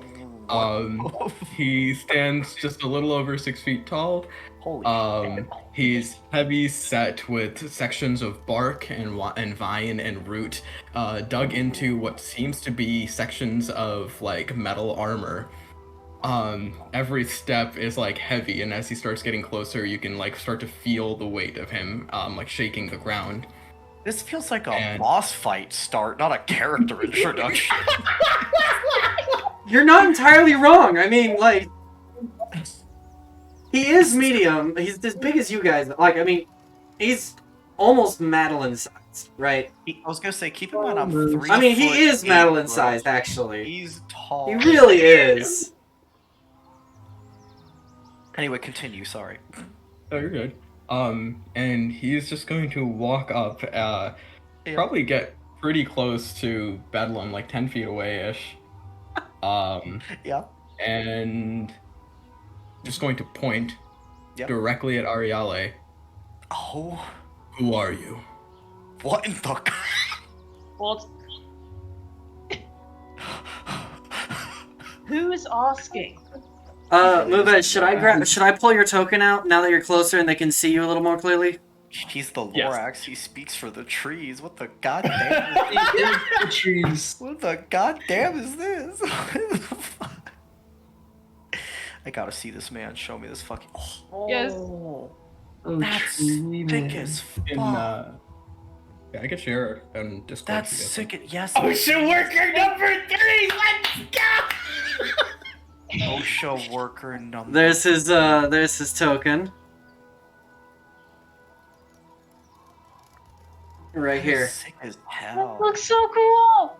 He stands just a little over 6 feet tall. Holy shit. He's heavy set with sections of bark and vine and root dug into what seems to be sections of like metal armor. Every step is like heavy, and as he starts getting closer, you can like start to feel the weight of him like shaking the ground. This feels like a And- boss fight start, not a character introduction. You're not entirely wrong. I mean, like, he is medium. He's as big as you guys. Like, I mean, he's almost Madeline size, right? I was gonna say, keep in mind I'm 3 I mean, foot he is 8, Madeline bro. sized, actually. He's tall. He really is. Anyway, continue, sorry. Oh, you're good. And he's just going to walk up, probably get pretty close to Bedlam, like 10 feet away-ish. Yeah. And just going to point Yep. directly at Ariale. Oh, Who are you? what in the... Well, who is asking? Muvez, should I pull your token out now that you're closer and they can see you a little more clearly? He's the Yes. Lorax, he speaks for the trees. What the goddamn... The trees. What the goddamn is this? I gotta see this man. Show me this fucking. Oh, Yes. Oh, that's tree thick man. as In, fuck. yeah, I could share it on Discord. That's if you guys sick. Yes. OSHA worker number 3. Let's go. OSHA worker number. There's his token. Right That is here. Sick as That hell. looks so cool.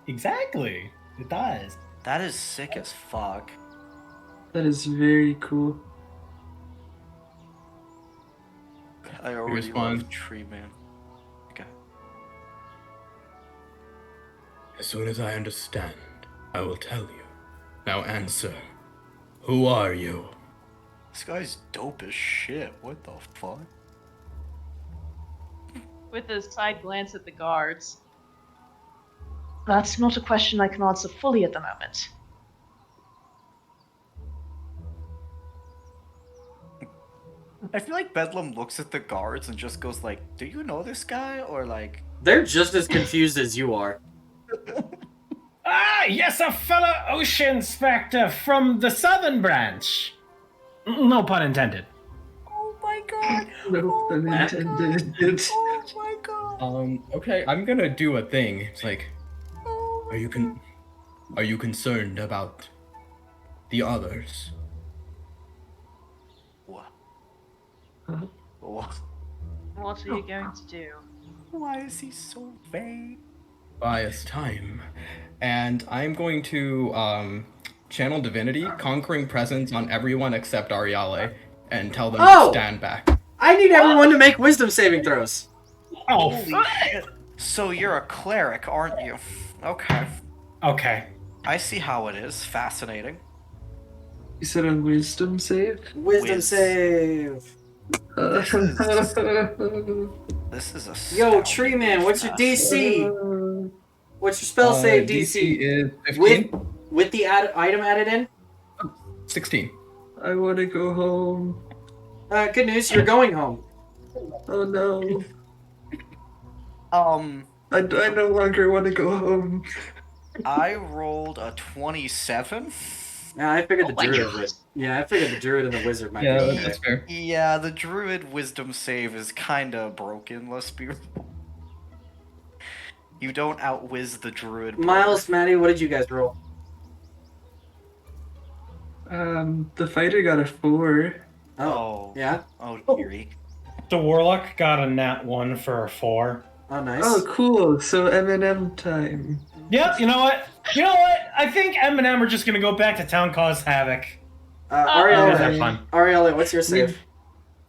Exactly. It does. That is sick as fuck. That is very cool. I already respond? love Tree Man. Okay. As soon as I understand, I will tell you. Now answer. Who are you? This guy's dope as shit. What the fuck? With a side glance at the guards. That's not a question I can answer fully at the moment. I feel like Bedlam looks at the guards and just goes like, "Do you know this guy?" Or like, They're just as confused as you are. Ah, yes, a fellow ocean inspector from the southern branch. No pun intended. "Oh my god! No pun intended. Oh my god!" Okay, I'm gonna do a thing. It's like, Oh my are you concerned about the others? What? Huh? What? What are you going to do? Why is he so vague? Buy us time. And I'm going to channel divinity, conquering presence on everyone except Ariale, and tell them Oh! to stand back. I need everyone to make wisdom saving throws. Oh, Holy shit! So you're a cleric, aren't you? Okay. okay. I see how it is. Fascinating. You said a wisdom save? Wisdom Wiz. save. This is a Yo, stout Tree Man, what's your fascinating. DC? What's your spell save DC? is 15. With the item added in? 16. I want to go home. Good news, you're going home. Oh no. I I no longer want to go home. rolled a 27. Yeah, I figured the Oh my druid God. would. Yeah, I figured the druid and the wizard might Yeah, be that's, okay. that's fair. Yeah, the druid wisdom save is kinda broken, let's be real. You don't outwiz the druid. Miles, Maddie, what did you guys roll? The fighter got a 4. Oh. Yeah? Oh, dearie. The warlock got a nat 1 for a 4. Oh, nice. Oh, cool. So M&M time. Yep, you know what? You know what? I think Eminem are just gonna go back to town, cause havoc. You guys have Ariella, fun. Ariella, what's your save?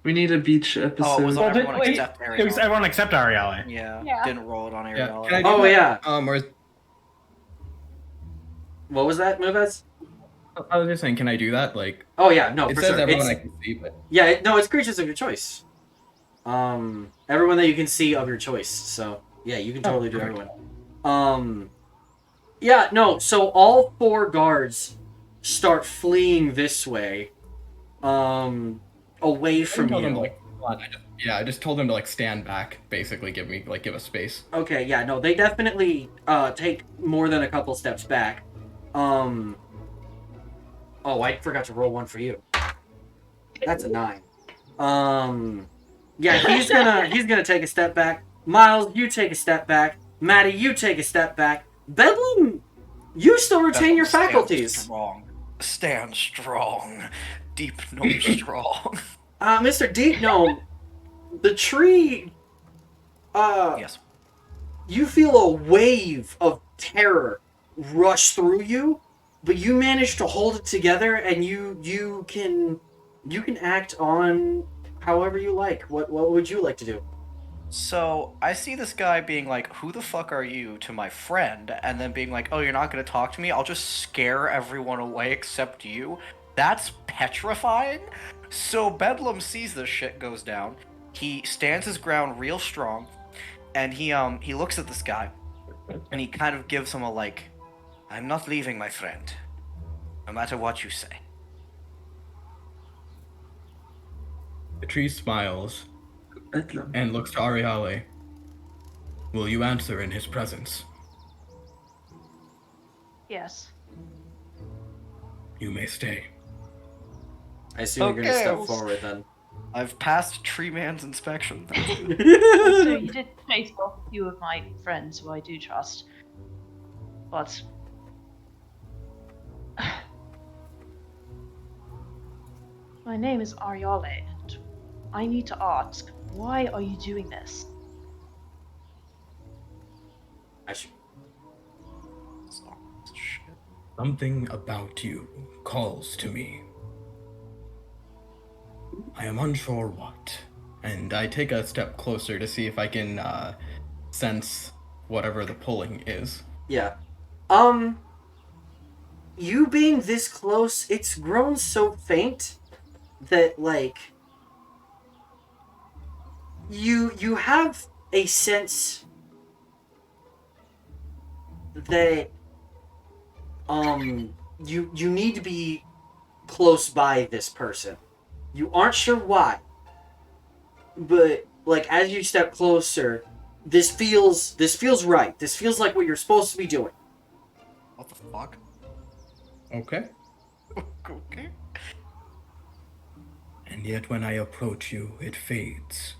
We need a beach episode. Oh, it was Well, everyone wait, except it was Ariel. everyone except Arielle. Yeah, Yeah. didn't roll it on Yeah. Ariel. Can I do Oh, that? yeah. Or What was that, Moves? I was just saying, can I do that? Like, Oh, yeah, no, it for says sure. everyone It's, I can see, but yeah, no, it's creatures of your choice. Everyone that you can see of your choice. So, yeah, you can totally do perfect. everyone. Yeah, no, so all 4 guards start fleeing this way, away I from told them you. to, like, hold on, I just told them to like stand back, basically give us space. Okay, yeah, no, they definitely take more than a couple steps back. Oh, I forgot to roll one for you. That's a 9. Yeah, he's gonna take a step back. Miles, you take a step back. Maddie, you take a step back. Bedlam, you still retain your Stand faculties. Strong. Stand strong. Deep gnome strong. Mr. Deep Gnome, the tree, Yes. you feel a wave of terror rush through you, but you manage to hold it together, and you can act on however you like. What would you like to do? So I see this guy being like, "Who the fuck are you?" to my friend, and then being like, "Oh, you're not gonna talk to me? I'll just scare everyone away except you." That's petrifying. So Bedlam sees this shit goes down. He stands his ground real strong, and he looks at this guy, and he kind of gives him a like, "I'm not leaving, my friend, no matter what you say." The tree smiles Bedlam. and looks to Ariale. Will you answer in his presence? Yes. You may stay. I assume you're gonna Okay, step well, forward then. I've passed Tree Man's inspection. Also, you did face off a few of my friends who I do trust. But my name is Ariale, and I need to ask, why are you doing this? I should. Something about you calls to me. I am unsure what. And I take a step closer to see if I can sense whatever the pulling is. Yeah. You being this close, it's grown so faint that like you have a sense that you need to be close by this person. You aren't sure why, but like as you step closer, this feels right. This feels like what you're supposed to be doing. What the fuck? Okay. Okay. And yet when I approach you, it fades.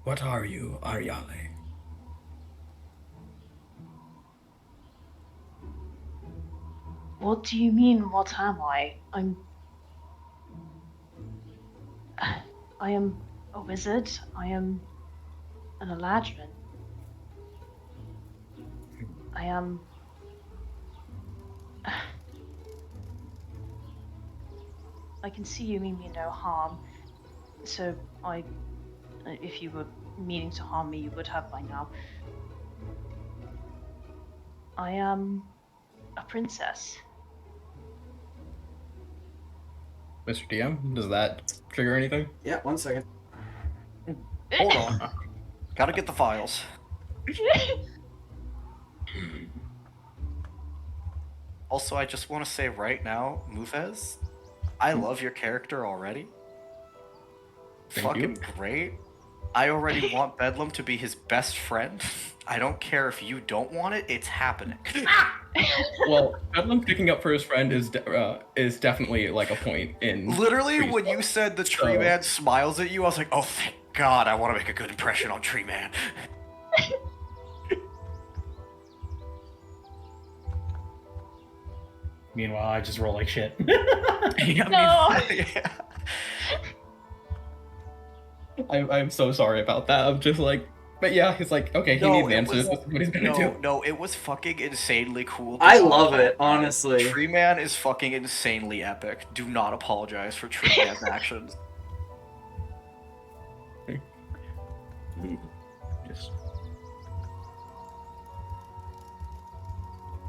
What are you, Ariale? What do you mean, what am I? I am a wizard. I am an Eladrin. I am... I can see you mean me no harm, so if you were meaning to harm me, you would have by now. I am a princess. Mr. DM, does that trigger anything? Yeah, 1 second. Hold on. Gotta get the files. Also, I just want to say right now, Mufez, I love your character already. Thank Fucking you. great. I already want Bedlam to be his best friend. I don't care if you don't want it, it's happening. Well, Bedlam picking up for his friend is definitely like a point in. Literally, Tree's when book. you said the Tree So- Man smiles at you, I was like, oh, thank God, I want to make a good impression on Tree Man. Meanwhile, I just roll like shit. Yeah, No. yeah. I'm so sorry about that. I'm just like, but yeah, he's like, okay, he No, needs it answers. was- This is what he's gonna do. No, it was fucking insanely cool. to I watch love that it, guy. honestly. Tree Man is fucking insanely epic. Do not apologize for Tree Man's actions. Yes.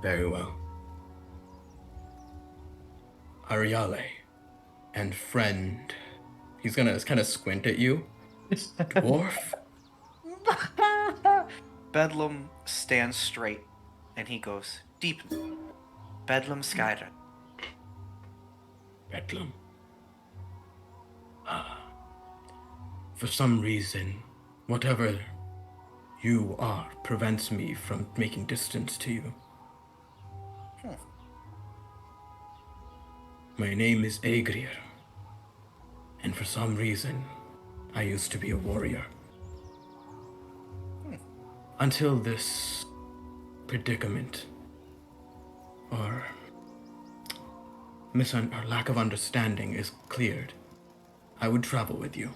Very well. Ariale and friend. He's gonna kind of squint at you. Dwarf? Bedlam stands straight, and he goes, deep. Bedlam Skyrim. Bedlam. For some reason, whatever you are prevents me from making distance to you. My name is Agrier, and for some reason, I used to be a warrior. Until this predicament, or lack of understanding is cleared, I would travel with you.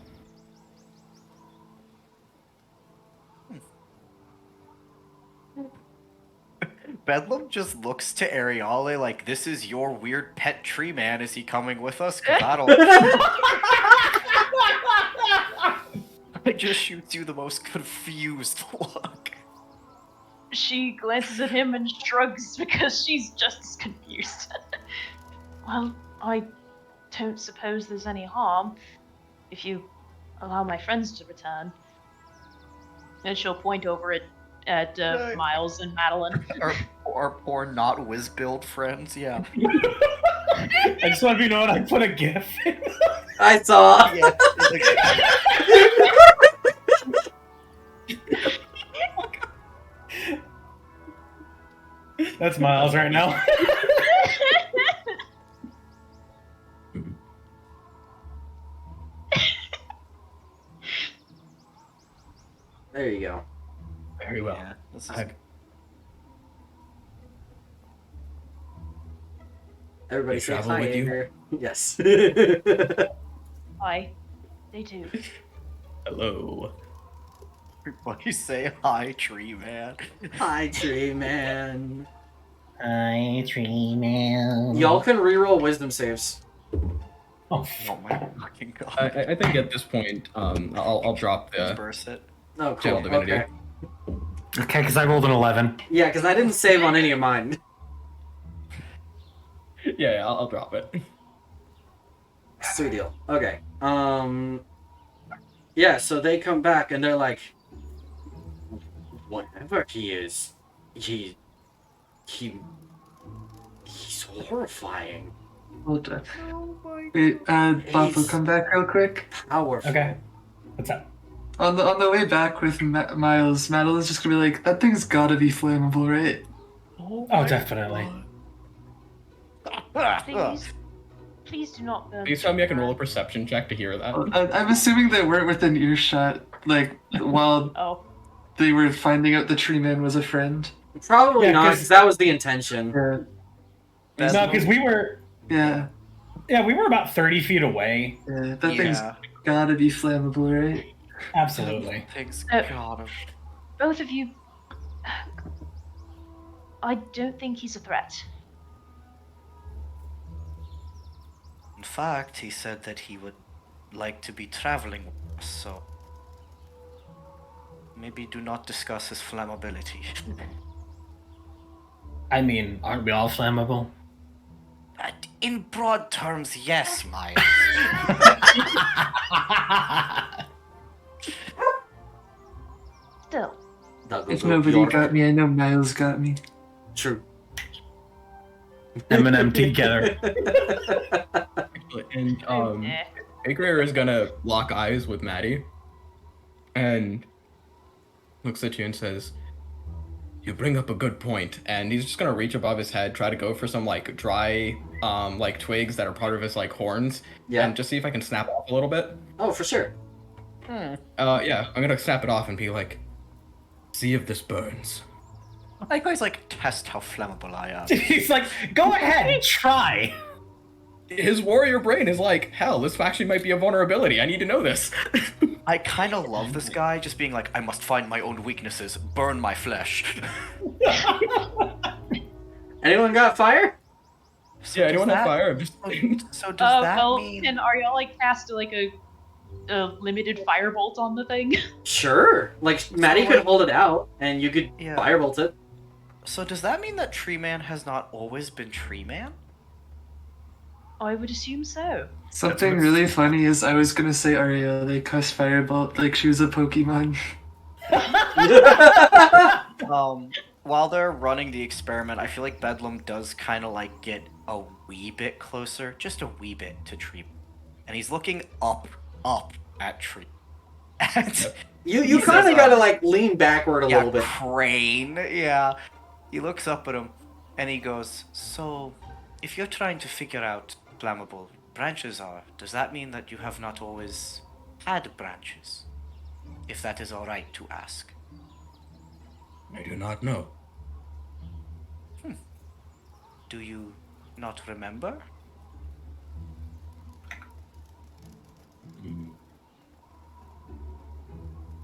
Bedlam just looks to Ariale like, this is your weird pet tree man. Is he coming with us? 'Cause I don't... It just shoots you the most confused look. She glances at him and shrugs because she's just as confused. Well, I don't suppose there's any harm if you allow my friends to return. And she'll point over at Miles and Madeline. Our poor not whiz-build friends, yeah. I just want to be known I put a GIF. I saw. Yeah. That's Miles right now. There you go. Very well. Yeah, this is... Everybody They say travel hi, with you? Ager. Yes. Hi. They do. Hello. Everybody say hi, tree man. Hi, tree man. Hi, tree man. Y'all can reroll wisdom saves. Oh, Oh my fucking god. I think at this point, I'll drop the Disperse it. Oh, Channel cool. Divinity. Okay. okay, because I rolled an 11. Yeah, because I didn't save on any of mine. Yeah, I'll drop it. Sweet deal. Okay. Yeah, so they come back and they're like, whatever he is, he's horrifying. Hold on. Wait, Bapu, come back real quick. Powerful. Okay. What's up? On the way back with Miles, Madeline's just gonna be like, that thing's gotta be flammable, right? Oh, definitely. Please do not burn. Please tell me I can roll a perception check to hear that. I'm assuming they weren't within earshot, like, while Oh. they were finding out the tree man was a friend. Probably Yeah, not, 'cause- because that was the intention. Yeah, No, because we were about 30 feet away. that thing's Yeah. gotta be flammable, right? Absolutely. Things Uh, gotta... Both of you. I don't think he's a threat. In fact, he said that he would like to be traveling with us, so... Maybe do not discuss his flammability. I mean, aren't we all flammable? In broad terms, yes, Miles. Still, If nobody got me, I know Miles got me. True. M&M together. And Eh. Baker is gonna lock eyes with Maddie, and looks at you and says, "You bring up a good point." And he's just gonna reach above his head, try to go for some like dry, like twigs that are part of his like horns, Yeah. and just see if I can snap off a little bit. Oh, for sure. Yeah, I'm gonna snap it off and be like, See if this burns. I guys like test how flammable I am. He's like, go ahead, try. his warrior brain is like, hell, this actually might be a vulnerability. I need to know this. I kind of love this guy just being like, I must find my own weaknesses, burn my flesh. Anyone got fire? So Yeah, does anyone have that- fire? I'm just So does that well, mean? can Ariel like cast like a limited firebolt on the thing? Sure. Like, Maddie could like- hold it out, and you could Yeah. firebolt it. So does that mean that Tree Man has not always been Tree Man? I would assume so. Something really funny is I was gonna say Ariel, they cuss Firebolt like she was a Pokemon. While they're running the experiment, I feel like Bedlam does kind of like get a wee bit closer, just a wee bit to Tree, and he's looking up at Tree. And You He kind says, of gotta, like, lean backward a yeah, little bit. crane, yeah. He looks up at him, and he goes, "So, if you're trying to figure out flammable branches are, does that mean that you have not always had branches? If that is all right to ask." I do not know. Do you not remember?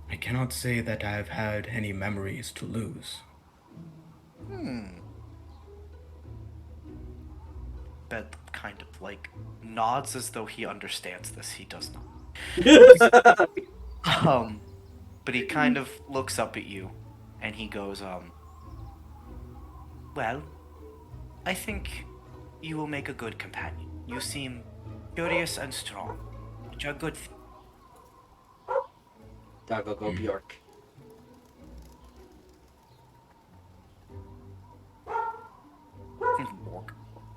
I cannot say that I have had any memories to lose. Bed kind of like nods as though he understands this. He does not. But he kind of looks up at you, and he goes, "Well, I think you will make a good companion. You seem curious and strong, which are good things." Go Bjork.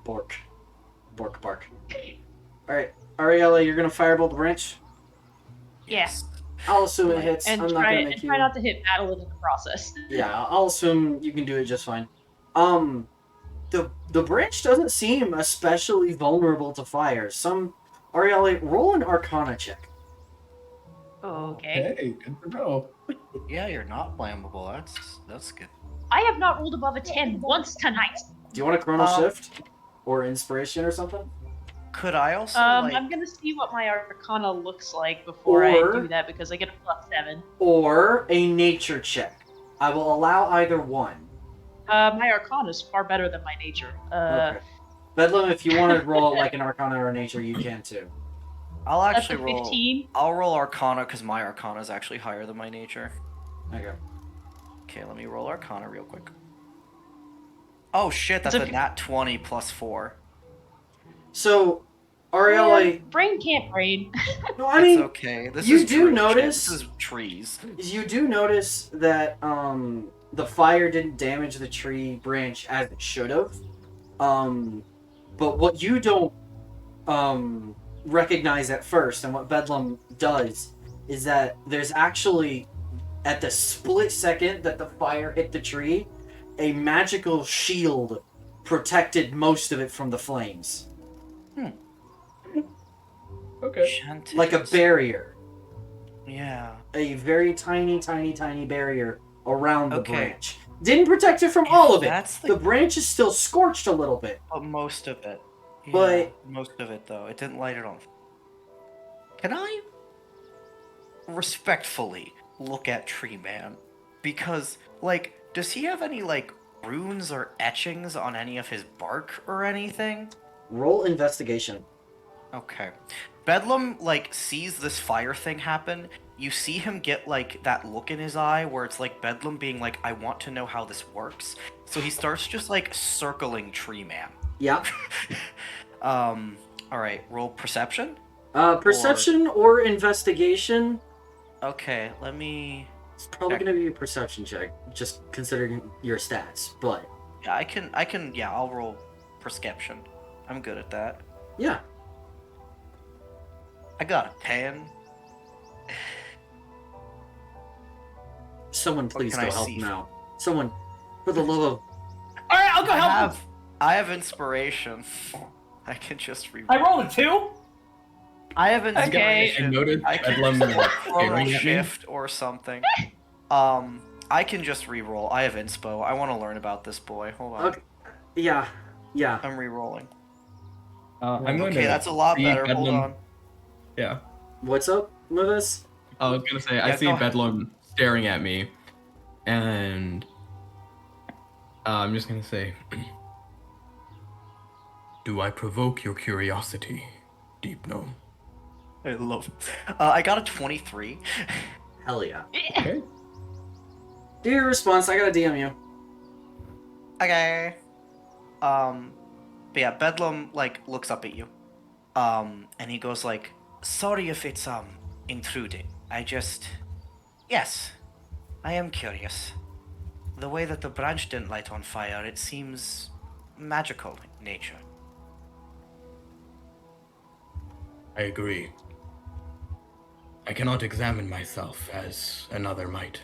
Bork. Bork bark. Alright, Ariella, you're gonna firebolt the branch? Yes. I'll assume it hits. And I'm not gonna make you... try not to hit Madeline in the process. Yeah, I'll assume you can do it just fine. The branch doesn't seem especially vulnerable to fire. Ariella, roll an Arcana check. Okay. Hey, good to know. Yeah, you're not flammable. That's good. I have not rolled above a 10 once tonight. Do you want a Chrono Um, Shift? Or Inspiration or something? Could I also I'm gonna see what my Arcana looks like before I Or- do that because I get a +7. Or a Nature check. I will allow either one. My Arcana is far better than my Nature. Okay. Bedlam, if you want to roll like an Arcana or a Nature, you can too. I'll That's actually a roll. 15. I'll roll Arcana because my Arcana is actually higher than my nature. Okay. Okay, let me roll Arcana real quick. Oh shit, that's It's a nat 20 plus 4. So, Ariella, Man, brain can't brain. no, I mean, It's okay. This you is do tree- notice- This is trees. you do notice that the fire didn't damage the tree branch as it should have. But what you don't recognize at first, and what Bedlam does, is that there's actually, at the split second that the fire hit the tree, a magical shield protected most of it from the flames. Okay. Like a barrier. Yeah. A very tiny, tiny, tiny barrier around the Okay. branch. Didn't protect it from all of it. That's The the branch is still scorched a little bit. but most of it. Yeah, But- most of it though, it didn't light it on. Can I respectfully look at Tree Man? Because like, does he have any like runes or etchings on any of his bark or anything? Roll investigation. Okay. Bedlam, like, sees this fire thing happen. You see him get, like, that look in his eye where it's like Bedlam being like, I want to know how this works. So he starts just, like, circling Tree Man. Yeah. Alright, roll perception? Perception or investigation. Okay, let me... It's probably check. going to be a perception check, just considering your stats. But, Yeah, I can, yeah, I'll roll perception. I'm good at that. yeah. I got a 10. Someone please can go I help see? him out. Someone, for the love of... All right, I'll go help. I have inspiration. I can just read. I rolled a 2. I have I inspiration. noted I can Bedlam chrono staring at me. shift or something. I can just re-roll. I have inspo. I want to learn about this boy. Hold on. Okay. Yeah. I'm re-rolling. I'm going Okay, to that's a lot see better. Hold Bedlam- on. Yeah. What's up with this? I was gonna say, I Yeah, see go ahead. Bedlam staring at me, and I'm just gonna say, Do I provoke your curiosity, Deep Gnome? I love it. I got a 23. Hell yeah. okay. Do your response, I gotta DM you. Okay. But yeah, Bedlam, like, looks up at you. And he goes like, sorry if it's, intruding. Yes, I am curious. The way that the branch didn't light on fire, it seems magical in nature. I agree. I cannot examine myself as another might.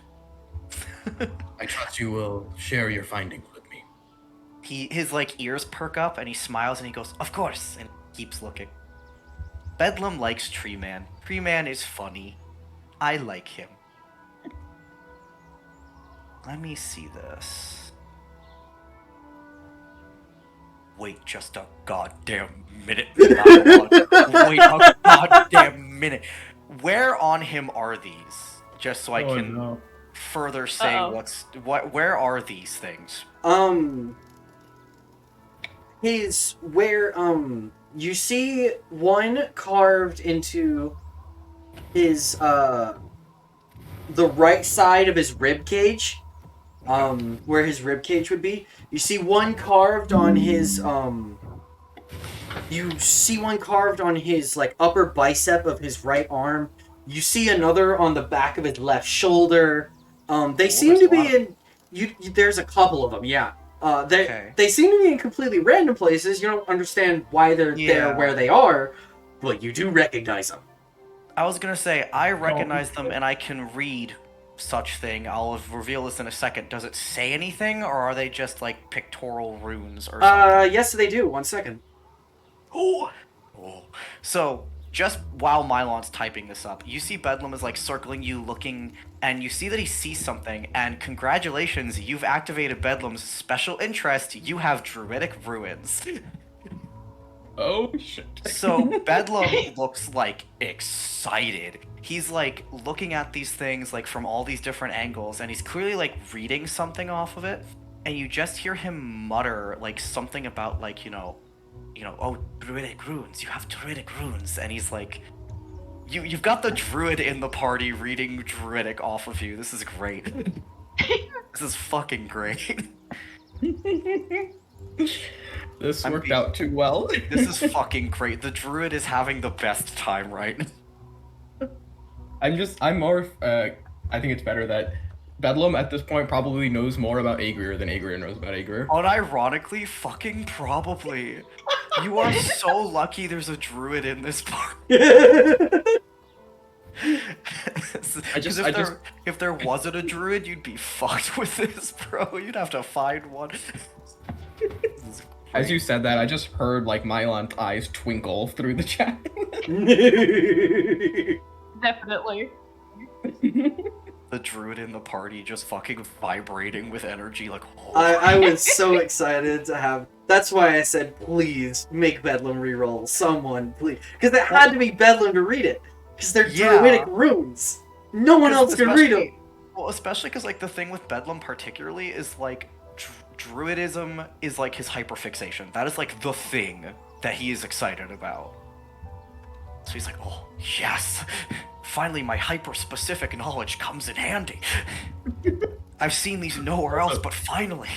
I trust you will share your findings with me. His, like, ears perk up, and he smiles, and he goes, of course, and keeps looking. Bedlam likes Tree Man. Tree Man is funny. I like him. Let me see this. Wait just a goddamn minute. Wait a goddamn minute. Where on him are these? Just so I can further say where are these things? He's where, you see one carved into his, the right side of his rib cage, where his rib cage would be. You see one carved on his, like, upper bicep of his right arm. You see another on the back of his left shoulder. They seem to be in, there's a couple of them, yeah. They seem to be in completely random places. You don't understand why they're there where they are, but you do recognize them. I was gonna say, I recognize them and I can read such thing. I'll reveal this in a second. Does it say anything, or are they just like pictorial runes or something? Yes they do. 1 second. Oh. So, just while Mylon's typing this up, you see Bedlam is like circling you, looking, and you see that he sees something, and congratulations, you've activated Bedlam's special interest. You have Druidic Ruins. Oh shit. So Bedlam looks like excited. He's like looking at these things like from all these different angles, and he's clearly like reading something off of it, and you just hear him mutter like something about like, oh, Druidic Runes, you have Druidic Runes, and he's like, you've got the Druid in the party reading Druidic off of you. This is great. This is fucking great. This worked out too well. This is fucking great. The Druid is having the best time right now. I'm more, I think it's better that Bedlam at this point probably knows more about Agrier than Agrier knows about Agrier. Unironically, fucking probably. You are so lucky there's a Druid in this part. If there wasn't a Druid, you'd be fucked with this, bro. You'd have to find one. As you said that, I just heard like Mylon's eyes twinkle through the chat. Definitely. The Druid in the party just fucking vibrating with energy, like. Oh. I was so excited to have. That's why I said, please make Bedlam reroll. Someone, please, because it had to be Bedlam to read it, because they're Druidic runes. No one else can read them. Well, especially because like the thing with Bedlam particularly is like. Druidism is like his hyperfixation. That is like the thing that he is excited about. So he's like, oh, yes! Finally my hyper-specific knowledge comes in handy. I've seen these nowhere else, but finally.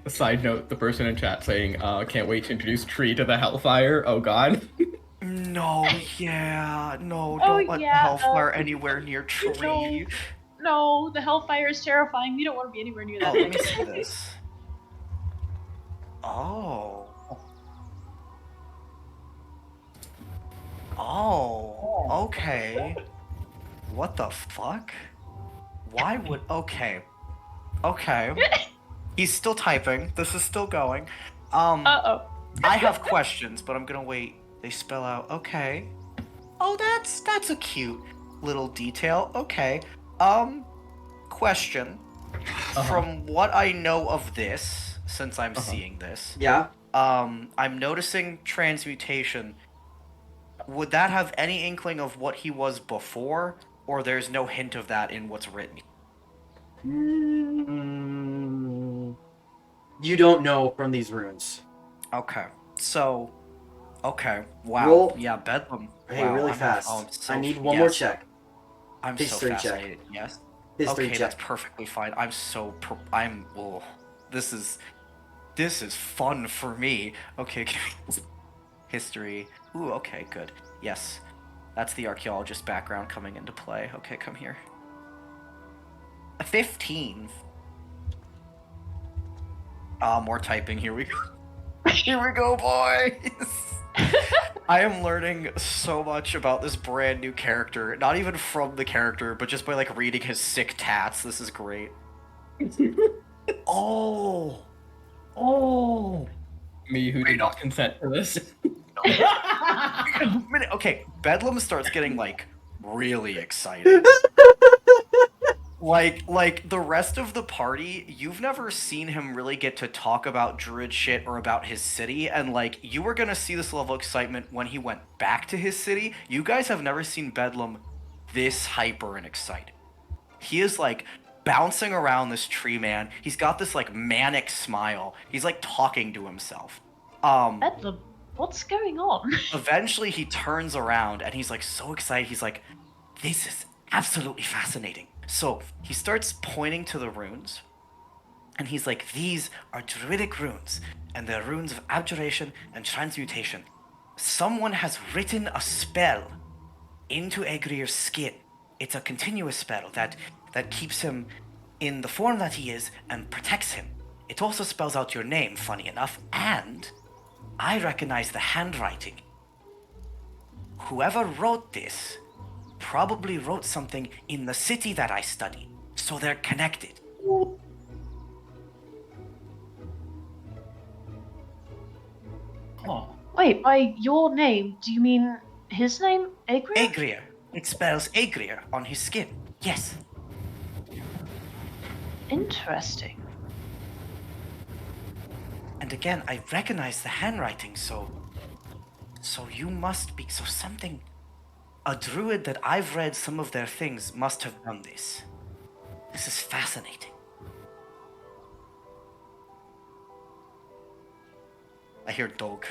A side note, the person in chat saying, can't wait to introduce Tree to the Hellfire. Oh god. No, don't let the Hellfire anywhere near Tree. No, the Hellfire is terrifying. We don't want to be anywhere near that Let thing. me see this. Oh. Okay. What the fuck? Why would... Okay. Okay. He's still typing. This is still going. Uh-oh. I have questions, but I'm gonna wait. They spell out, okay. Oh, that's a cute little detail. Okay. Question. From what I know of this, since I'm seeing this, Yeah. I'm noticing transmutation. Would that have any inkling of what he was before, or there's no hint of that in what's written? You don't know from these runes. Okay. So, okay. Wow. Roll- Yeah, Bedlam. Hey, wow, really I'm fast. so, I need one more yes. check. I'm History so check. fascinated. Yes. History Okay, check. that's perfectly fine. I'm so oh, this is fun for me. Okay, history. Ooh, okay, good. Yes, that's the archaeologist background coming into play. Okay, come here. 15. More typing. Here we go. Here we go, boys. I am learning so much about this brand new character, not even from the character, but just by like reading his sick tats. This is great. Oh. Me who did not consent for this. Okay, Bedlam starts getting like really excited. Like the rest of the party, you've never seen him really get to talk about druid shit or about his city, and like you were gonna see this level of excitement when he went back to his city. You guys have never seen Bedlam this hyper and excited. He is like bouncing around this tree, man. He's got this like manic smile. He's like talking to himself. Bedlam, what's going on? Eventually he turns around and he's like so excited. He's like, this is absolutely fascinating. So he starts pointing to the runes and he's like, these are druidic runes and they're runes of abjuration and transmutation. Someone has written a spell into Egrir's skin. It's a continuous spell that keeps him in the form that he is and protects him. It also spells out your name, funny enough, and I recognize the handwriting. Whoever wrote this probably wrote something in the city that I study, so they're connected. Oh. Wait, by your name, do you mean his name? Egria? Egrir. It spells Egrir on his skin. Yes. Interesting. And again, I recognize the handwriting, so you must be, a druid that I've read some of their things must have done this. This is fascinating. I hear dog.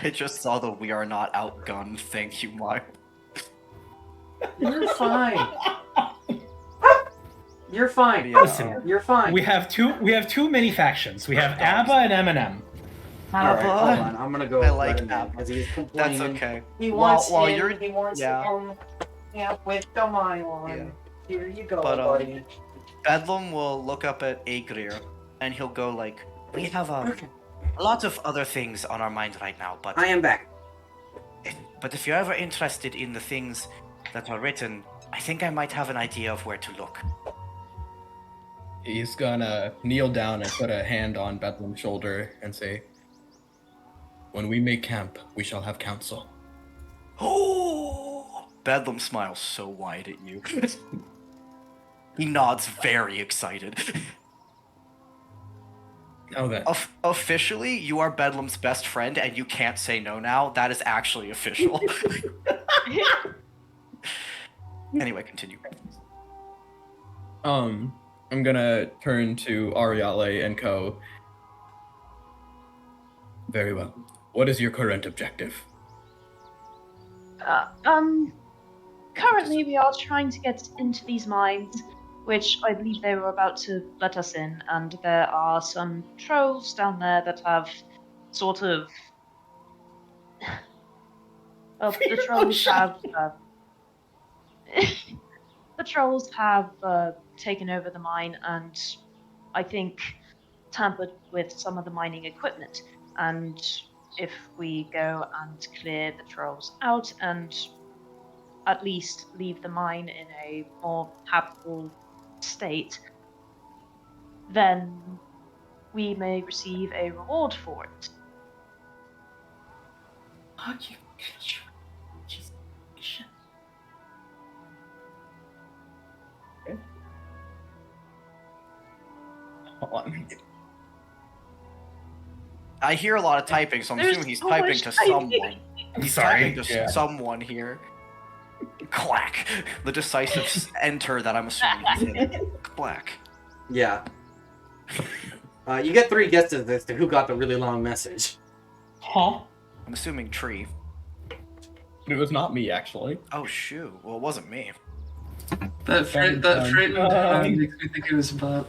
I just saw the "we are not outgunned." Thank you, Mike. You're fine. You're fine. Yeah. Listen, You're fine. we have two mini factions. We have ABBA and Eminem. All right, hold Abba. on. I'm gonna go. I like let him in, Abba. 'cause he's That's complaining. okay. He wants While in, you're- he wants yeah. to yeah, with the Mylon. Yeah. Here you go, But, buddy. Bedlam will look up at Egrir, and he'll go like, "We have a lot of other things on our mind right now, but I am back. if you're ever interested in the things that are written, I think I might have an idea of where to look." He's gonna kneel down and put a hand on Bedlam's shoulder and say, When we make camp, we shall have counsel. Oh! Bedlam smiles so wide at you. He nods very excited. Now then, Officially, you are Bedlam's best friend, and you can't say no now. That is actually official. Anyway, continue. I'm gonna turn to Ariale and Co. very well. What is your current objective? Currently we are trying to get into these mines, which I believe they were about to let us in, and there are some trolls down there that have sort of... Well, the trolls have... the trolls have taken over the mine, and I think tampered with some of the mining equipment. And if we go and clear the trolls out and at least leave the mine in a more habitable state, then we may receive a reward for it. Hold on. I hear a lot of typing, so I'm There's assuming he's so typing much to typing. someone. He's Sorry. typing to Yeah. someone here. Clack. The decisive enter that I'm assuming he's hitting. Clack. Yeah. You get 3 guesses as to who got the really long message. Huh? I'm assuming tree. It was not me, actually. Oh shoot. Well, it wasn't me. That frightened hand makes me think it was Bob.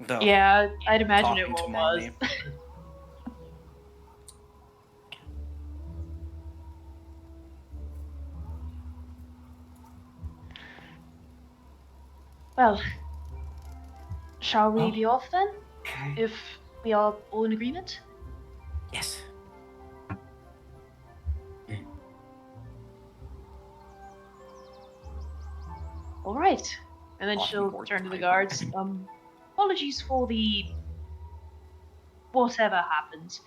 No. Yeah, I'd imagine Talking it to was. mommy. Well, shall we Oh. be off then? Okay. If we are all in agreement? Yes. All right. And then Awesome she'll board turn to the type. guards. Apologies for the whatever happened,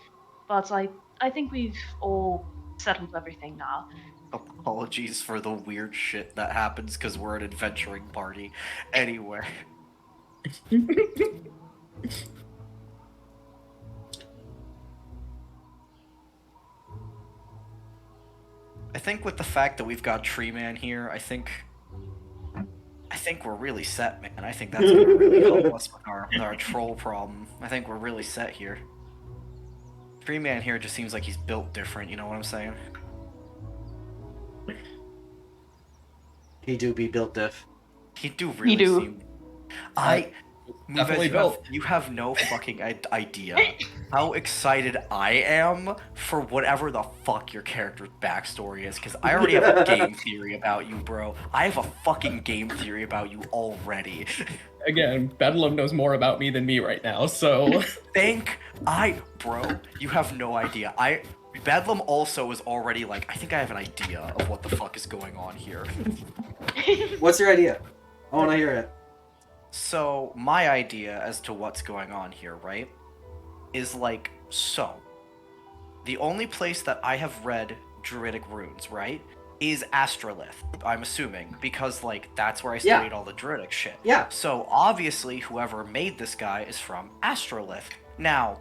but I think we've all settled everything now. Apologies for the weird shit that happens because we're an adventuring party. Anyway. I think with the fact that we've got Tree Man here, I think we're really set, man. I think that's gonna really help us with our troll problem. I think we're really set here. Tree Man here just seems like he's built different, you know what I'm saying? He do be built diff. He do really do. seem. Definitely built. You have no fucking idea how excited I am for whatever the fuck your character's backstory is, because I already have a game theory about you, bro. I have a fucking game theory about you already. Again, Bedlam knows more about me than me right now, so... Bro, you have no idea. Bedlam also is already like, I think I have an idea of what the fuck is going on here. What's your idea? I want to hear it. So, my idea as to what's going on here, right, is like, so. The only place that I have read Druidic runes, right, is Astrolith, I'm assuming, because, like, that's where I Yeah. studied all the Druidic shit. Yeah. So, obviously, whoever made this guy is from Astrolith. Now,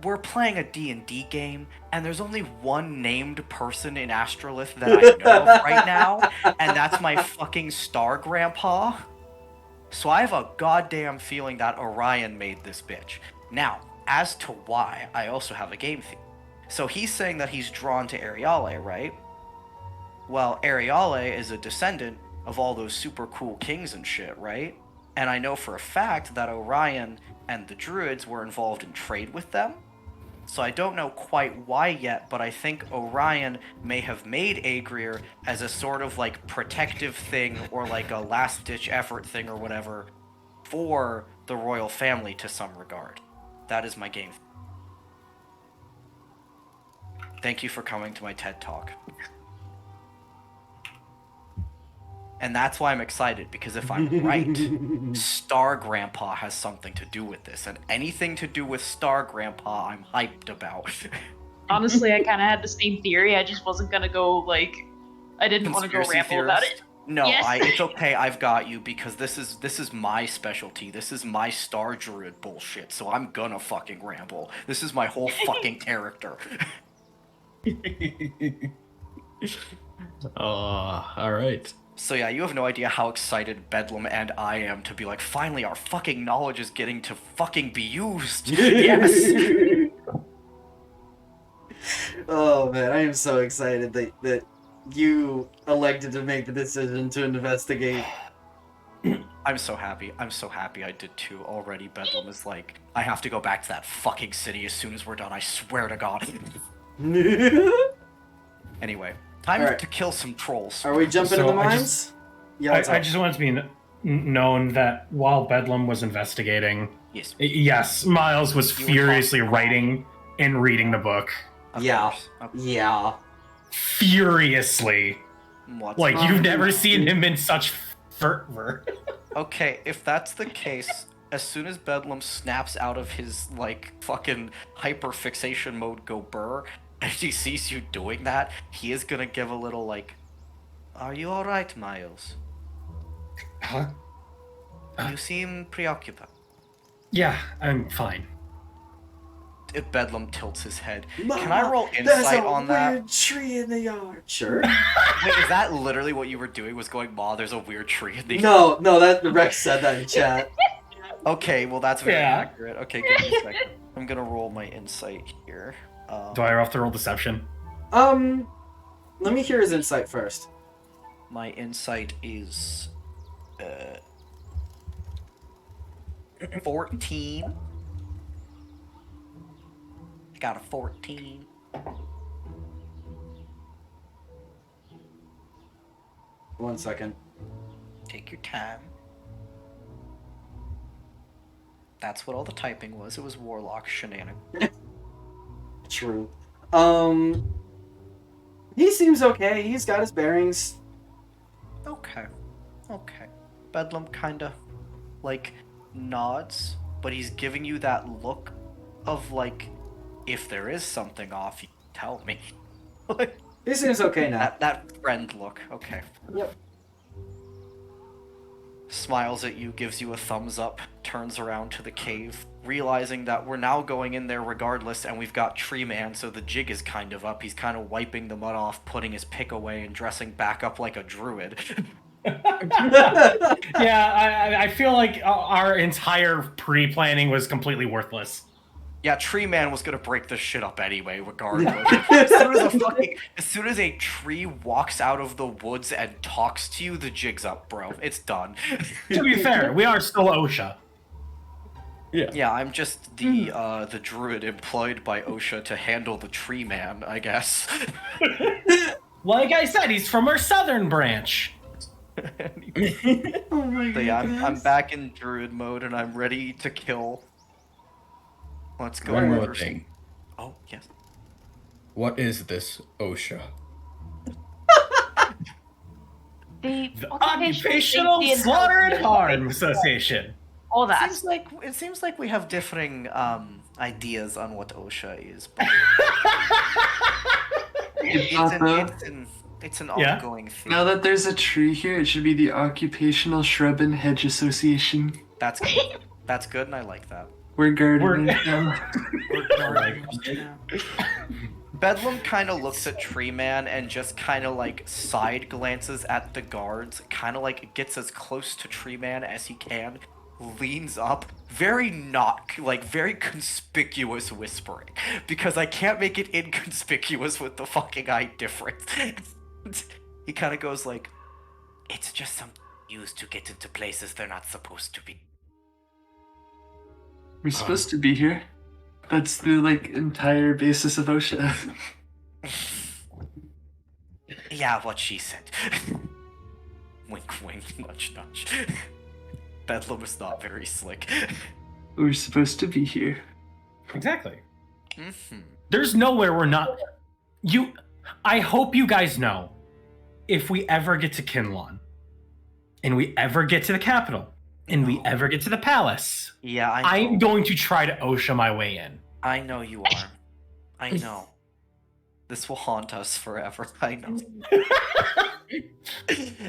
we're playing a D&D game, and there's only one named person in Astrolith that I know of right now, and that's my fucking star grandpa. So I have a goddamn feeling that Orion made this bitch. Now, as to why, I also have a game theory. So he's saying that he's drawn to Ariale, right? Well, Ariale is a descendant of all those super cool kings and shit, right? And I know for a fact that Orion and the Druids were involved in trade with them. So I don't know quite why yet, but I think Orion may have made Agrier as a sort of like protective thing or like a last-ditch effort thing or whatever for the royal family to some regard. That is my game. Thank you for coming to my TED Talk. And that's why I'm excited, because if I'm right, Star Grandpa has something to do with this, and anything to do with Star Grandpa, I'm hyped about. Honestly, I kind of had the same theory. I just wasn't gonna go like, I didn't want to go Conspiracy ramble about theorist? it. No, Yes. it's okay. I've got you, because this is my specialty. This is my Star Druid bullshit. So I'm gonna fucking ramble. This is my whole fucking character. Alright. So yeah, you have no idea how excited Bedlam and I am to be like, finally our fucking knowledge is getting to fucking be used. Yes. Oh man, I am so excited that you elected to make the decision to investigate. I'm so happy. I'm so happy I did too already. Bedlam is like, I have to go back to that fucking city as soon as we're done. I swear to God. Anyway, time Alright. to kill some trolls. Are we jumping So in the I mines? just- Yeah, what's I up? just wanted to be known that while Bedlam was investigating, Yes. yes, Miles was You were furiously talking- writing and reading the book. Of Yeah. course. Of- Yeah. Furiously. What's Like, wrong? you've never seen him in such fervor. Okay, if that's the case, as soon as Bedlam snaps out of his, like, fucking hyperfixation mode go burr, and he sees you doing that, he is gonna give a little, like, "Are you alright, Miles? Huh? You seem preoccupied." Yeah, I'm fine. If Bedlam tilts his head. Mama, Can I roll there's insight a on that? weird tree in the yard. Sure. Wait, is that literally what you were doing? Was going, "Ma, there's a weird tree in the No, that Rex said that in chat. Okay, well that's very Yeah. accurate. Okay, give me a second. I'm gonna roll my insight here. Do I have to roll deception? Let me hear his insight first. My insight is 14. I got a 14. One second. Take your time. That's what all the typing was. It was Warlock shenanigans. True. He seems okay. He's got his bearings. Okay. Okay. Bedlam kinda, like, nods, but he's giving you that look of, like, if there is something off, you tell me. Like, He seems okay now. that friend look. Okay. Yep. Smiles at you, gives you a thumbs up, turns around to the cave, realizing that we're now going in there regardless, and we've got Tree Man, so the jig is kind of up. He's kind of wiping the mud off, putting his pick away, and dressing back up like a druid. Yeah, I feel like our entire pre-planning was completely worthless. Yeah, Tree Man was gonna break this shit up anyway, regardless. As soon as a tree walks out of the woods and talks to you, the jig's up, bro. It's done. To be fair, we are still OSHA. Yeah, I'm just the druid employed by OSHA to handle the Tree Man, I guess. Like I said, he's from our southern branch. Oh my So yeah, I'm back in druid mode and I'm ready to kill. Let's go. One more over some- thing. Oh yes. What is this OSHA? The The Occupational Occupational Safety and Slaughter and Health Harm Association. All that. It seems like we have differing ideas on what OSHA is. But it's an Yeah. ongoing thing. Now that there's a tree here, it should be the Occupational Shrub and Hedge Association. That's good. That's good, and I like that. We're gardeners now. Bedlam kind of looks at Tree Man and just kind of like side glances at the guards, kind of like gets as close to Tree Man as he can, leans up, very conspicuous whispering, because I can't make it inconspicuous with the fucking eye difference. He kind of goes like, "It's just something used to get into places they're not supposed to be." We're supposed to be here. That's the entire basis of OSHA. Yeah, what she said. Wink, wink, nudge, nudge. Bedlam is not very slick. We're supposed to be here. Exactly. Mm-hmm. There's nowhere we're not. I hope you guys know, if we ever get to Kinlawn, and we ever get to the capital, and we ever get to the palace, Yeah, I'm going to try to OSHA my way in. I know you are. I know. This will haunt us forever. I know.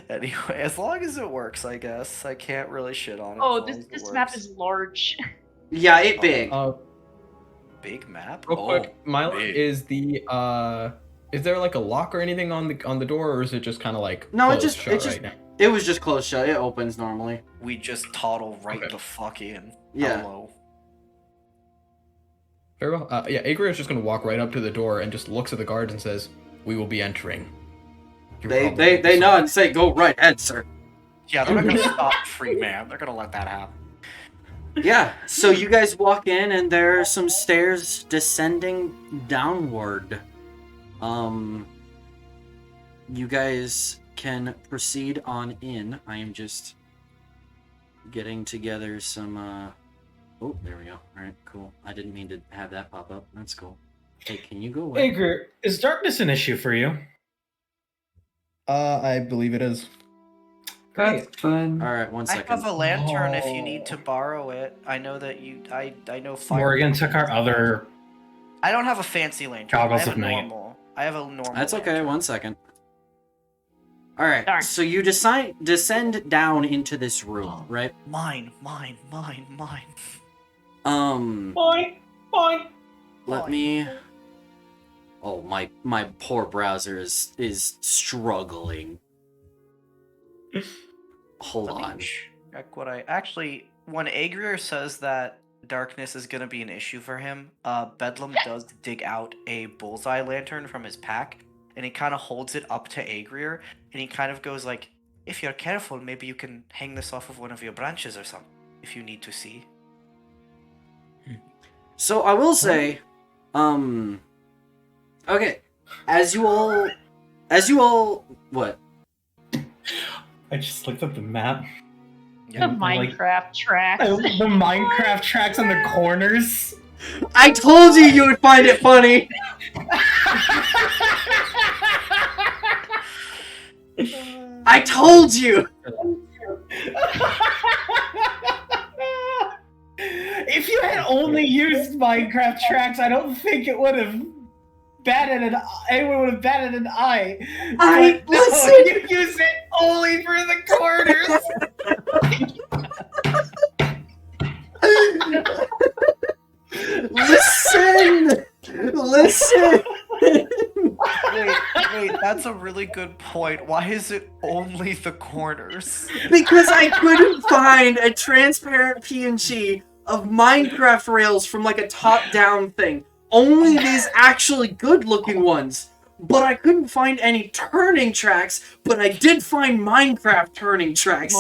Anyway, as long as it works, I guess. I can't really shit on it. Oh, as long as it this map works. is large. Yeah, it big. Big map. Real quick, Milo, big. is there like a lock or anything on the door, or is it just kind of like No, closed shut right now? It was just closed shut. It opens normally. We just toddle right Okay. the fuck in. Yeah. Hello. Very well. Yeah, Agri is just gonna walk right up to the door and just looks at the guards and says, "We will be entering." You're probably They sorry." nod and say, "Go right ahead, sir." Yeah, they're not gonna stop Free Man. They're gonna let that happen. Yeah, so you guys walk in and there are some stairs descending downward. You guys can proceed on in. I am just getting together some, Oh, there we go. Alright, cool. I didn't mean to have that pop up. That's cool. Hey, can you go away? Igor, is darkness an issue for you? I believe it is. Great. That's fun. Alright, one I second. have a lantern if you Oh. need to borrow it. I know that you. I know fire. Morgan took our other. I don't have a fancy lantern. Goggles I have of a night. normal. I have a normal. That's okay, lantern. one second. Alright, Darn. so you descend down into this room, right? Mine. Boing, boing. Let me... Oh, my poor browser is struggling. Hold Let me on. check what I actually. When Agrier says that darkness is gonna be an issue for him, Bedlam does dig out a bullseye lantern from his pack, and he kind of holds it up to Agrier, and he kind of goes like, "If you're careful, maybe you can hang this off of one of your branches or something, if you need to see." So I will say, okay, as you all, what? I just looked at the map. The Minecraft tracks. The Minecraft tracks on the corners. I told you would find it funny! I told you! If you had only used Minecraft tracks, I don't think it would have anyone would have batted an eye. I- But no, listen. you use it only for the corners. Listen! Wait, that's a really good point. Why is it only the corners? Because I couldn't find a transparent PNG of Minecraft rails from like a top-down thing. Only these actually good-looking ones. But I couldn't find any turning tracks, but I did find Minecraft turning tracks.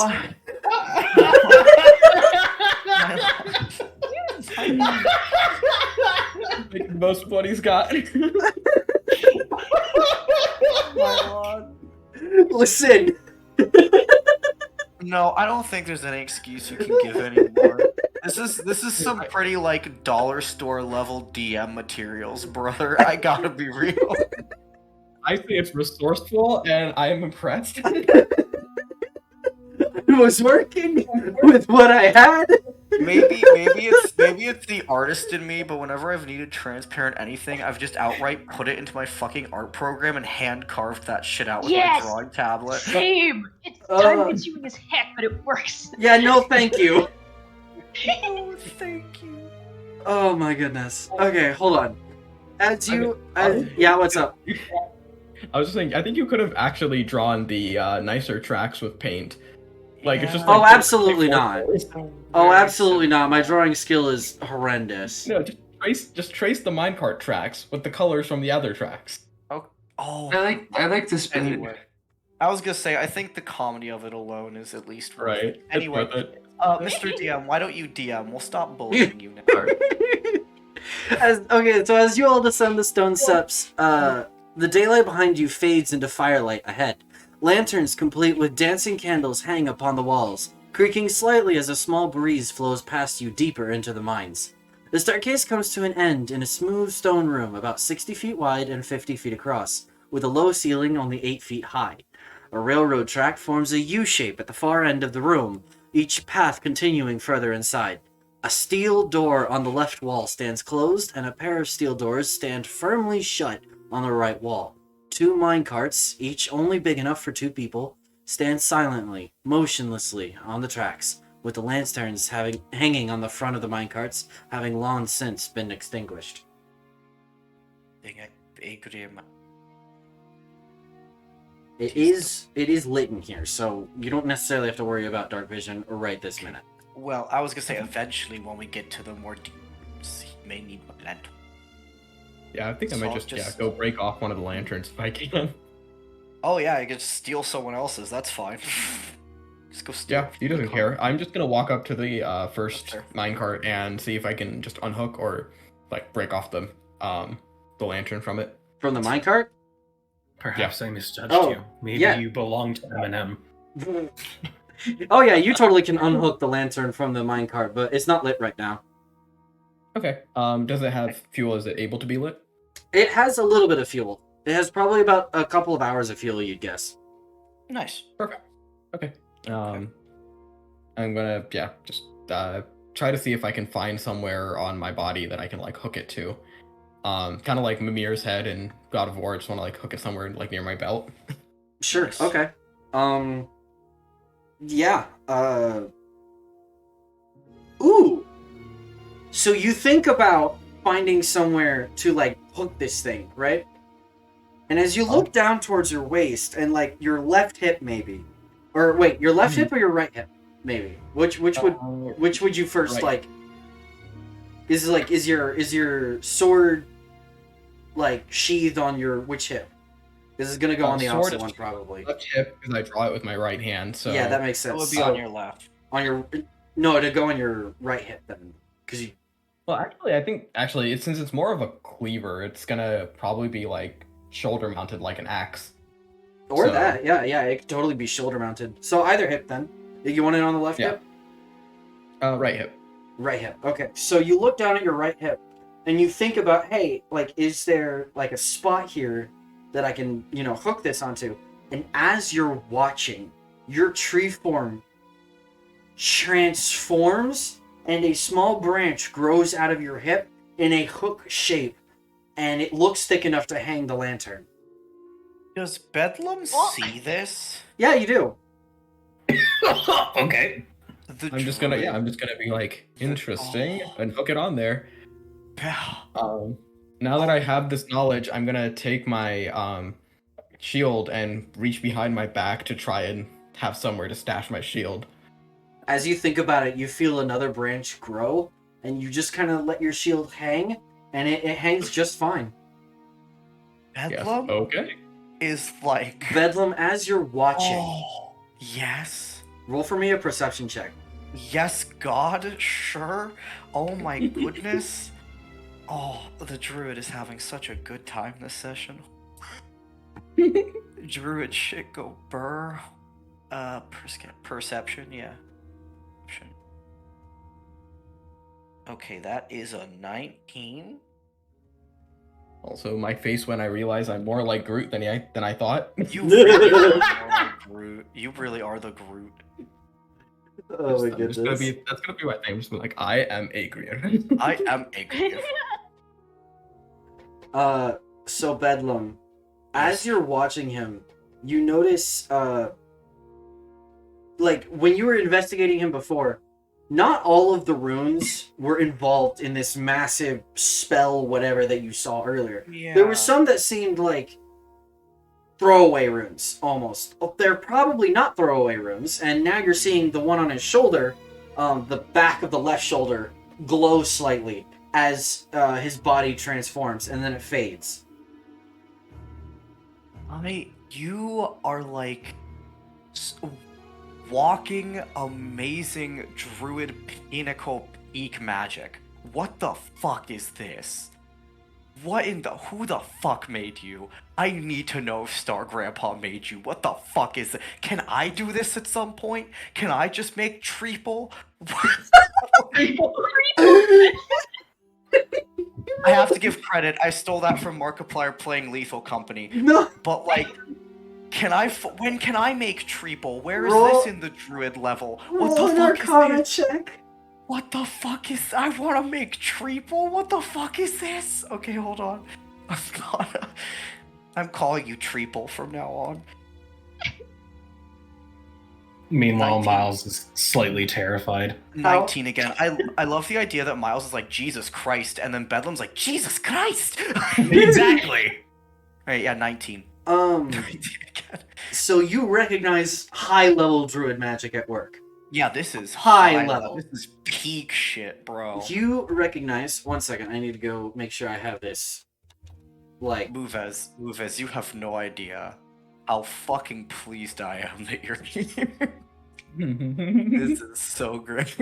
Make the most of what he's got. Listen. No, I don't think there's any excuse you can give anymore. This is some pretty like dollar store level DM materials, brother. I gotta be real. I say it's resourceful, and I am impressed. I was working with what I had. Maybe it's the artist in me, but whenever I've needed transparent anything, I've just outright put it into my fucking art program and hand carved that shit out with Yes! my drawing tablet. Same. It's time consuming as heck, but it works. Yeah, no thank you. Oh, thank you. Oh my goodness. Okay, hold on. Yeah, what's up? I was just saying, I think you could have actually drawn the nicer tracks with paint. Like, it's just Oh, like, absolutely not. Oh, absolutely not. My drawing skill is horrendous. No, just trace the minecart tracks with the colors from the other tracks. Oh. I like this better. Anyway, I was gonna say I think the comedy of it alone is at least worth Right. it. Anyway, It's worth it. Mr. DM, why don't you DM? We'll stop bullying you now. So as you all descend the stone steps, the daylight behind you fades into firelight ahead. Lanterns complete with dancing candles hang upon the walls, creaking slightly as a small breeze flows past you deeper into the mines. The staircase comes to an end in a smooth stone room about 60 feet wide and 50 feet across, with a low ceiling only 8 feet high. A railroad track forms a U-shape at the far end of the room, each path continuing further inside. A steel door on the left wall stands closed, and a pair of steel doors stand firmly shut on the right wall. 2 minecarts, each only big enough for 2 people, stand silently, motionlessly on the tracks, with the lanterns hanging on the front of the minecarts having long since been extinguished. It is lit in here, so you don't necessarily have to worry about dark vision right this minute. Well, I was gonna say eventually when we get to the more deep rooms, he may need my lantern. Yeah, I think I So might I'll just just- go break off one of the lanterns if I can. Oh yeah, I could steal someone else's. That's fine. Just go steal. Yeah, he doesn't care. I'm just gonna walk up to the first Sure. minecart and see if I can just unhook or like break off the lantern from it. From the minecart? Perhaps I misjudged Oh, you. Maybe yeah. you belong to Eminem. Oh yeah, you totally can unhook the lantern from the minecart, but it's not lit right now. Okay. Does it have fuel? Is it able to be lit? It has a little bit of fuel. It has probably about a couple of hours of fuel, you'd guess. Nice. Perfect. Okay. I'm gonna just try to see if I can find somewhere on my body that I can like hook it to. Kind of like Mimir's head in God of War. I just want to like hook it somewhere like near my belt. Sure. Nice. Okay. Yeah. Ooh. So you think about finding somewhere to like hook this thing, right? And as you look down towards your waist and like your left hip maybe, or wait, your left hip or your right hip maybe? Which would you first right. like? Is your sword like sheathed on your which hip? This is gonna go on the Sword opposite is one probably. Left hip because I draw it with my right hand. So Yeah, that makes sense. It would be So, on your left. on your no, to go on your right hip then, because you. Well, I think since it's more of a cleaver, it's gonna probably be like shoulder mounted like an axe. Or So- that, yeah, it could totally be shoulder mounted. So either hip then. You want it on the left Yeah. hip? Right hip. Right hip. Okay. So you look down at your right hip and you think about, hey, like, is there like a spot here that I can, hook this onto? And as you're watching, your tree form transforms and a small branch grows out of your hip in a hook shape, and it looks thick enough to hang the lantern. Does Bedlam see this? Yeah, you do. Okay. The I'm just gonna druid- be like interesting and hook it on there. Yeah. Now that I have this knowledge, I'm gonna take my shield and reach behind my back to try and have somewhere to stash my shield. As you think about it, you feel another branch grow, and you just kind of let your shield hang, and it hangs just fine. Yes. Bedlam Okay. is like. Bedlam, as you're watching, Oh, yes. roll for me a perception check. Yes, God, sure. Oh my goodness. Oh, the druid is having such a good time this session. Druid shit go burr. Perception, yeah. Perception. Okay, that is a 19. Also, my face when I realize I'm more like Groot than I thought. You really are the Groot. You really are the Groot. Oh my That's gonna be my thing. I'm just like, I am Agrier. I am angry. So Bedlam, as you're watching him, you notice, like, when you were investigating him before, not all of the runes were involved in this massive spell, whatever, that you saw earlier. Yeah. There were some that seemed like throwaway runes, almost. They're probably not throwaway runes, and now you're seeing the one on his shoulder, the back of the left shoulder, glow slightly as his body transforms, and then it fades. You are like walking amazing druid pinnacle peak magic. What the fuck is this? Who the fuck made you? I need to know if Star Grandpa made you. What the fuck is it? Can I do this at some point? Can I just make treeple? I have to give credit. I stole that from Markiplier playing Lethal Company. No. But like, when can I make treeple? Where is Roll- this in the druid level? What Roll the an fuck Arcana is this? check. What the fuck is? I want to make treeple. What the fuck is this? Okay, hold on. I'm calling you treeple from now on. Meanwhile, 19. Miles is slightly terrified. 19 again. I love the idea that Miles is like Jesus Christ, and then Bedlam's like Jesus Christ. Exactly. Alright, yeah, 19. 19 again. So you recognize high-level druid magic at work. Yeah, this is High level. This is peak shit, bro. You recognize... One second, I need to go make sure I have this. Like... Muvez, you have no idea how fucking pleased I am that you're here. This is so great.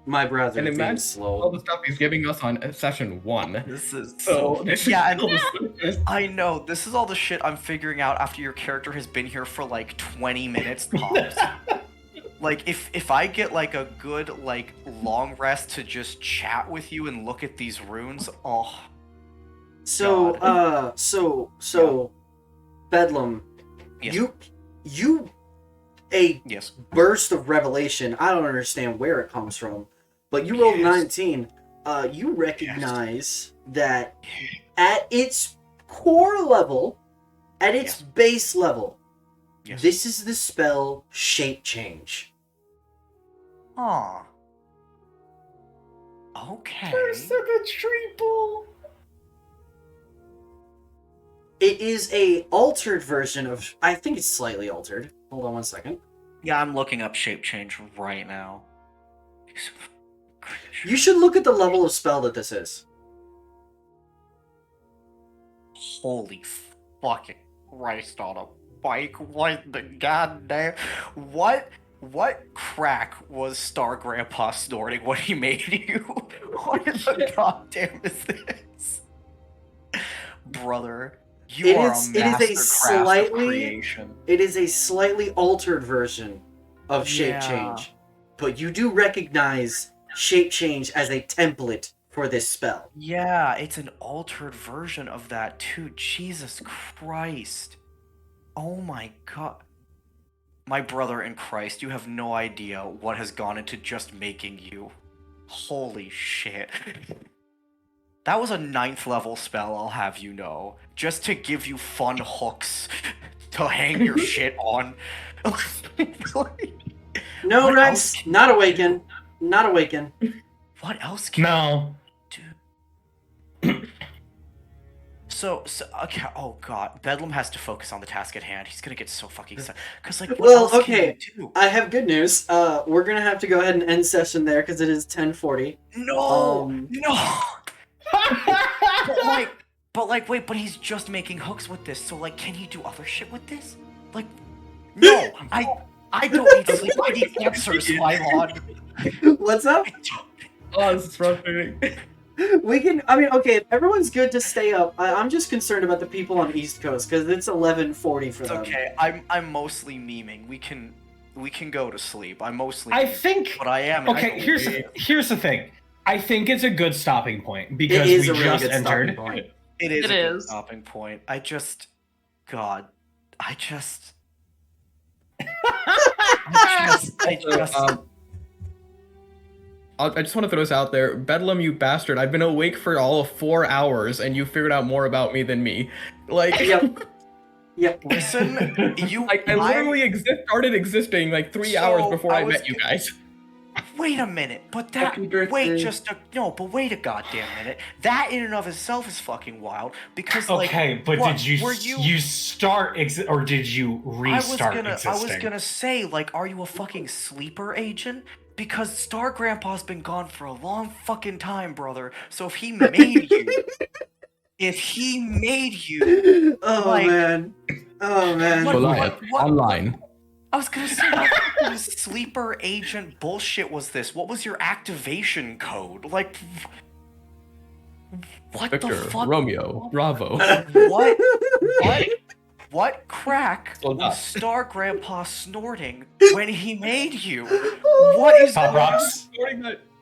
My brother And is imagine slow. all the stuff he's giving us on session 1. This is So so... this Yeah, is and I know. This is all the shit I'm figuring out after your character has been here for like 20 minutes tops. Like, if I get like a good like long rest to just chat with you and look at these runes, oh. So, God. Bedlam, Yes. you a Yes. burst of revelation. I don't understand where it comes from, but you rolled Yes. 19. You recognize that at its core level, at its base level, Yes. this is the spell Shape Change. Huh. Okay. First of the triple. It is a altered version of. I think it's slightly altered. Hold on one second. Yeah, I'm looking up shape change right now. You should look at the level of spell that this is. Holy fucking Christ on a bike! What the goddamn? What crack was Star Grandpa snorting when he made you? What the goddamn is this, brother? You It are is- a it is a mastercraft of slightly- creation. It is a slightly altered version of Shape Yeah. Change, but you do recognize Shape Change as a template for this spell. Yeah, it's an altered version of that too. Jesus Christ. Oh my god. My brother in Christ, you have no idea what has gone into just making you. Holy shit. That was a 9th level spell, I'll have you know. Just to give you fun hooks to hang your shit on. No, What Rex, else can not you awaken. Not awaken. What else can No. do? So, okay, oh god, Bedlam has to focus on the task at hand. He's gonna get so fucking excited. Cause like, what Well, else okay, can you do? I have good news. We're gonna have to go ahead and end session there because it is 10:40. No, Um, no. but like, wait, but he's just making hooks with this. So like, can he do other shit with this? Like, no, I don't need sleep. I need answers, my lord. What's up? Oh, this is frustrating. We can. I mean, okay. If everyone's good to stay up, I'm just concerned about the people on the East Coast because it's 11:40 for It's them. okay. I'm mostly memeing. We can go to sleep. I'm mostly. I memeing, think. But I am. Okay, here's the thing. I think it's a good stopping point because It is we a really just good stopping entered. point. It is It a good is. stopping point. I just. I just. I just want to throw this out there. Bedlam, you bastard. I've been awake for all of 4 hours, and you figured out more about me than me. Like, Yep. Listen, you. like I literally started existing like 3 hours So, before I I was met you guys. Wait a minute, but that. Happy birthday. Wait a goddamn minute. That in and of itself is fucking wild because like. Okay, but what, did were you start or did you restart existing? I was gonna say, like, are you a fucking sleeper agent? Because Star Grandpa's been gone for a long fucking time, brother. So if he made you, Oh like- man. Oh man. What- Goliath, what- online. I was gonna say, what kind of sleeper agent bullshit was this? What was your activation code? Like, what Victor, the fuck? Romeo, Bravo. What crack Well, was not. Star Grandpa snorting when he made you? What is Pop rocks.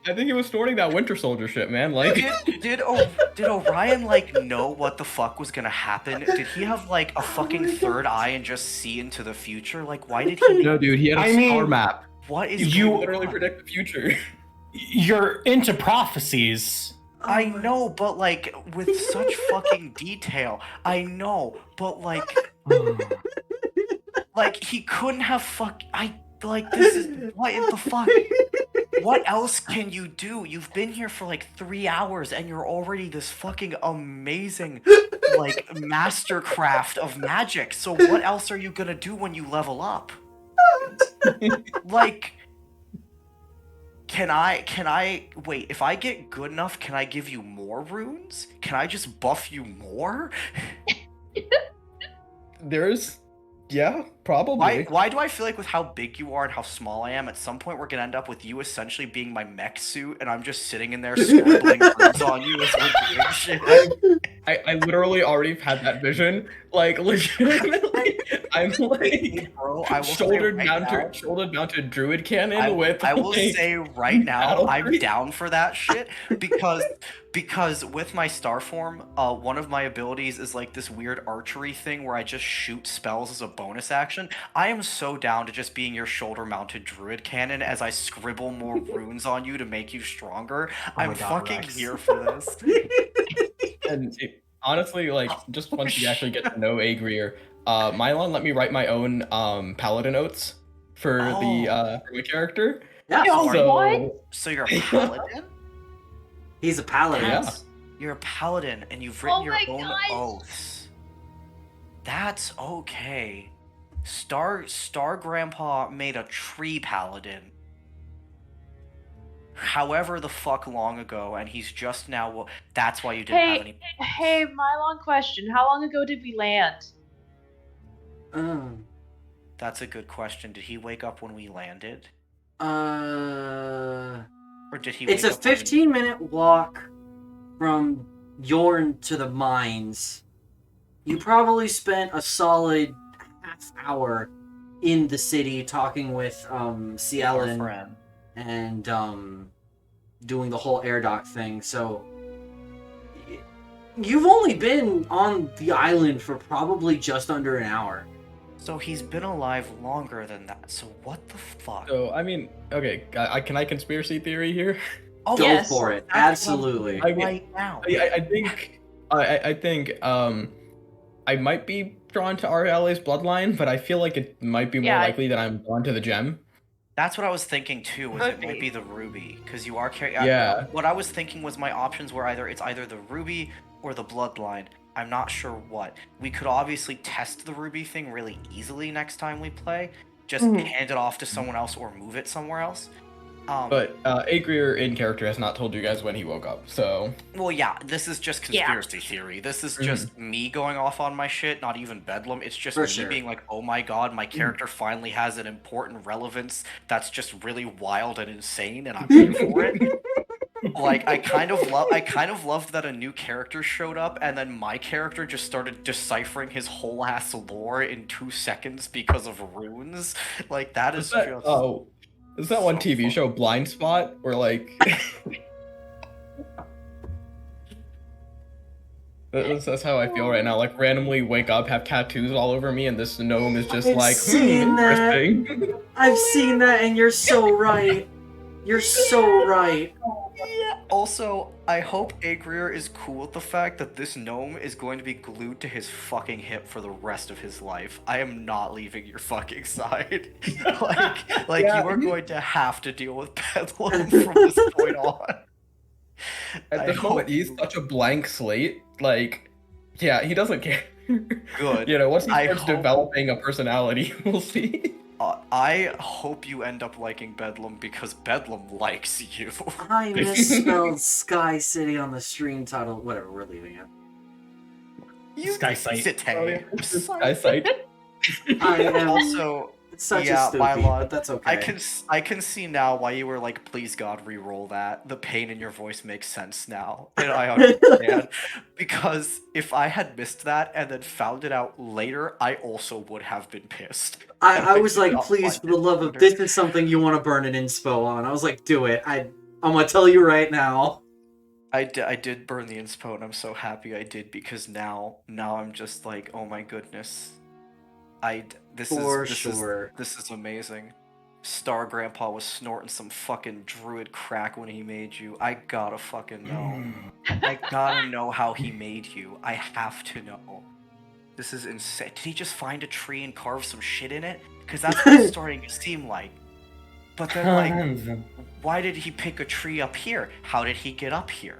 I think he was snorting that Winter Soldier shit, man. Like, Did Orion like know what the fuck was gonna happen? Did he have like a fucking third eye and just see into the future? Like, why did he? no, dude, he had a I mean, star map. What is you going Literally on? predict the future. You're into prophecies. I know, but like with such fucking detail. I know, but like he couldn't have this is what in the fuck? What else can you do? You've been here for like 3 hours and you're already this fucking amazing like mastercraft of magic. So what else are you gonna do when you level up? Like, can I wait, if I get good enough, can I give you more runes? Can I just buff you more? Yeah, probably. Why do I feel like with how big you are and how small I am, at some point we're gonna end up with you essentially being my mech suit and I'm just sitting in there scribbling runes on you as we're doing shit? I literally already had that vision. Like legitimately, I'm like Bro, I will say shouldered right mounted now- shouldered mounted druid cannon I, with. I will like, say right now, battle I'm tree. down for that shit because with my star form, one of my abilities is like this weird archery thing where I just shoot spells as a bonus action. I am so down to just being your shoulder-mounted druid cannon as I scribble more runes on you to make you stronger. my I'm God, fucking Rex. here for this. And honestly, like just once you actually get to know Agrier, Mylon let me write my own paladin notes for for my character. Yeah, Yo, So what? So you're a paladin? he's a paladin. Yeah. You're a paladin and you've written Oh your my own gosh. oaths. That's okay. Star Grandpa made a tree paladin. However the fuck long ago, and he's just now. That's why you didn't have any. Hey, my long question. How long ago did we land? That's a good question. Did he wake up when we landed, Uh, or did he? it's wake a up when we- 15-minute walk from Jörne to the mines. You probably spent a solid half hour in the city talking with Our Cielen friend. and doing the whole air dock thing. So you've only been on the island for probably just under an hour. So he's been alive longer than that. So what the fuck? So I mean, okay, can I conspiracy theory here? Oh, Go Yes. for it. That's what I'm Absolutely. doing I mean, right now. I think I think I might be drawn to Ariale's bloodline, but I feel like it might be more Yeah, likely that I'm drawn to the gem. That's what I was thinking too. Was Could it might be. be the ruby because you are Yeah. What I was thinking was my options were either the ruby or the bloodline. I'm not sure what. We could obviously test the ruby thing really easily next time we play. Just Mhm. hand it off to someone else or move it somewhere else. But Agrier in character has not told you guys when he woke up, so Well, yeah, this is just conspiracy theory. This is just me going off on my shit, not even Bedlam. It's just For me sure. being like, oh my god, my character finally has an important relevance that's just really wild and insane, and I'm here for it. Like, I kind of loved that a new character showed up, and then my character just started deciphering his whole ass lore in 2 seconds because of runes. Like, that is just. is that one so TV fun. show Blind Spot where like that's how I feel right now. Like randomly wake up, have tattoos all over me, and this gnome is just I've like seen that. interesting. I've seen that, and you're so right. You're so right. Yeah. Also, I hope Agrier is cool with the fact that this gnome is going to be glued to his fucking hip for the rest of his life. I am not leaving your fucking side. like Yeah, you are going to have to deal with Bedlam from this point on. At this moment, he's such a blank slate. Like, yeah, he doesn't care. Good. You know, once he I starts hope- developing a personality, we'll see. I hope you end up liking Bedlam because Bedlam likes you. I misspelled Sky City on the stream title. Whatever, we're leaving it. You Sky-Cite. Sky-Cite. I am Also, such yeah, a stupid, my lord, but that's okay. I can see now why you were like, please God, re-roll that. The pain in your voice makes sense now, and I understand. Because if I had missed that and then found it out later, I also would have been pissed. I was like, Not please, find for the it love of later. this is something you want to burn an inspo on. I was like, do it. I'm gonna tell you right now. I did burn the inspo, and I'm so happy I did because now I'm just like, oh my goodness, this is amazing. Star Grandpa was snorting some fucking druid crack when he made you. I gotta fucking know. I gotta know how he made you. I have to know. This is insane. Did he just find a tree and carve some shit in it? Because that's what it's starting to seem like. But then, like, why did he pick a tree up here? How did he get up here?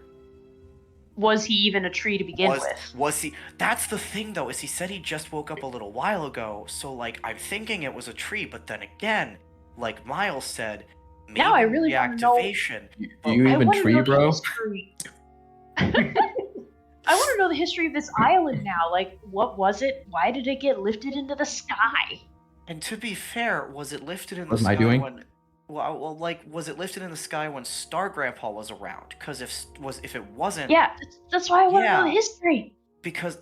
Was he even a tree to begin with? Was he? That's the thing, though, is he said he just woke up a little while ago. So, like, I'm thinking it was a tree, but then again, like Miles said, maybe Now I really wanna know- reactivation. Do you I even wanna tree, know the bro? history. I want to know the history of this island now. Like, what was it? Why did it get lifted into the sky? And to be fair, was it lifted in the What am I sky doing? when Well, like, was it lifted in the sky when Star Grandpa was around? Because if it wasn't, Yeah, that's why I want to know the Yeah. history. because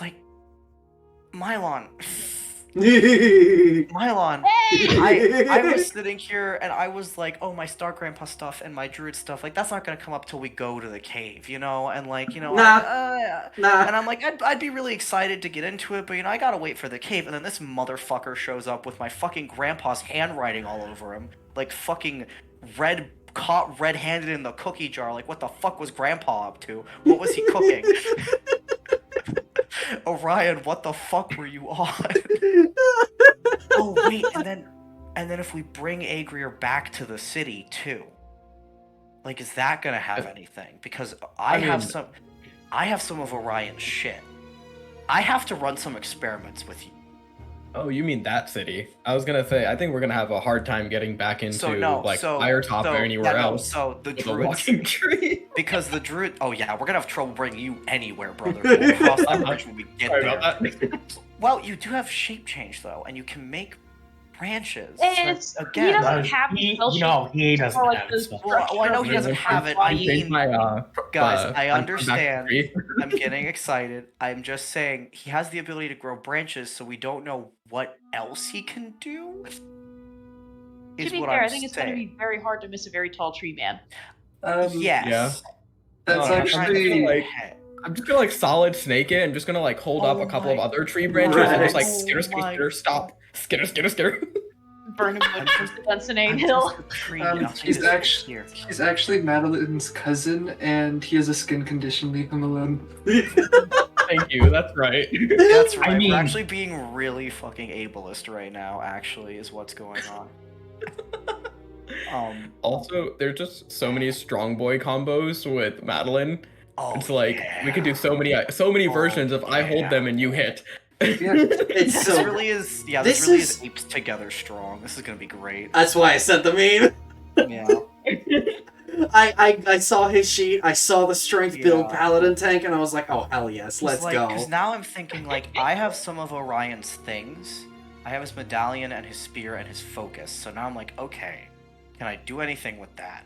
like Mylon, Hey! I was sitting here and I was like, oh, my Star Grandpa stuff and my Druid stuff, like that's not gonna come up till we go to the cave, and like Nah. Nah. and I'm like, I'd be really excited to get into it, but I gotta wait for the cave, and then this motherfucker shows up with my fucking grandpa's handwriting all over him, like fucking caught red-handed in the cookie jar. Like, what the fuck was Grandpa up to? What was he cooking? Orion, what the fuck were you on? Oh wait, and then if we bring Agrier back to the city too, like, is that gonna have anything? Because I have some of Orion's shit. I have to run some experiments with you. Oh, you mean that city? I was gonna say, I think we're gonna have a hard time getting back into Firetop or anywhere else. So the with a druids, walking tree. because the druid. Oh yeah, we're gonna have trouble bringing you anywhere, brother. We'll cross that bridge when we get Sorry there. about that. Well, you do have shape change though, and you can make branches. It's Again, he doesn't have he spell doesn't or, like, have the spell. Well, I know he doesn't have it. I changed mean, my, guys, I I'm back to understand. tree. I'm getting excited. I'm just saying he has the ability to grow branches, so we don't know what else he can do. to Is be what fair, I'm I think it's going to saying. be very hard to miss a very tall tree man. Yes. Yeah. That's No, I'm trying to actually think like- ahead. I'm just gonna like solid snake it. I'm just gonna like hold up Oh a couple of my other tree branches and just like God. skitter, skitter, Oh my skitter, stop, skitter, skitter, skitter. Burnham Wood comes to Dunsinane I'm Hill. just a tree. he's actually Madeline's cousin, and he has a skin condition. Leave him alone. Thank you. That's right. That's right. I mean- We're actually being really fucking ableist right now. Actually, is what's going on. Also, there's just so many strong boy combos with Madeline. Oh, It's like we could do so many versions of I hold them and you hit. It's This so. really is. Yeah, This this really is- is apes together strong. This is gonna be great. That's why I sent the meme. Yeah. I saw his sheet. I saw the strength build Yeah. paladin tank, and I was like, oh hell yes, let's go. Because now I'm thinking, like, I have some of Orion's things. I have his medallion and his spear and his focus. So now I'm like, okay, can I do anything with that?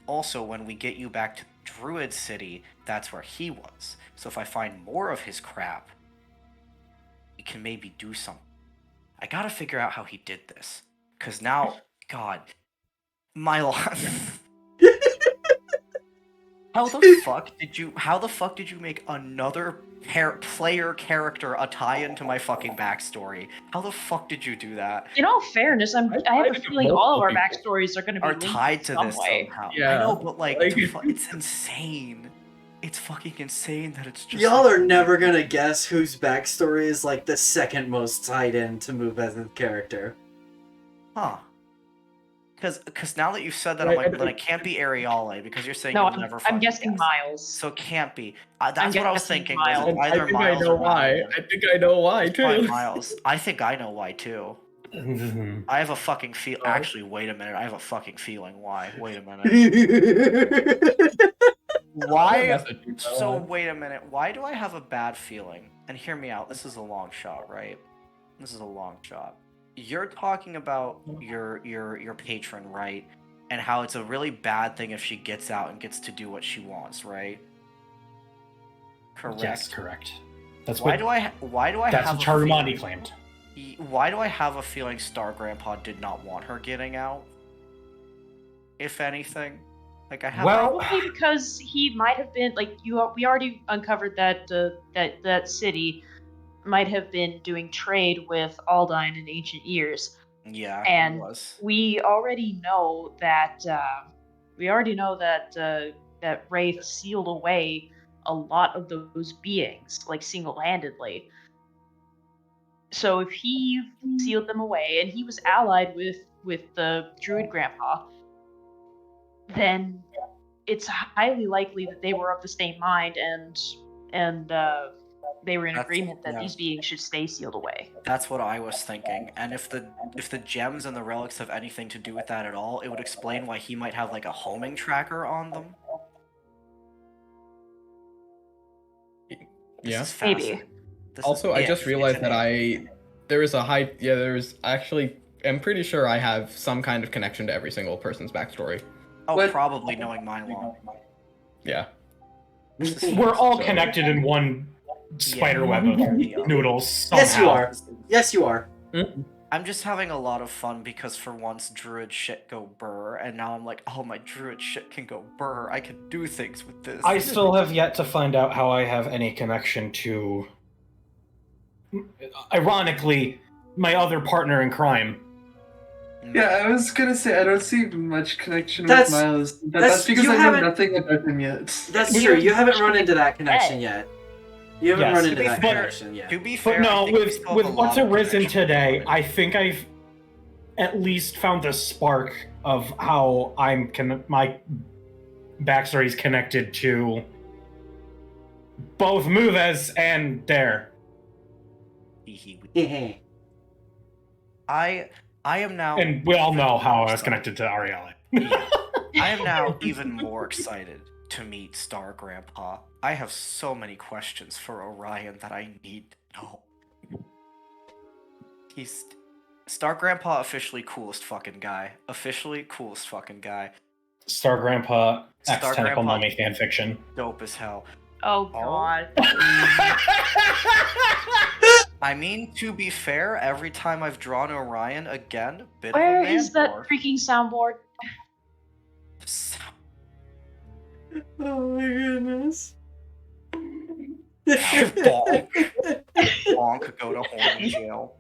Also, when we get you back to Druid City, that's where he was. So if I find more of his crap, we can maybe do something. I gotta figure out how he did this. Because now, God, Mylon. How the fuck did you make another player character a tie-in to my fucking backstory? How the fuck did you do that? In all fairness, I have a tried to feeling do all of our multiple backstories are going to be Are linked tied to some this way. somehow. Yeah, I know, but like, like- it's insane. It's fucking insane that it's just. Y'all like- are never gonna guess whose backstory is like the second most tied in to move as a character. Huh. Because now that you've said that, Right, I'm like, I- then it can't be Ariale because you're saying No, you'll never fucking I'm guessing guess. Miles. So it can't be. That's what I was guessing thinking. Miles. Was And I either think I Miles know or why. Madeline. I think I know why Probably too. Miles. I think I know why too. I have a fucking feel. Oh. Actually, wait a minute. I have a fucking feeling why. Wait a minute. Why? So wait a minute. Why do I have a bad feeling? And hear me out. This is a long shot, right? This is a long shot. You're talking about your patron, right? And how it's a really bad thing if she gets out and gets to do what she wants, right? Correct. Yes, correct. That's Why what. do I That's have what a Charumandi feeling- claimed. Why do I have a feeling Star Grandpa did not want her getting out? If anything, like I have. Well- Probably because he might have been like we already uncovered that that city might have been doing trade with Aldine in ancient years. Yeah, And it was. We already know that that Wraith sealed away a lot of those beings, like single-handedly. So if he sealed them away and he was allied with the Druid Grandpa, then it's highly likely that they were of the same mind and they were in That's- agreement that yeah. these beings should stay sealed away. That's what I was thinking. And if the gems and the relics have anything to do with that at all, it would explain why he might have like a homing tracker on them. This Yeah. is Maybe. fascinating. This Also, is I just if realized that an if. there's actually am pretty sure I have some kind of connection to every single person's backstory. Oh, What- probably knowing mine long. Yeah. We're all So- connected in one spider web of noodles. Yes, you somehow. are. Yes, you are. I'm just having a lot of fun because for once druid shit go burr, and now I'm like, oh, my druid shit can go burr. I can do things with this. I still have yet to find out how I have any connection to, ironically, my other partner in crime. Yeah, I was gonna say I don't see much connection That's- with Miles. But that's- that's because you I know haven't- nothing about him yet. That's true. You haven't run into that connection yet. You haven't Yes. run To into be that fair- connection yet. To be fair, But no, I think we with still have with a what's lot of arisen connection today, with I think I've at least found the spark of how my backstory is connected to both Moves and Dare. it. I am now. And we all know how I was connected to Ariella. I am now even more excited to meet Star Grandpa. I have so many questions for Orion that I need to know. He's Star Grandpa, officially coolest fucking guy. Officially coolest fucking guy. Star Grandpa, Star X-Tentacle Grandpa. Mummy fanfiction. Dope as hell. Oh god. I mean, to be fair, every time I've drawn Orion again, bit Where of a is that man-whore. freaking soundboard? Oh my goodness. Bonk. Bonk, go to horny jail.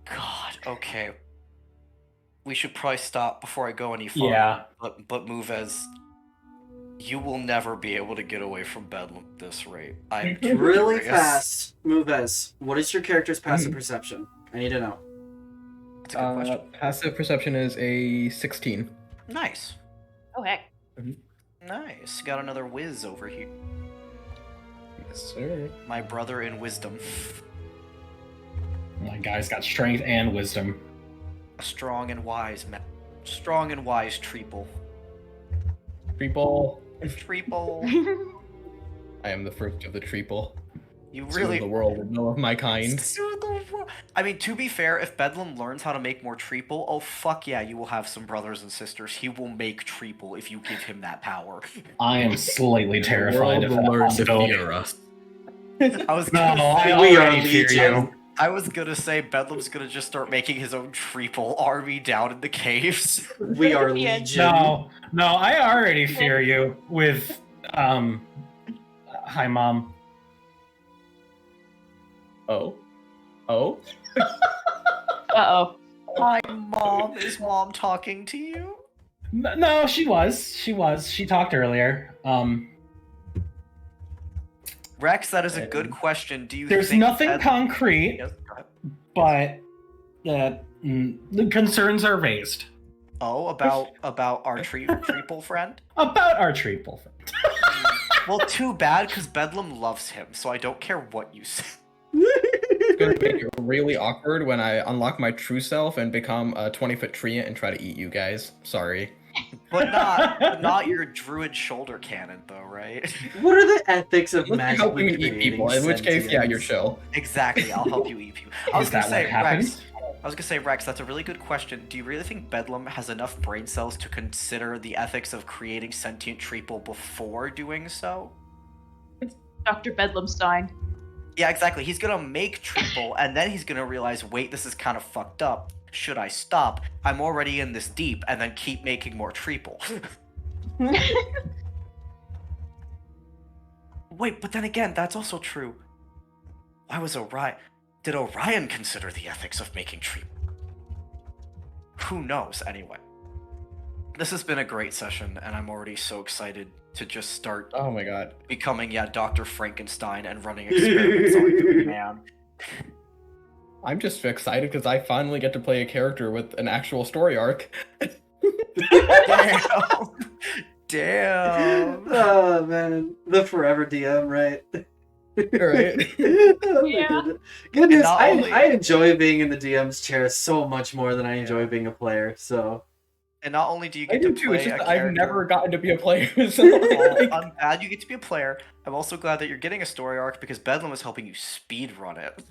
God, okay. We should probably stop before I go any farther. Yeah. But move as you will never be able to get away from Bedlam at this rate. I'm Really curious. fast, Moves. What is your character's passive perception? I need to know. That's a good question. Passive perception is a 16. Nice. Oh heck. Nice. Got another whiz over here. Yes, sir. My brother in wisdom. My guy's got strength and wisdom. Strong and wise, man. Strong and wise treeple. Treeple. Treeple. I am the first of the treeple. You Soon really. the world will know of my kind. I mean, to be fair, if Bedlam learns how to make more treeple, oh fuck yeah, you will have some brothers and sisters. He will make treeple if you give him that power. I am slightly terrified of the that world will learn to possibility. fear us. I was No, gonna say, I We are already fear legion. you. I was gonna say Bedlam's gonna just start making his own treeple army down in the caves. We are Yeah. legion. No, I already fear you with, hi mom. Oh? Oh? Uh-oh. Hi, Mom. Is Mom talking to you? No, she was. She talked earlier. Rex, that is a good question. Do you There's think nothing Bedlam- concrete, Yes, go ahead. but the concerns are raised Oh, about our treeple friend? about our treeple. Well, too bad, because Bedlam loves him, so I don't care what you say. It's gonna make it really awkward when I unlock my true self and become a 20-foot treant and try to eat you guys. Sorry. But not your druid shoulder cannon, though, right? What are the ethics of Unless you're helping magically me eat creating people, in which case, yeah, you're sentience? chill. Exactly, I'll help you eat people. I was Is gonna that say, what happens? Rex, that's a really good question. Do you really think Bedlam has enough brain cells to consider the ethics of creating sentient treeple before doing so? Dr. Bedlamstein. Yeah, exactly. He's gonna make treeple, and then he's gonna realize, wait, this is kind of fucked up. Should I stop? I'm already in this deep, and then keep making more treeple. Wait, but then again, that's also true. Why was Orion... Did Orion consider the ethics of making treeple? Who knows, anyway. This has been a great session, and I'm already so excited to just start Oh my god. becoming, Dr. Frankenstein and running experiments on you, man. I'm just excited because I finally get to play a character with an actual story arc. Damn. Damn. Oh man, the forever DM, right? Right? Oh, my Yeah. goodness. Goodness, Not I only- enjoy being in the DM's chair so much more than I enjoy being a player. So And not only do you I get do to too, play it's just a that character... I've never gotten to be a player, so Well, like, I'm glad you get to be a player. I'm also glad that you're getting a story arc because Bedlam is helping you speed run it.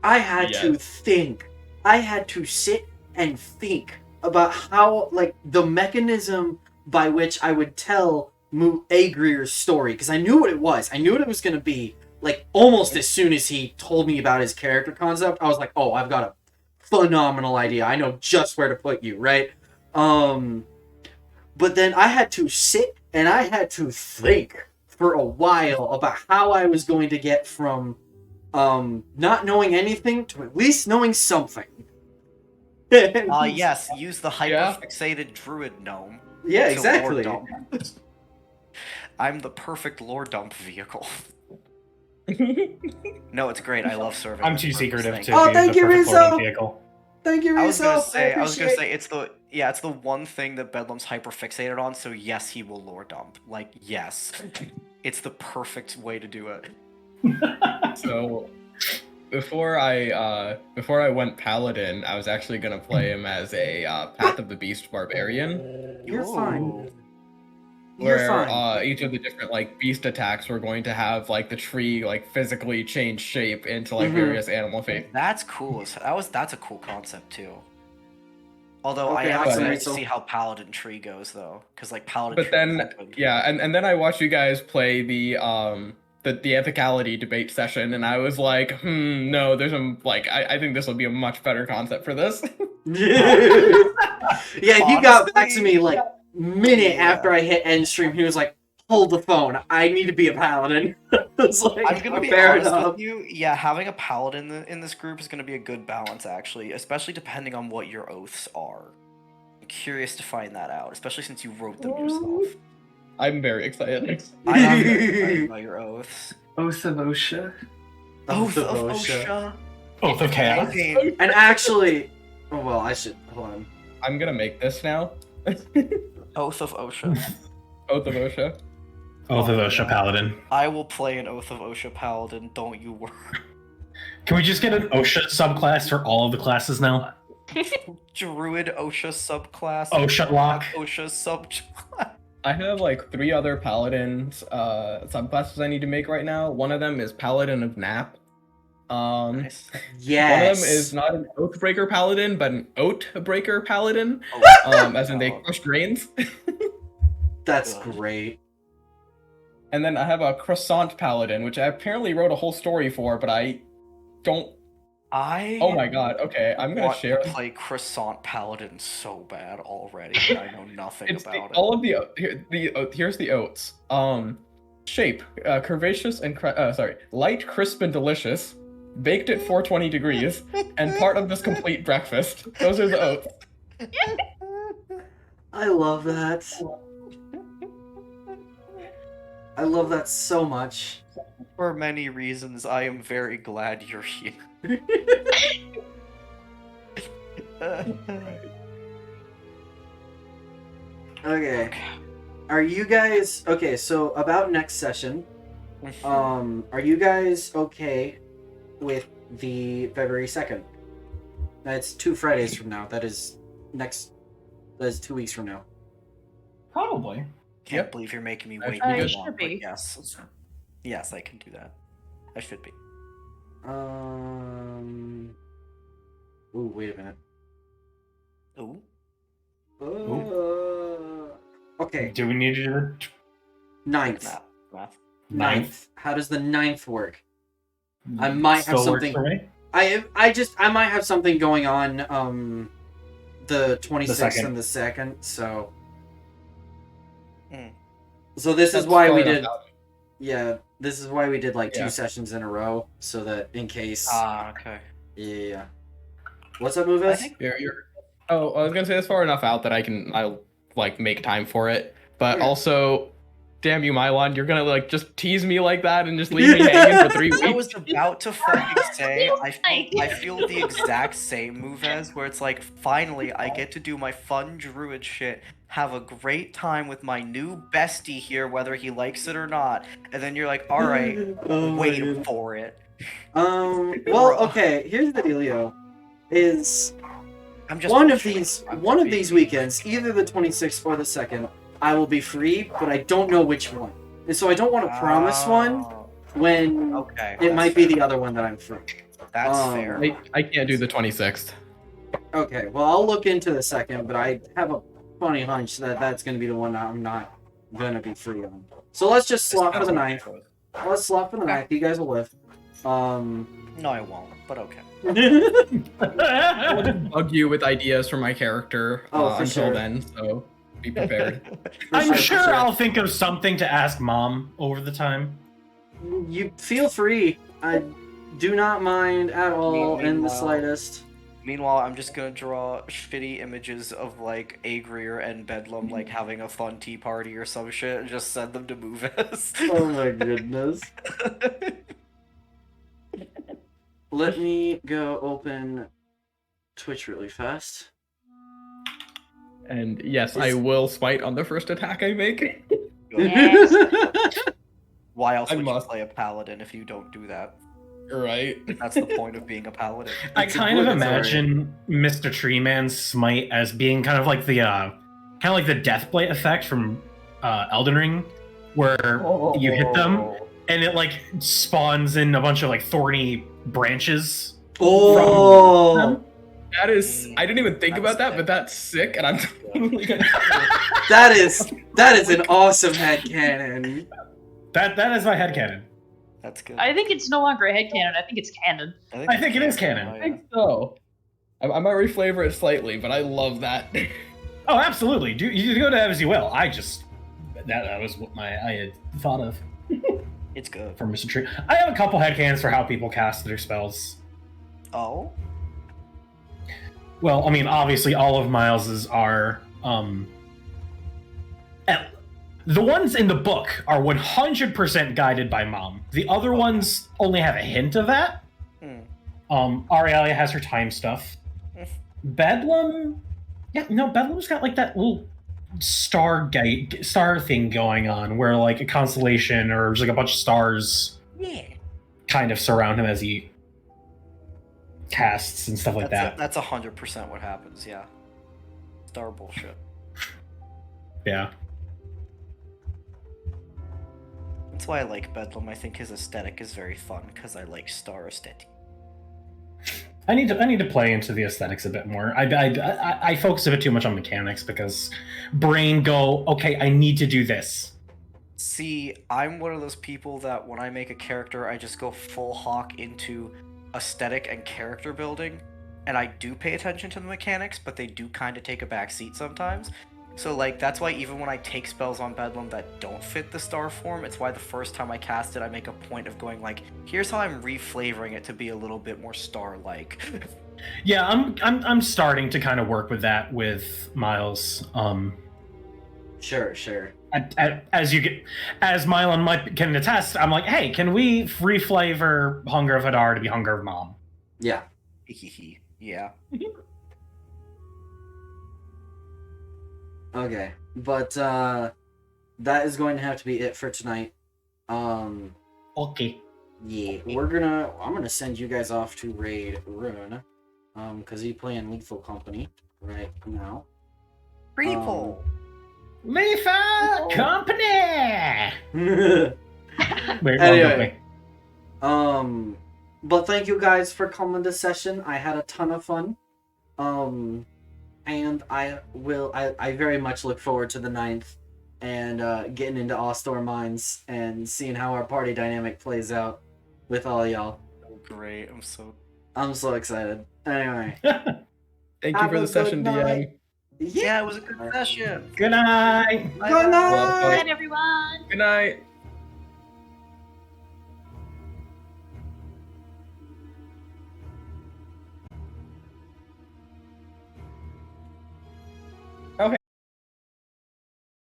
I had to Yes. think. I had to sit and think about how, like, the mechanism by which I would tell Agrier's story, because I knew what it was. I knew what it was going to be. Like, almost as soon as he told me about his character concept, I was like, oh, I've got a phenomenal idea. I know just where to put you, right? But then I had to sit and I had to think for a while about how I was going to get from not knowing anything to at least knowing something. Yes, use the hyperfixated druid gnome. Yeah, to exactly. lore dump. I'm the perfect lore dump vehicle. No, it's great. I love serving. I'm this too purpose, secretive to Oh, be thank the you, perfect Rizzo. loading vehicle. Thank you, I was gonna Rizzo. say, it's the one thing that Bedlam's hyperfixated on. So yes, he will lore dump. Like yes, it's the perfect way to do it. So before I went paladin, I was actually gonna play him as a Path of the Beast barbarian, You're fine. Ooh. You're where fine. each of the different like beast attacks were going to have like the tree like physically change shape into like Mhm. various animal faces. That's cool. That's a cool concept too. Although Okay, I am awesome, excited to Rizzo. see how Paladin Tree goes though, because like Paladin But Tree. then is open. yeah, and then I watched you guys play the ethicality debate session, and I was like, no, there's I think this will be a much better concept for this. Yeah, he got back to me Honestly, like minute yeah. after I hit end stream. He was like, "Hold the phone. I need to be a paladin." It's like, I'm gonna be fair honest enough. with you. Yeah, having a paladin in this group is gonna be a good balance, actually, especially depending on what your oaths are. I'm curious to find that out, especially since you wrote them yourself. I'm very excited. I am very excited about your oaths. Oath of OSHA. Oath of OSHA. OSHA. Oath of Chaos. Okay. And actually, oh, well, I should hold on. I'm gonna make this now. Oath of OSHA. Oath of OSHA. Oath of OSHA Paladin. I will play an Oath of OSHA paladin. Don't you worry. Can we just get an OSHA subclass for all of the classes now? Druid OSHA subclass. OSHA lock. OSHA subclass. I have like 3 other paladins subclasses I need to make right now. One of them is Paladin of Nap. Nice. Yes. One of them is not an Oathbreaker Paladin, but an Oatbreaker Paladin. As in they crush grains. That's Good. great. And then I have a Croissant Paladin, which I apparently wrote a whole story for, but I don't. Oh my god, okay, I'm gonna want share. to play Croissant Paladin so bad already, and I know nothing It's about it. all of here's the oats. Shape, curvaceous and light, crisp, and delicious. Baked at 420 degrees, and part of this complete breakfast. Those are the oats. I love that. I love that so much. For many reasons, I am very glad you're here. Okay. Are you guys okay? So about next session, are you guys okay with the February 2nd? That's 2 Fridays from now. That is 2 weeks from now. Probably. Can't believe you're making me wait I too should long, but be. yes. Yes, I can do that. I should be. Ooh, wait a minute. Ooh. Okay, Do we need to do the 9th. Math. 9th. How does the 9th work? I might have Still works something. for me? I might have something going on the 26th second. and the 2nd, so Mm. so this is That's why far we enough did out. yeah, this is why we did like 2 Yeah. sessions in a row, so that in case Okay. yeah. What's up, Moves? You're. Oh, I was gonna say it's far enough out that I'll like make time for it. But Okay. also, damn you, Mylon, you're gonna like just tease me like that and just leave me hanging for 3 I weeks. was about to fucking say, Feels like- I feel the exact same move as where it's like, finally, I get to do my fun druid shit, have a great time with my new bestie here, whether he likes it or not, and then you're like, alright, Oh my wait God. for it. Well, okay, here's the dealio. Is I'm just one of bullshitting. these weekends, either the 26th or the 2nd, I will be free, but I don't know which one. And so I don't want to promise one Oh, when Okay. it that's might be fair. the other one that I'm free. That's fair. I can't do the 26th. Okay, well, I'll look into the second, but I have a funny hunch that that's going to be the one that I'm not going to be free on. So let's just slot for the 9th. Let's slot for the 9th. You guys will live. No, I won't, but okay. I'll just bug you with ideas for my character until sure. then, so be prepared. I'm sure I'll think of something to ask Mom over the time. You feel free. I do not mind at all in the slightest. Meanwhile, I'm just gonna draw shitty images of like Agrier and Bedlam like having a fun tea party or some shit and just send them to Movies. Oh my goodness. Let me go open Twitch really fast. And yes, I will smite on the first attack I make. Yes. Why else I would must. you play a paladin if you don't do that? Right. That's the point of being a paladin. I It's kind of obligatory. imagine Mr. Treeman's smite as being kind of like the Deathblade effect from Elden Ring, where you hit them and it like spawns in a bunch of like thorny branches. Oh! From them. That is, I didn't even think about that, but that's sick, and I'm totally gonna. That is an awesome headcanon. That is my headcanon. That's good. I think it's no longer a headcanon. I think it's canon. I think it is canon. Oh, I yeah. think so. I might reflavor it slightly, but I love that. Oh, absolutely. You go to as you will. I just that was what I had thought of It's good. for Mr. Tree. I have a couple headcanons for how people cast their spells. Oh? Well, I mean, obviously, all of Miles's are the ones in the book are 100% guided by Mom. The other ones only have a hint of that. Aurelia has her time stuff. Bedlam, Bedlam's got like that little star thing going on, where like a constellation or there's like a bunch of stars, kind of surround him as he casts and stuff like that. That's 100% what happens, yeah. Star bullshit. Yeah. That's why I like Bedlam. I think his aesthetic is very fun, because I like star aesthetic. I need to play into the aesthetics a bit more. I focus a bit too much on mechanics because brain go, okay, I need to do this. See, I'm one of those people that when I make a character, I just go full hawk into aesthetic and character building, and I do pay attention to the mechanics, but they do kind of take a back seat sometimes. So like that's why even when I take spells on Bedlam that don't fit the star form, it's why the first time I cast it, I make a point of going like, here's how I'm reflavoring it to be a little bit more star-like. Yeah, I'm starting to kind of work with that with Miles. Sure. As Mylon can attest, I'm like, hey, can we reflavor Hunger of Hadar to be Hunger of Mom? Yeah. Yeah. Okay, but that is going to have to be it for tonight. Okay. Yeah, I'm gonna send you guys off to raid Rune, because he's playing Lethal Company right now. People. Lethal Company. Wait, Anyway, but thank you guys for coming to session. I had a ton of fun. And I very much look forward to the 9th and getting into All-Star Mines and seeing how our party dynamic plays out with all y'all. Great, I'm so excited. Anyway. Thank you for the session, DM. Yeah, it was a good session. Good night. Good night. Good night, everyone. Good night.